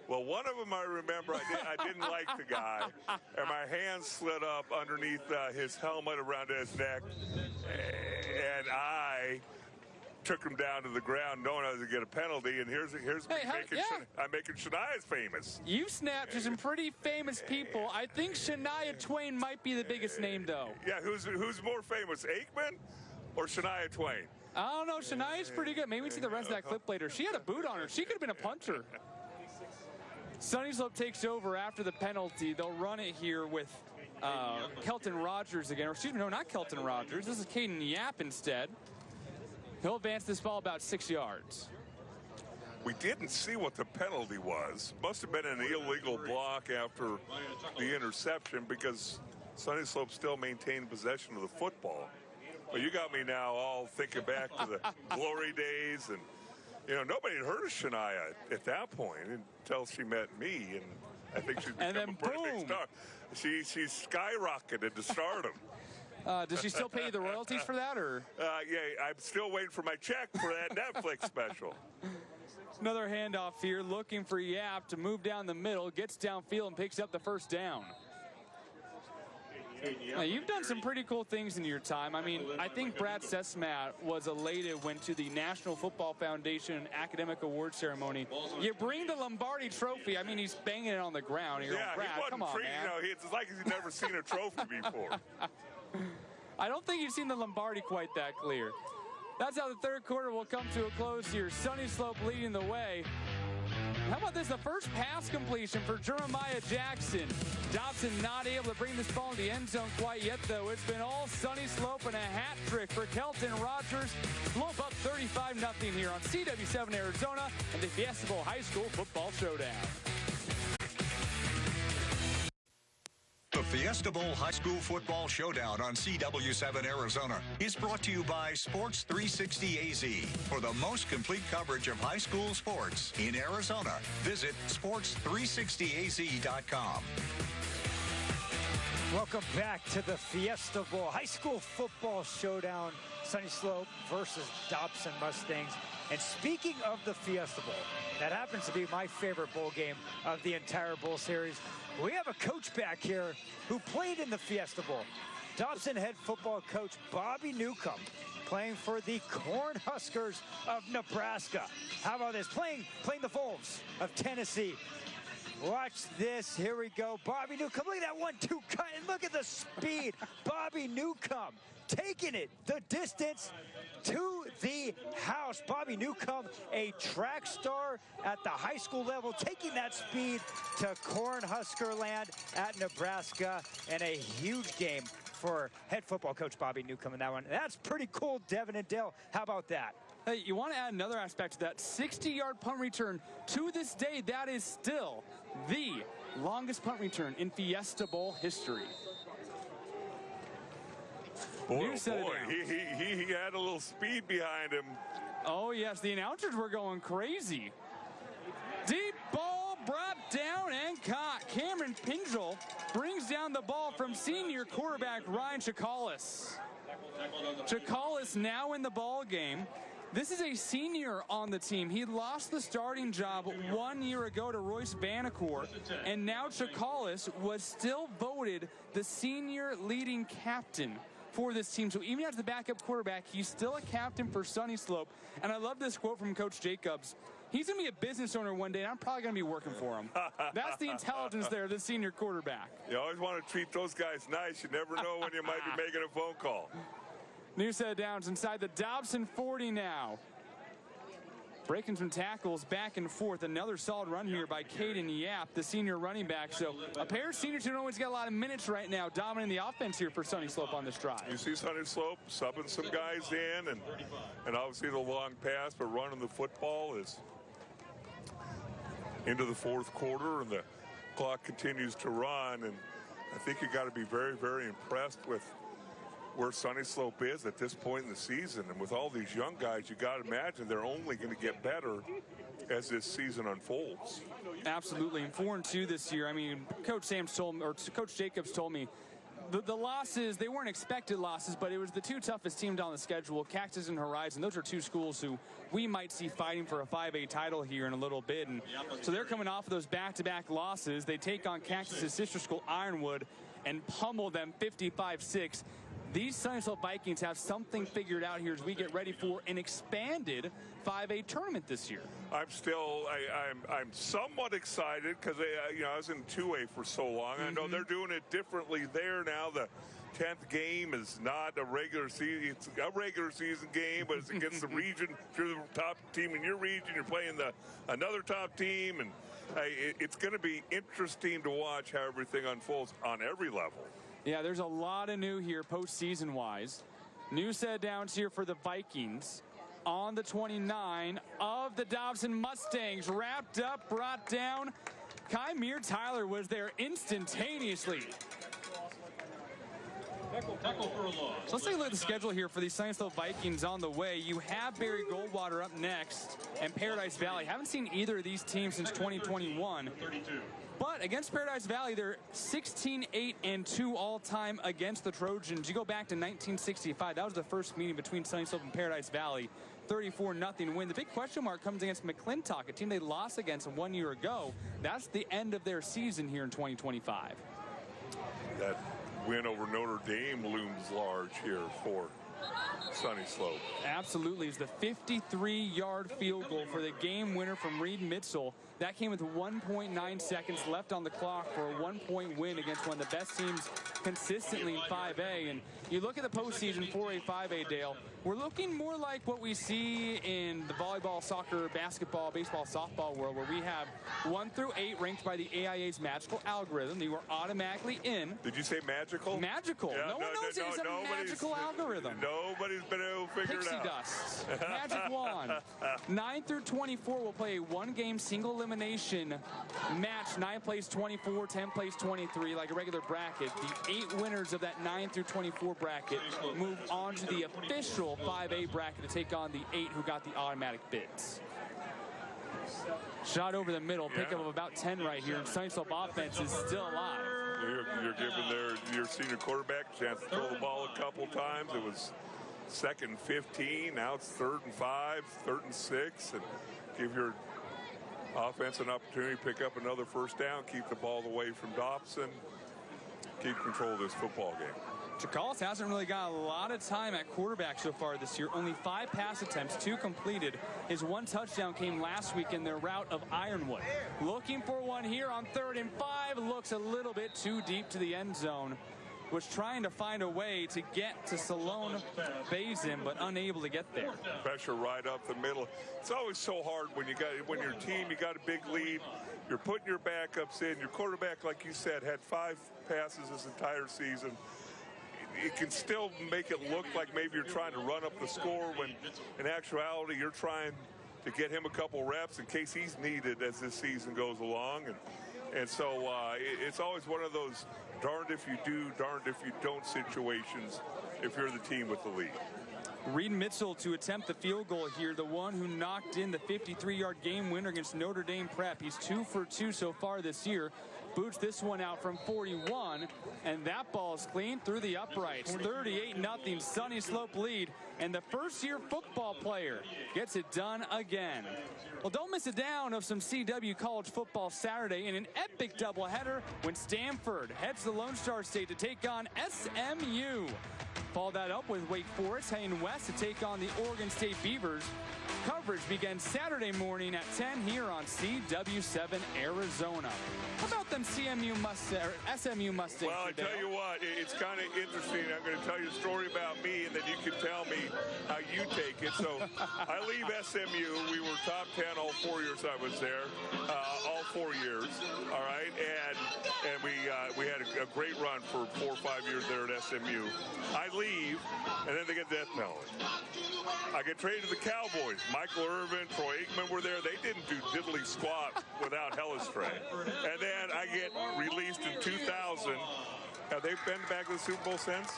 Well, one of them I remember, I didn't like the guy, and my hand slid up underneath his helmet around his neck, and I took him down to the ground knowing I was going to get a penalty, and here's me I'm making Shania's famous. You snapped to some pretty famous people. I think Shania Twain might be the biggest name, though. Yeah, who's more famous, Aikman or Shania Twain? I don't know. Shania's pretty good. Maybe we see the rest of that clip later. She had a boot on her. She could have been a punter. Sunnyslope takes over after the penalty. They'll run it here with Kelton Rogers again. Or excuse me, no, not Kelton Rogers. This is Caden Yap instead. He'll advance this ball about 6 yards. We didn't see what the penalty was. Must have been an illegal block after the interception because Sunnyslope still maintained possession of the football. But you got me now all thinking back to the glory days, and you know nobody had heard of Shania at that point until she met me, and I think she's become a pretty big star. She skyrocketed to stardom. Does she still pay you the royalties for that, or? Yeah, I'm still waiting for my check for that Netflix special. Another handoff here, looking for Yap to move down the middle, gets downfield and picks up the first down. Now, you've done some pretty cool things in your time. I mean, I think Brad Sesmat was elated when to the National Football Foundation Academic Award Ceremony. You bring the Lombardi Trophy. I mean, he's banging it on the ground. You're Yeah, Brad, he wasn't come on, man. You know, it's like he's never seen a trophy before. I don't think you've seen the Lombardi quite that clear. That's how the third quarter will come to a close here. Sunnyslope leading the way. How about this? The first pass completion for Jeremiah Jackson. Dobson not able to bring this ball in the end zone quite yet, though. It's been all Sunnyslope and a hat trick for Kelton Rogers. Slope up 35-0 here on CW7 Arizona and the Fiesta Bowl High School Football Showdown. The Fiesta Bowl High School Football Showdown on CW7 Arizona is brought to you by Sports 360 AZ. For the most complete coverage of high school sports in Arizona, visit sports360az.com. Welcome back to the Fiesta Bowl High School Football Showdown. Sunnyslope versus Dobson Mustangs. And speaking of the Fiesta Bowl, that happens to be my favorite bowl game of the entire bowl series. We have a coach back here who played in the Fiesta Bowl. Dobson head football coach Bobby Newcomb playing for the Cornhuskers of Nebraska. How about this? Playing the Wolves of Tennessee. Watch this. Here we go. Bobby Newcomb. Look at that 1-2 cut. And look at the speed. Bobby Newcomb taking it the distance to the house. Bobby Newcomb, a track star at the high school level, taking that speed to Cornhusker land at Nebraska, and a huge game for head football coach Bobby Newcomb in that one. That's pretty cool, Devin and Dale. How about that? Hey, you want to add another aspect to that 60-yard punt return. To this day, that is still the longest punt return in Fiesta Bowl history. Boy, oh boy, he had a little speed behind him. Oh, yes, the announcers were going crazy. Deep ball brought down and caught. Cameron Pingel brings down the ball from senior quarterback Ryan Chikalis. Chikalis now in the ball game. This is a senior on the team. He lost the starting job 1 year ago to Royce Bannecourt, and now Chikalis was still voted the senior leading captain for this team. So even as the backup quarterback, he's still a captain for Sunnyslope. And I love this quote from Coach Jacobs. He's going to be a business owner one day, and I'm probably going to be working for him. That's the intelligence there, the senior quarterback. You always want to treat those guys nice. You never know when you might be making a phone call. New set of downs inside the Dobson 40 now. Breaking some tackles back and forth. Another solid run here by Caden Yap, the senior running back. So a pair of seniors who don't always get a lot of minutes right now, dominating the offense here for Sunnyslope on this drive. You see Sunnyslope subbing some guys in, and obviously the long pass, but running the football is into the fourth quarter, and the clock continues to run. And I think you got to be very, very impressed with where Sunnyslope is at this point in the season. And with all these young guys, you got to imagine they're only going to get better as this season unfolds. Absolutely. And 4-2 this year. I mean, Coach Jacobs told me the losses, they weren't expected losses, but it was the two toughest teams on the schedule, Cactus and Horizon. Those are two schools who we might see fighting for a 5A title here in a little bit. And so they're coming off of those back-to-back losses. They take on Cactus's sister school, Ironwood, and pummel them 55-6. These Sunnyslope Vikings have something figured out here as we get ready for an expanded 5A tournament this year. I'm somewhat excited because I was in 2A for so long. I know they're doing it differently there now. The 10th game is not a regular season. It's a regular season game, but it's against the region. If you're the top team in your region, you're playing another top team, and it's going to be interesting to watch how everything unfolds on every level. Yeah, there's a lot of new here postseason-wise. New set downs here for the Vikings on the 29 of the Dobson Mustangs. Wrapped up, brought down. Kymere Tyler was there instantaneously. Tackle for a loss. So let's take a look at the schedule here for these Sunnyslope Vikings on the way. You have Barry Goldwater up next and Paradise Valley. Haven't seen either of these teams since 2021. 32. But against Paradise Valley, they're 16-8-2 all-time against the Trojans. You go back to 1965. That was the first meeting between Sunnyslope and Paradise Valley. 34-0 win. The big question mark comes against McClintock, a team they lost against 1 year ago. That's the end of their season here in 2025. That win over Notre Dame looms large here for Sunnyslope. Absolutely. It's the 53-yard field goal for the game winner from Reed Mitzel. That came with 1.9 seconds left on the clock for a 1-point win against one of the best teams consistently in 5A. And you look at the postseason 4A, 5A, Dale, we're looking more like what we see in the volleyball, soccer, basketball, baseball, softball world, where we have 1 through 8 ranked by the AIA's magical algorithm. They were automatically in. Did you say magical? Magical. Yeah, no one knows it's a magical algorithm. Nobody's been able to figure Pixie it out. dust. Magic wand. 9 through 24 will play a one-game single elimination match. 9 plays 24, 10 plays 23, like a regular bracket. The 8 winners of that 9 through 24 bracket move on to the official 5A bracket to take on the 8 who got the automatic bids. Shot over the middle, pickup of about 10 right here. Sunnyslope offense is still alive. You're giving your senior quarterback a chance to throw the ball a couple times. It was 2nd and 15. Now it's 3rd and 5, 3rd and 6, and give your offense an opportunity to pick up another first down, keep the ball away from Dobson, keep control of this football game. Chikalis hasn't really got a lot of time at quarterback so far this year. Only 5 pass attempts, 2 completed. His 1 touchdown came last week in their rout of Ironwood. Looking for one here on 3rd and 5. Looks a little bit too deep to the end zone. Was trying to find a way to get to Salone Bazin, but unable to get there. Pressure right up the middle. It's always so hard when your team, you got a big lead. You're putting your backups in. Your quarterback, like you said, had 5 passes this entire season. It can still make it look like maybe you're trying to run up the score when in actuality you're trying to get him a couple reps in case he's needed as this season goes along. And so it's always one of those darned if you do, darned if you don't situations if you're the team with the lead. Reed Mitzel to attempt the field goal here, the one who knocked in the 53-yard game winner against Notre Dame Prep. He's 2 for 2 so far this year. boots this one out from 41, and that ball is clean through the uprights. 38-0 Sunnyslope lead, and the first-year football player gets it done again. Well, don't miss a down of some CW college football Saturday in an epic doubleheader when Stanford heads to Lone Star State to take on SMU. Follow that up with Wake Forest heading west to take on the Oregon State Beavers. Coverage begins Saturday morning at 10 here on CW7 Arizona. How about them SMU Mustangs? Well, I tell you what, it's kind of interesting. I'm going to tell you a story about me, and then you can tell me how you take it. So I leave SMU. We were top 10 all 4 years I was there, all 4 years. All right, and we had a great run for 4 or 5 years there at SMU. I leave, and then they get death penalty. I get traded to the Cowboys. Michael Irvin, Troy Aikman were there. They didn't do diddly squat without Hellestray. And then I get released in 2000. Have they been back to the Super Bowl since?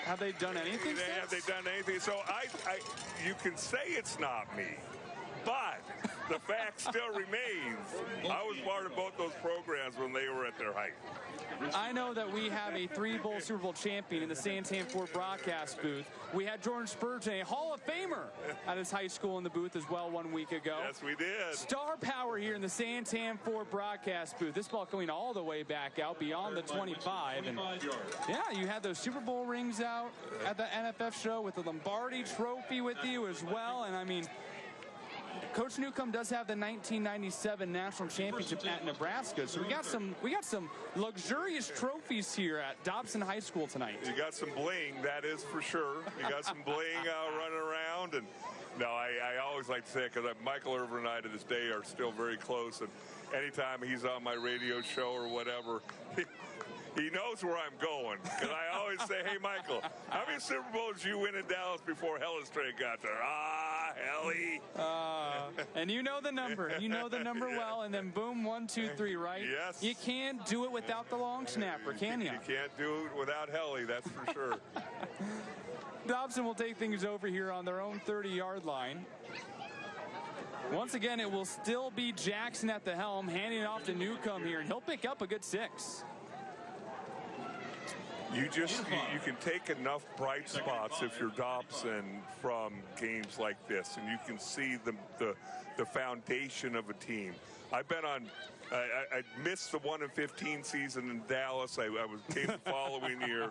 Have they done anything since? Have they done anything? So you can say it's not me, but the fact still remains. I was part of both those programs when they were at their height. I know that we have a 3-bowl Super Bowl champion in the Santan Ford broadcast booth. We had Jordan Spurgeon, a Hall of Famer, at his high school in the booth as well 1 week ago. Yes, we did. Star power here in the Santan Ford broadcast booth. This ball going all the way back out beyond the 25. And yeah, you had those Super Bowl rings out at the NFF show with the Lombardi Trophy with you as well. And I mean, Coach Newcomb does have the 1997 national championship at Nebraska, so we got some luxurious trophies here at Dobson High School tonight. You got some bling, that is for sure. You got some bling running around, and no, I always like to say it because Michael Irvin and I to this day are still very close, and anytime he's on my radio show or whatever, he knows where I'm going, because I always say, hey, Michael, how many Super Bowls you win in Dallas before Hellestray got there? Helly. And you know the number. You know the number well, and then boom, 1, 2, 3, right? Yes. You can't do it without the long snapper, can you? You can't do it without Helly, that's for sure. Dobson will take things over here on their own 30-yard line. Once again, it will still be Jackson at the helm, handing it off to Newcomb here, and he'll pick up a good 6. You can take enough bright spots if you're Dobson from games like this, and you can see the foundation of a team. I've been on. I missed the 1-15 season in Dallas. I came the following year,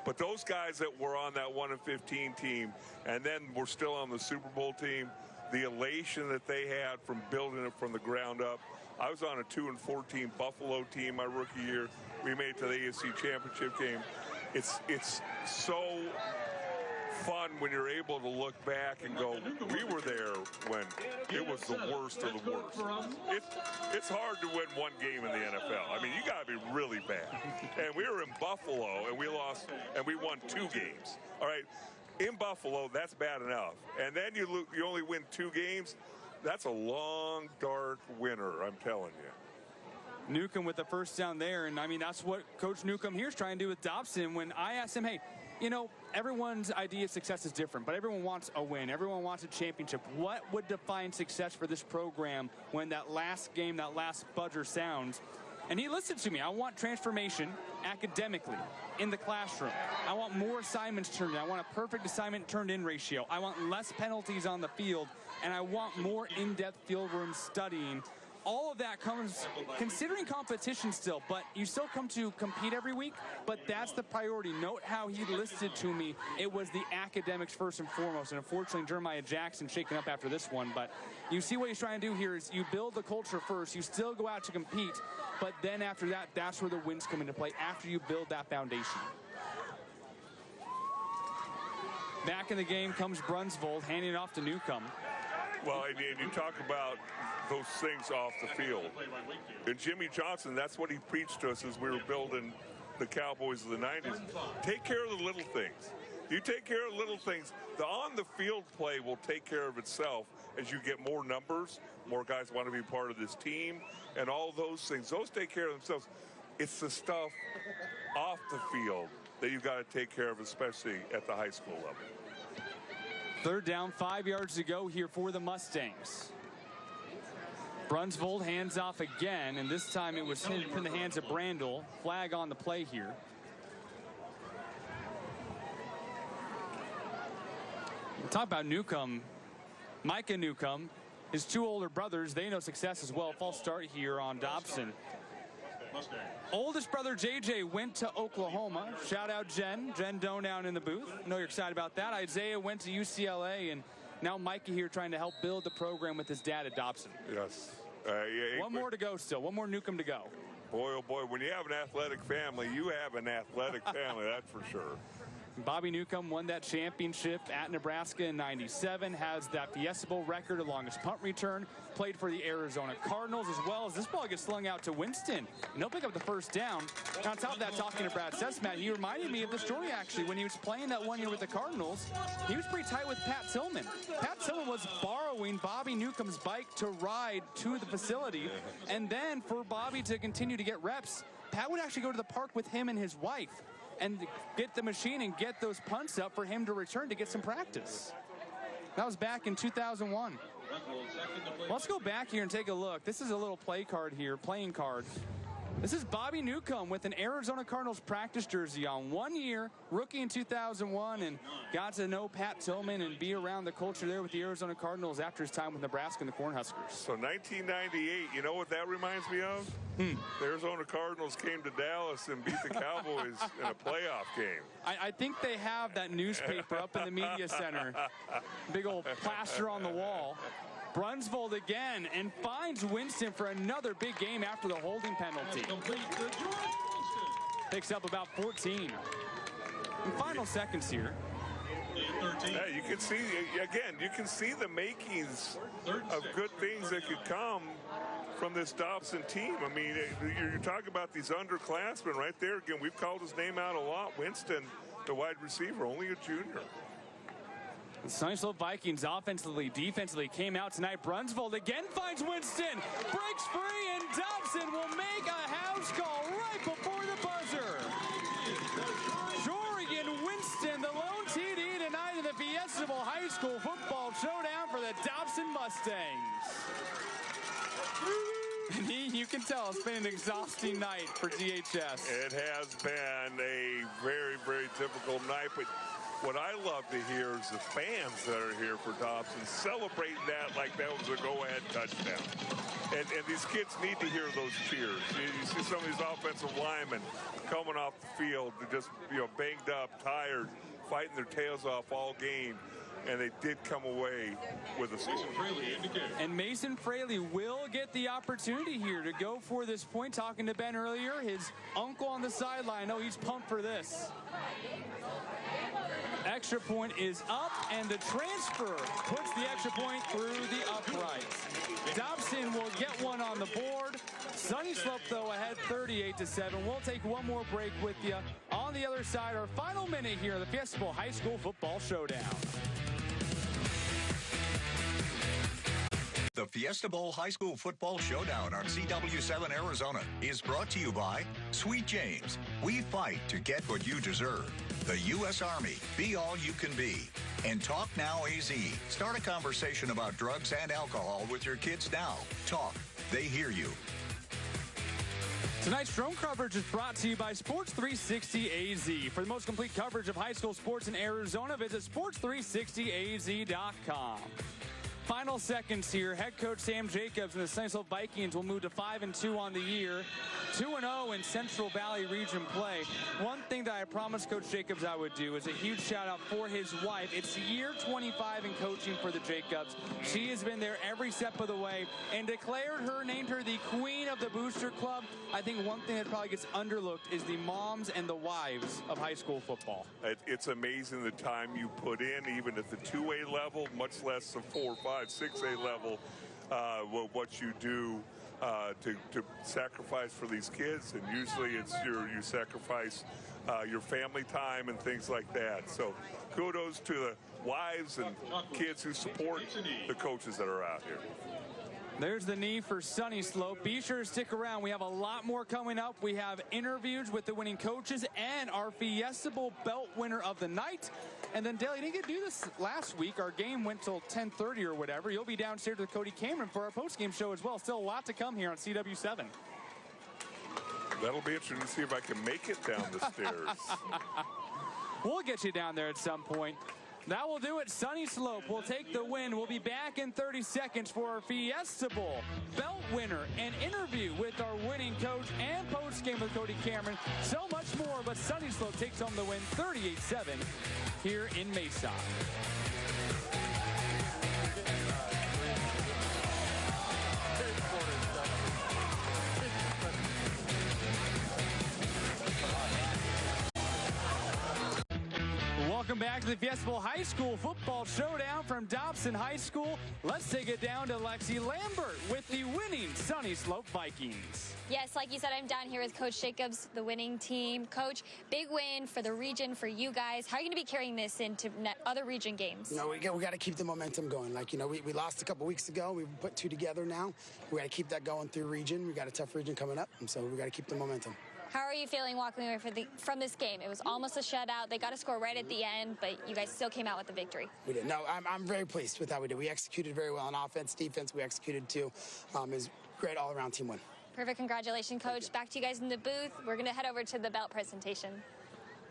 but those guys that were on that 1-15 team, and then were still on the Super Bowl team, the elation that they had from building it from the ground up. I was on a 2-14 Buffalo team my rookie year. We made it to the AFC Championship game. It's so fun when you're able to look back and go, we were there when it was the worst of the worst. It's hard to win one game in the NFL. I mean, you got to be really bad. And we were in Buffalo, and we lost, and we won 2 games. All right, in Buffalo, that's bad enough. And then you only win 2 games. That's a long, dark winter, I'm telling you. Newcomb with the first down there, and I mean, that's what Coach Newcomb here is trying to do with Dobson. When I asked him, hey, you know, everyone's idea of success is different, but everyone wants a win. Everyone wants a championship. What would define success for this program when that last game, that last buzzer sounds? And he listened to me. I want transformation academically in the classroom. I want more assignments turned in. I want a perfect assignment turned in ratio. I want less penalties on the field, and I want more in-depth field room studying. All of that comes considering competition still, but you still come to compete every week, but that's the priority. Note how he listed to me it was the academics first and foremost, and unfortunately Jeremiah Jackson shaken up after this one, but you see what he's trying to do here is you build the culture first, you still go out to compete, but then after that, that's where the wins come into play, after you build that foundation. Back in the game comes Brunsvold, handing it off to Newcomb. Well, and you talk about those things off the field. And Jimmy Johnson, that's what he preached to us as we were building the Cowboys of the 90s. Take care of the little things. You take care of little things. The on-the-field play will take care of itself as you get more numbers, more guys want to be part of this team, and all those things. Those take care of themselves. It's the stuff off the field that you've got to take care of, especially at the high school level. Third down, 5 yards to go here for the Mustangs. Brunsvold hands off again, and this time it was hit in the hands of Brandel. Flag on the play here. Talk about Newcomb. Micah Newcomb, his two older brothers, they know success as well. False start here on Dobson. Oldest brother JJ went to Oklahoma. Shout out Jen Doe down in the booth. I know you're excited about that. Isaiah went to UCLA, and now Micah here trying to help build the program with his dad at Dobson. Yes. One more to go still. One more Newcomb to go. Boy, oh boy, when you have an athletic family, you have an athletic family, that's for sure. Bobby Newcomb won that championship at Nebraska in '97, has that Fiesta Bowl record of longest punt return, played for the Arizona Cardinals, as well as this ball gets slung out to Winston, and he'll pick up the first down. And on top of that, talking to Brad Sesmat, he reminded me of the story actually when he was playing that 1 year with the Cardinals. He was pretty tight with Pat Tillman. Pat Tillman was borrowing Bobby Newcomb's bike to ride to the facility, and then for Bobby to continue to get reps, Pat would actually go to the park with him and his wife and get the machine and get those punts up for him to return to get some practice. That was back in 2001. Let's go back here and take a look. This is a little playing card. This is Bobby Newcomb with an Arizona Cardinals practice jersey on. 1 year, rookie in 2001, and got to know Pat Tillman and be around the culture there with the Arizona Cardinals after his time with Nebraska and the Cornhuskers. So 1998, you know what that reminds me of? The Arizona Cardinals came to Dallas and beat the Cowboys in a playoff game. I think they have that newspaper up in the media center. Big old plaster on the wall. Brunsvold again and finds Winston for another big game after the holding penalty. Picks up about 14. And final seconds here. Yeah, you can see, again, you can see the makings of good things that could come from this Dobson team. I mean, you're talking about these underclassmen right there. Again, we've called his name out a lot. Winston, the wide receiver, only a junior. The Sunnyslope Vikings offensively, defensively came out tonight. Brunsvold again finds Winston, breaks free, and Dobson will make a house call right before the buzzer. Jorian Winston, the lone TD tonight in the Fiesta Bowl High School Football Showdown for the Dobson Mustangs. And you can tell it's been an exhausting night for DHS. It has been a very, very difficult night, but what I love to hear is the fans that are here for Dobson celebrating that like that was a go-ahead touchdown. And these kids need to hear those cheers. You see some of these offensive linemen coming off the field, just banged up, tired, fighting their tails off all game. And they did come away with a score. And Mason Fraley will get the opportunity here to go for this point. Talking to Ben earlier, his uncle on the sideline. Oh, he's pumped for this. Extra point is up, and the transfer puts the extra point through the uprights. Dobson will get one on the board. Sunnyslope, though, ahead 38-7. We'll take one more break with you. On the other side, our final minute here, the Fiesta Bowl High School Football Showdown. The Fiesta Bowl High School Football Showdown on CW7 Arizona is brought to you by Sweet James. We fight to get what you deserve. The U.S. Army, be all you can be. And Talk Now AZ. Start a conversation about drugs and alcohol with your kids now. Talk. They hear you. Tonight's drone coverage is brought to you by Sports 360 AZ. For the most complete coverage of high school sports in Arizona, visit sports360az.com. Final seconds here. Head coach Sam Jacobs and the Sunnyslope Vikings will move to 5-2 on the year. 2-0 in Central Valley region play. One thing that I promised Coach Jacobs I would do is a huge shout out for his wife. It's year 25 in coaching for the Jacobs. She has been there every step of the way and named her the queen of the Booster Club. I think one thing that probably gets underlooked is the moms and the wives of high school football. It's amazing the time you put in, even at the 2A level, much less the 4, 5, 6A level, what you do to sacrifice for these kids, and usually it's you sacrifice your family time and things like that. So kudos to the wives and kids who support the coaches that are out here. There's the knee for Sunnyslope. Be sure to stick around. We have a lot more coming up. We have interviews with the winning coaches and our Fiesta Bowl belt winner of the night. And then, Dale, you didn't get to do this last week. Our game went till 10:30 or whatever. You'll be downstairs with Cody Cameron for our postgame show as well. Still a lot to come here on CW7. That'll be interesting to see if I can make it down the stairs. We'll get you down there at some point. That will do it. Sunnyslope will take the win. We'll be back in 30 seconds for our Fiesta Bowl belt winner and interview with our winning coach and postgame with Cody Cameron. So much more, but Sunnyslope takes home the win 38-7 here in Mesa. Welcome back to the Fiesta Bowl High School Football Showdown from Dobson High School. Let's take it down to Lexi Lambert with the winning Sunnyslope Vikings. Yes, like you said, I'm down here with Coach Jacobs, the winning team. Coach, big win for the region, for you guys. How are you going to be carrying this into other region games? You know, we got to keep the momentum going. Like, you know, we lost a couple weeks ago. We put 2 together now. We got to keep that going through region. We got a tough region coming up, and so we got to keep the momentum. How are you feeling walking away from this game? It was almost a shutout. They got a score right at the end, but you guys still came out with the victory. We did. No, I'm very pleased with how we did. We executed very well on offense, defense. We executed too. It was great all-around team win. Perfect. Congratulations, Coach. Back to you guys in the booth. We're going to head over to the belt presentation.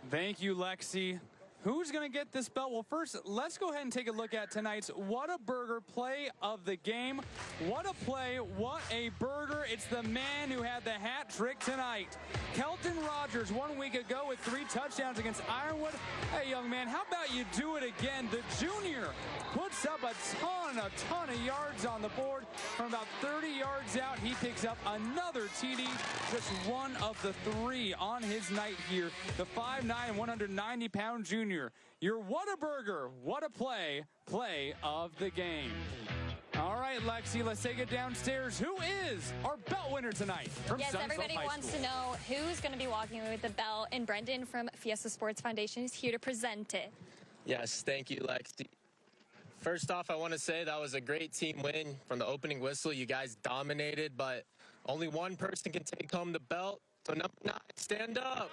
Thank you, Lexi. Who's going to get this belt? Well, first, let's go ahead and take a look at tonight's Whataburger play of the game. What a play, what a burger. It's the man who had the hat trick tonight. Kelton Rogers 1 week ago with 3 touchdowns against Ironwood. Hey, young man, how about you do it again? The junior puts up a ton of yards on the board. From about 30 yards out, he picks up another TD, just one of the 3 on his night here. The 5'9", 190-pound junior. Your Whataburger, what a play of the game. All right, Lexi, let's take it downstairs. Who is our belt winner tonight from Yes, Sunnyslope everybody High wants School? to know who's going to be walking away with the belt, and Brendan from Fiesta Sports Foundation is here to present it. Yes, thank you, Lexi. First off, I want to say that was a great team win from the opening whistle. You guys dominated, but only one person can take home the belt. So number 9, stand up.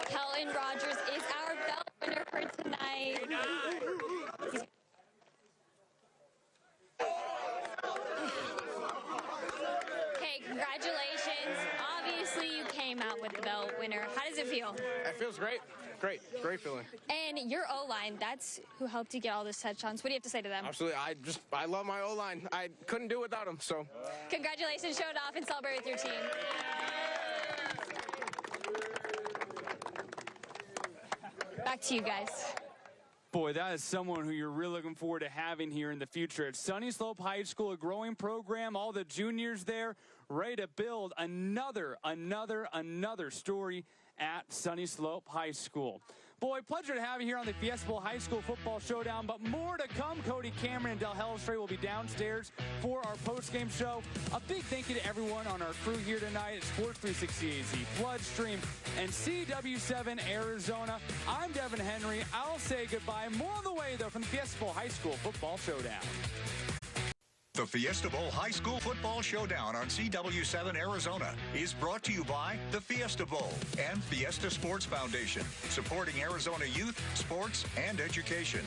Kelton Rogers is our belt winner for tonight. Okay, congratulations. Obviously, you came out with the belt winner. How does it feel? It feels great. Great feeling. And your O-line, that's who helped you get all those touchdowns. What do you have to say to them? Absolutely. I love my O-line. I couldn't do it without them, so. Congratulations, show it off and celebrate with your team. Back to you guys. Boy, that is someone who you're really looking forward to having here in the future. At Sunnyslope High School, a growing program, all the juniors there, ready to build another story at Sunnyslope High School. Boy, pleasure to have you here on the Fiesta Bowl High School Football Showdown, but more to come. Cody Cameron and Del Hellstray will be downstairs for our post-game show. A big thank you to everyone on our crew here tonight at Sports 360 AZ, Floodstream, and CW7 Arizona. I'm Devin Henry. I'll say goodbye. More on the way, though, from the Fiesta Bowl High School Football Showdown. The Fiesta Bowl High School Football Showdown on CW7 Arizona is brought to you by the Fiesta Bowl and Fiesta Sports Foundation, supporting Arizona youth, sports, and education.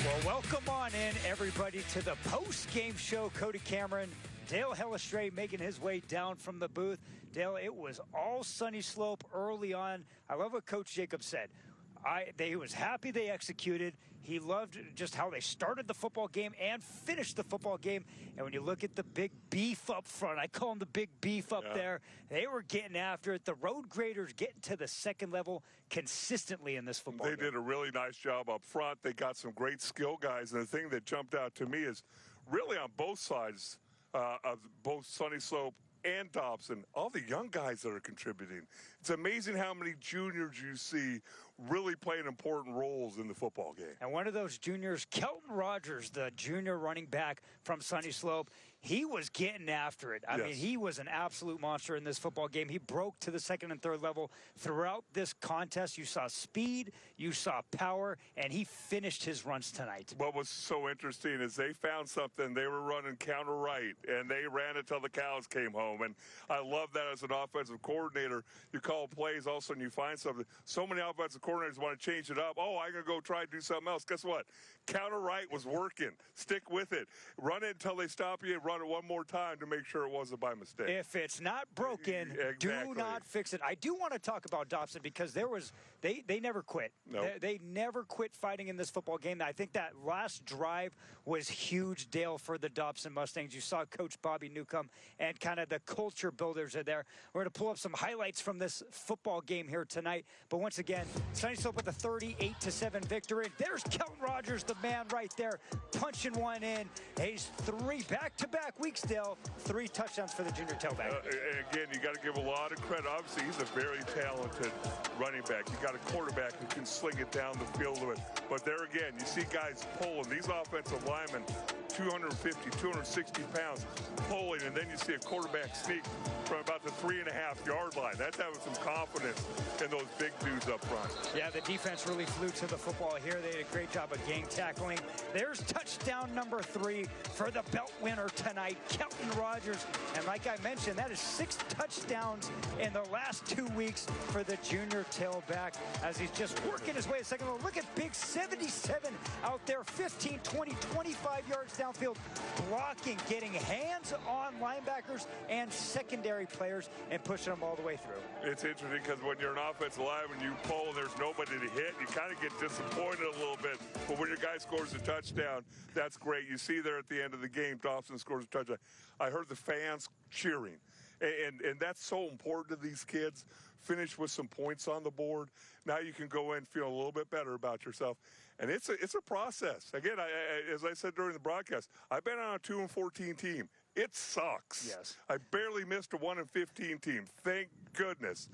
Well, welcome on in, everybody, to the post-game show. Cody Cameron, Dale Hellestray making his way down from the booth. Dale, it was all Sunnyslope early on. I love what Coach Jacobs said. He was happy they executed. He loved just how they started the football game and finished the football game. And when you look at the big beef up front, I call them the big beef up there, they were getting after it. The road graders getting to the second level consistently in this football game. They did a really nice job up front. They got some great skill guys. And the thing that jumped out to me is really on both sides of both Sunnyslope and Dobson, all the young guys that are contributing. It's amazing how many juniors you see really playing important roles in the football game. And one of those juniors, Kelton Rogers, the junior running back from Sunnyslope, he was getting after it. I mean, he was an absolute monster in this football game. He broke to the second and third level throughout this contest. You saw speed, you saw power, and he finished his runs tonight. What was so interesting is they found something. They were running counter right, and they ran it till the cows came home. And I love that as an offensive coordinator. You call plays, all of a sudden you find something. So many offensive coordinators want to change it up. Oh, I'm going to go try and do something else. Guess what? Counter right was working. Stick with it. Run it until they stop you and run it one more time to make sure it wasn't by mistake. If it's not broken, do not fix it. I do want to talk about Dobson because they never quit. Nope. They never quit fighting in this football game. I think that last drive was huge, Dale, for the Dobson Mustangs. You saw Coach Bobby Newcomb and kind of the culture builders are there. We're going to pull up some highlights from this football game here tonight. But once again, Sunnyslope with a 38-7 victory. There's Kelton Rogers, the man right there, punching one in. He's 3 back-to-back weeks, Dale. 3 touchdowns for the junior tailback. And again, you got to give a lot of credit. Obviously, he's a very talented running back. You got a quarterback who can sling it down the field with it. But there again, you see guys pulling. These offensive linemen, 250, 260 pounds, pulling, and then you see a quarterback sneak from about the 3.5-yard line. That's having some confidence in those big dudes up front. Yeah, the defense really flew to the football here. They did a great job of gang tackling. There's touchdown number 3 for the belt winner tonight, Kelton Rogers. And like I mentioned, that is 6 touchdowns in the last 2 weeks for the junior tailback as he's just working his way a second. Look at big 77 out there, 15, 20, 25 yards downfield, blocking, getting hands on linebackers and secondary players and pushing them all the way through. It's interesting because when you're an offensive lineman, you pull and there's nobody to hit, you kind of get disappointed a little bit. But when your guy scores a touchdown, that's great. You see there at the end of the game, Dobson scores a touchdown. I heard the fans cheering. And that's so important to these kids. Finish with some points on the board. Now you can go in feeling a little bit better about yourself. And it's a process. Again, as I said during the broadcast, I've been on a 2-14 team. It sucks. Yes. I barely missed a 1-15 team. Thank goodness.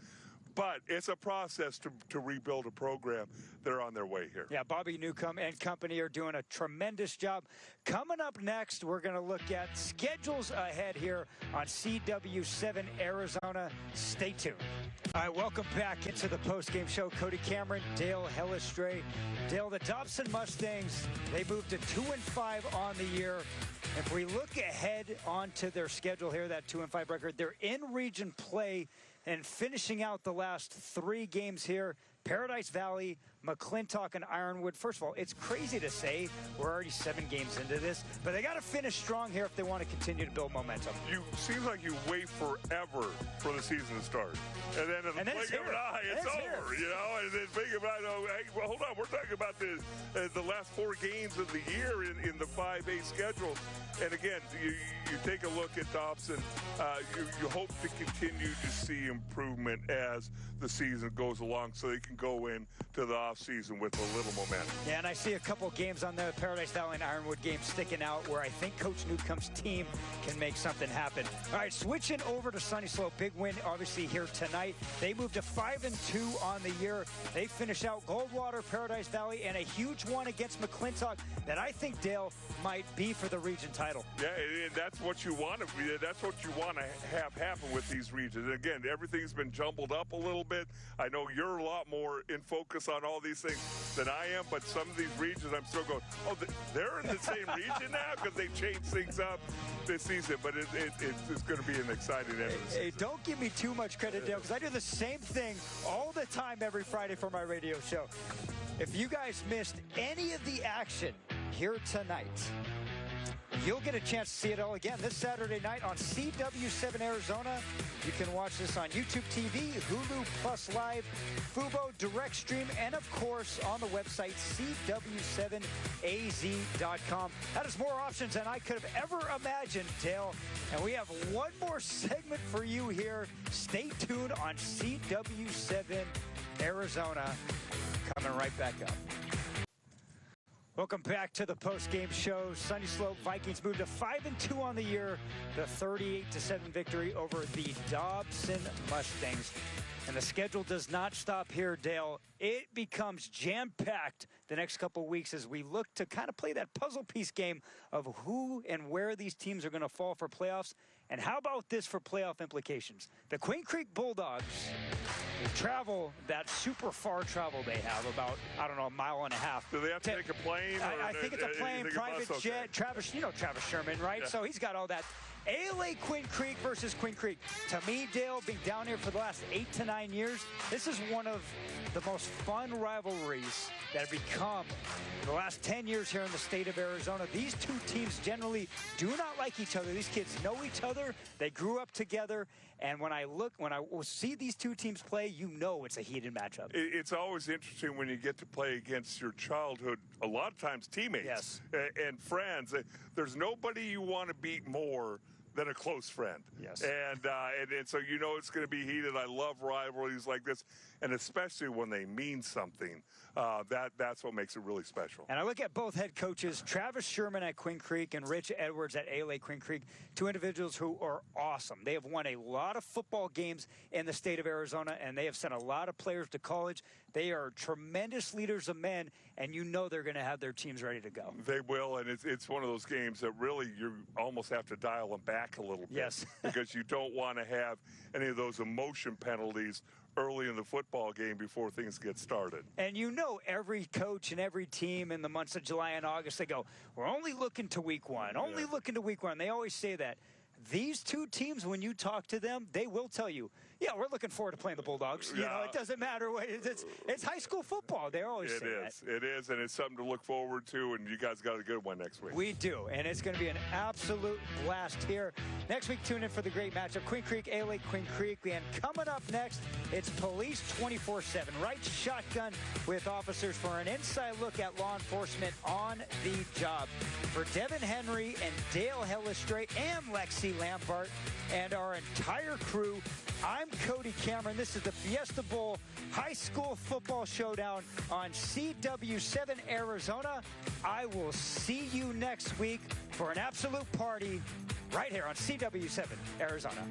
But it's a process to rebuild a program. They're on their way here. Yeah, Bobby Newcomb and company are doing a tremendous job. Coming up next, we're going to look at schedules ahead here on CW7 Arizona. Stay tuned. All right, welcome back into the postgame show. Cody Cameron, Dale Hellestray. Dale, the Dobson Mustangs, they moved to 2-5 on the year. If we look ahead onto their schedule here, that 2-5 record, they're in region play and finishing out the last 3 games here. Paradise Valley, McClintock, and Ironwood. First of all, it's crazy to say we're already 7 games into this, but they got to finish strong here if they want to continue to build momentum. Seems like you wait forever for the season to start. And then in the blink of an eye, it's over, you know? And then think about, hey, well, hold on, we're talking about the last 4 games of the year in the 5A schedule. And again, you take a look at Dobson, you hope to continue to see improvement as the season goes along so they can go in to the offseason with a little momentum. Yeah, and I see a couple games on the Paradise Valley and Ironwood game sticking out where I think Coach Newcomb's team can make something happen. All right, switching over to Sunnyslope. Big win, obviously, here tonight. They moved to 5-2 on the year. They finish out Goldwater, Paradise Valley, and a huge one against McClintock that I think, Dale, might be for the region title. Yeah, and that's what you want to be. That's what you want to have happen with these regions. And again, everything's been jumbled up a little bit. I know you're a lot more in focus on all these things than I am, but some of these regions I'm still going, oh, they're in the same region now because they changed things up this season. But it's going to be an exciting end of the season. Hey, don't give me too much credit, Dale, because I do the same thing all the time every Friday for my radio show. If you guys missed any of the action here tonight, you'll get a chance to see it all again this Saturday night on CW7 Arizona. You can watch this on YouTube TV, Hulu Plus Live, Fubo Direct Stream, and of course on the website CW7AZ.com. That is more options than I could have ever imagined, Dale. And we have one more segment for you here. Stay tuned on CW7 Arizona. Coming right back up. Welcome back to the post-game show. Sunnyslope Vikings moved to 5-2 on the year. The 38-7 victory over the Dobson Mustangs. And the schedule does not stop here, Dale. It becomes jam-packed the next couple weeks as we look to kind of play that puzzle piece game of who and where these teams are going to fall for playoffs. And how about this for playoff implications? The Queen Creek Bulldogs travel that super far travel they have, about, I don't know, a mile and a half. Do they have to take a plane? I think it's a plane, private jet. Okay. Travis, you know Travis Sherman, right? Yeah. So he's got all that. ALA Queen Creek versus Queen Creek. To me, Dale, being down here for the last 8 to 9 years, this is one of the most fun rivalries that have become in the last 10 years here in the state of Arizona. These two teams generally do not like each other. These kids know each other. They grew up together. And when I see these two teams play, you know it's a heated matchup. It's always interesting when you get to play against your childhood, a lot of times teammates and friends. There's nobody you want to beat more than a close friend. Yes. And so you know it's going to be heated. I love rivalries like this, and especially when they mean something. That's what makes it really special. And I look at both head coaches, Travis Sherman at Queen Creek and Rich Edwards at ALA Queen Creek, two individuals who are awesome. They have won a lot of football games in the state of Arizona, and they have sent a lot of players to college. They are tremendous leaders of men, and you know they're going to have their teams ready to go. They will, and it's one of those games that really you almost have to dial them back a little bit. Yes. Because you don't want to have any of those emotion penalties early in the football game before things get started. And you know every coach and every team in the months of July and August, they go, we're only looking to week one, only looking to week one. They always say that. These two teams, when you talk to them, they will tell you, yeah, we're looking forward to playing the Bulldogs. You know, it doesn't matter what it's high school football. They always say that. It is, and it's something to look forward to, and you guys got a good one next week. We do, and it's going to be an absolute blast here. Next week, tune in for the great matchup, Queen Creek, ALA Queen Creek. And coming up next, it's Police 24/7, right shotgun with officers for an inside look at law enforcement on the job. For Devin Henry and Dale Hellestrate and Lexi Lampart and our entire crew, I'm Cody Cameron. This is the Fiesta Bowl High School Football Showdown on CW7 Arizona. I will see you next week for an absolute party right here on CW7 Arizona.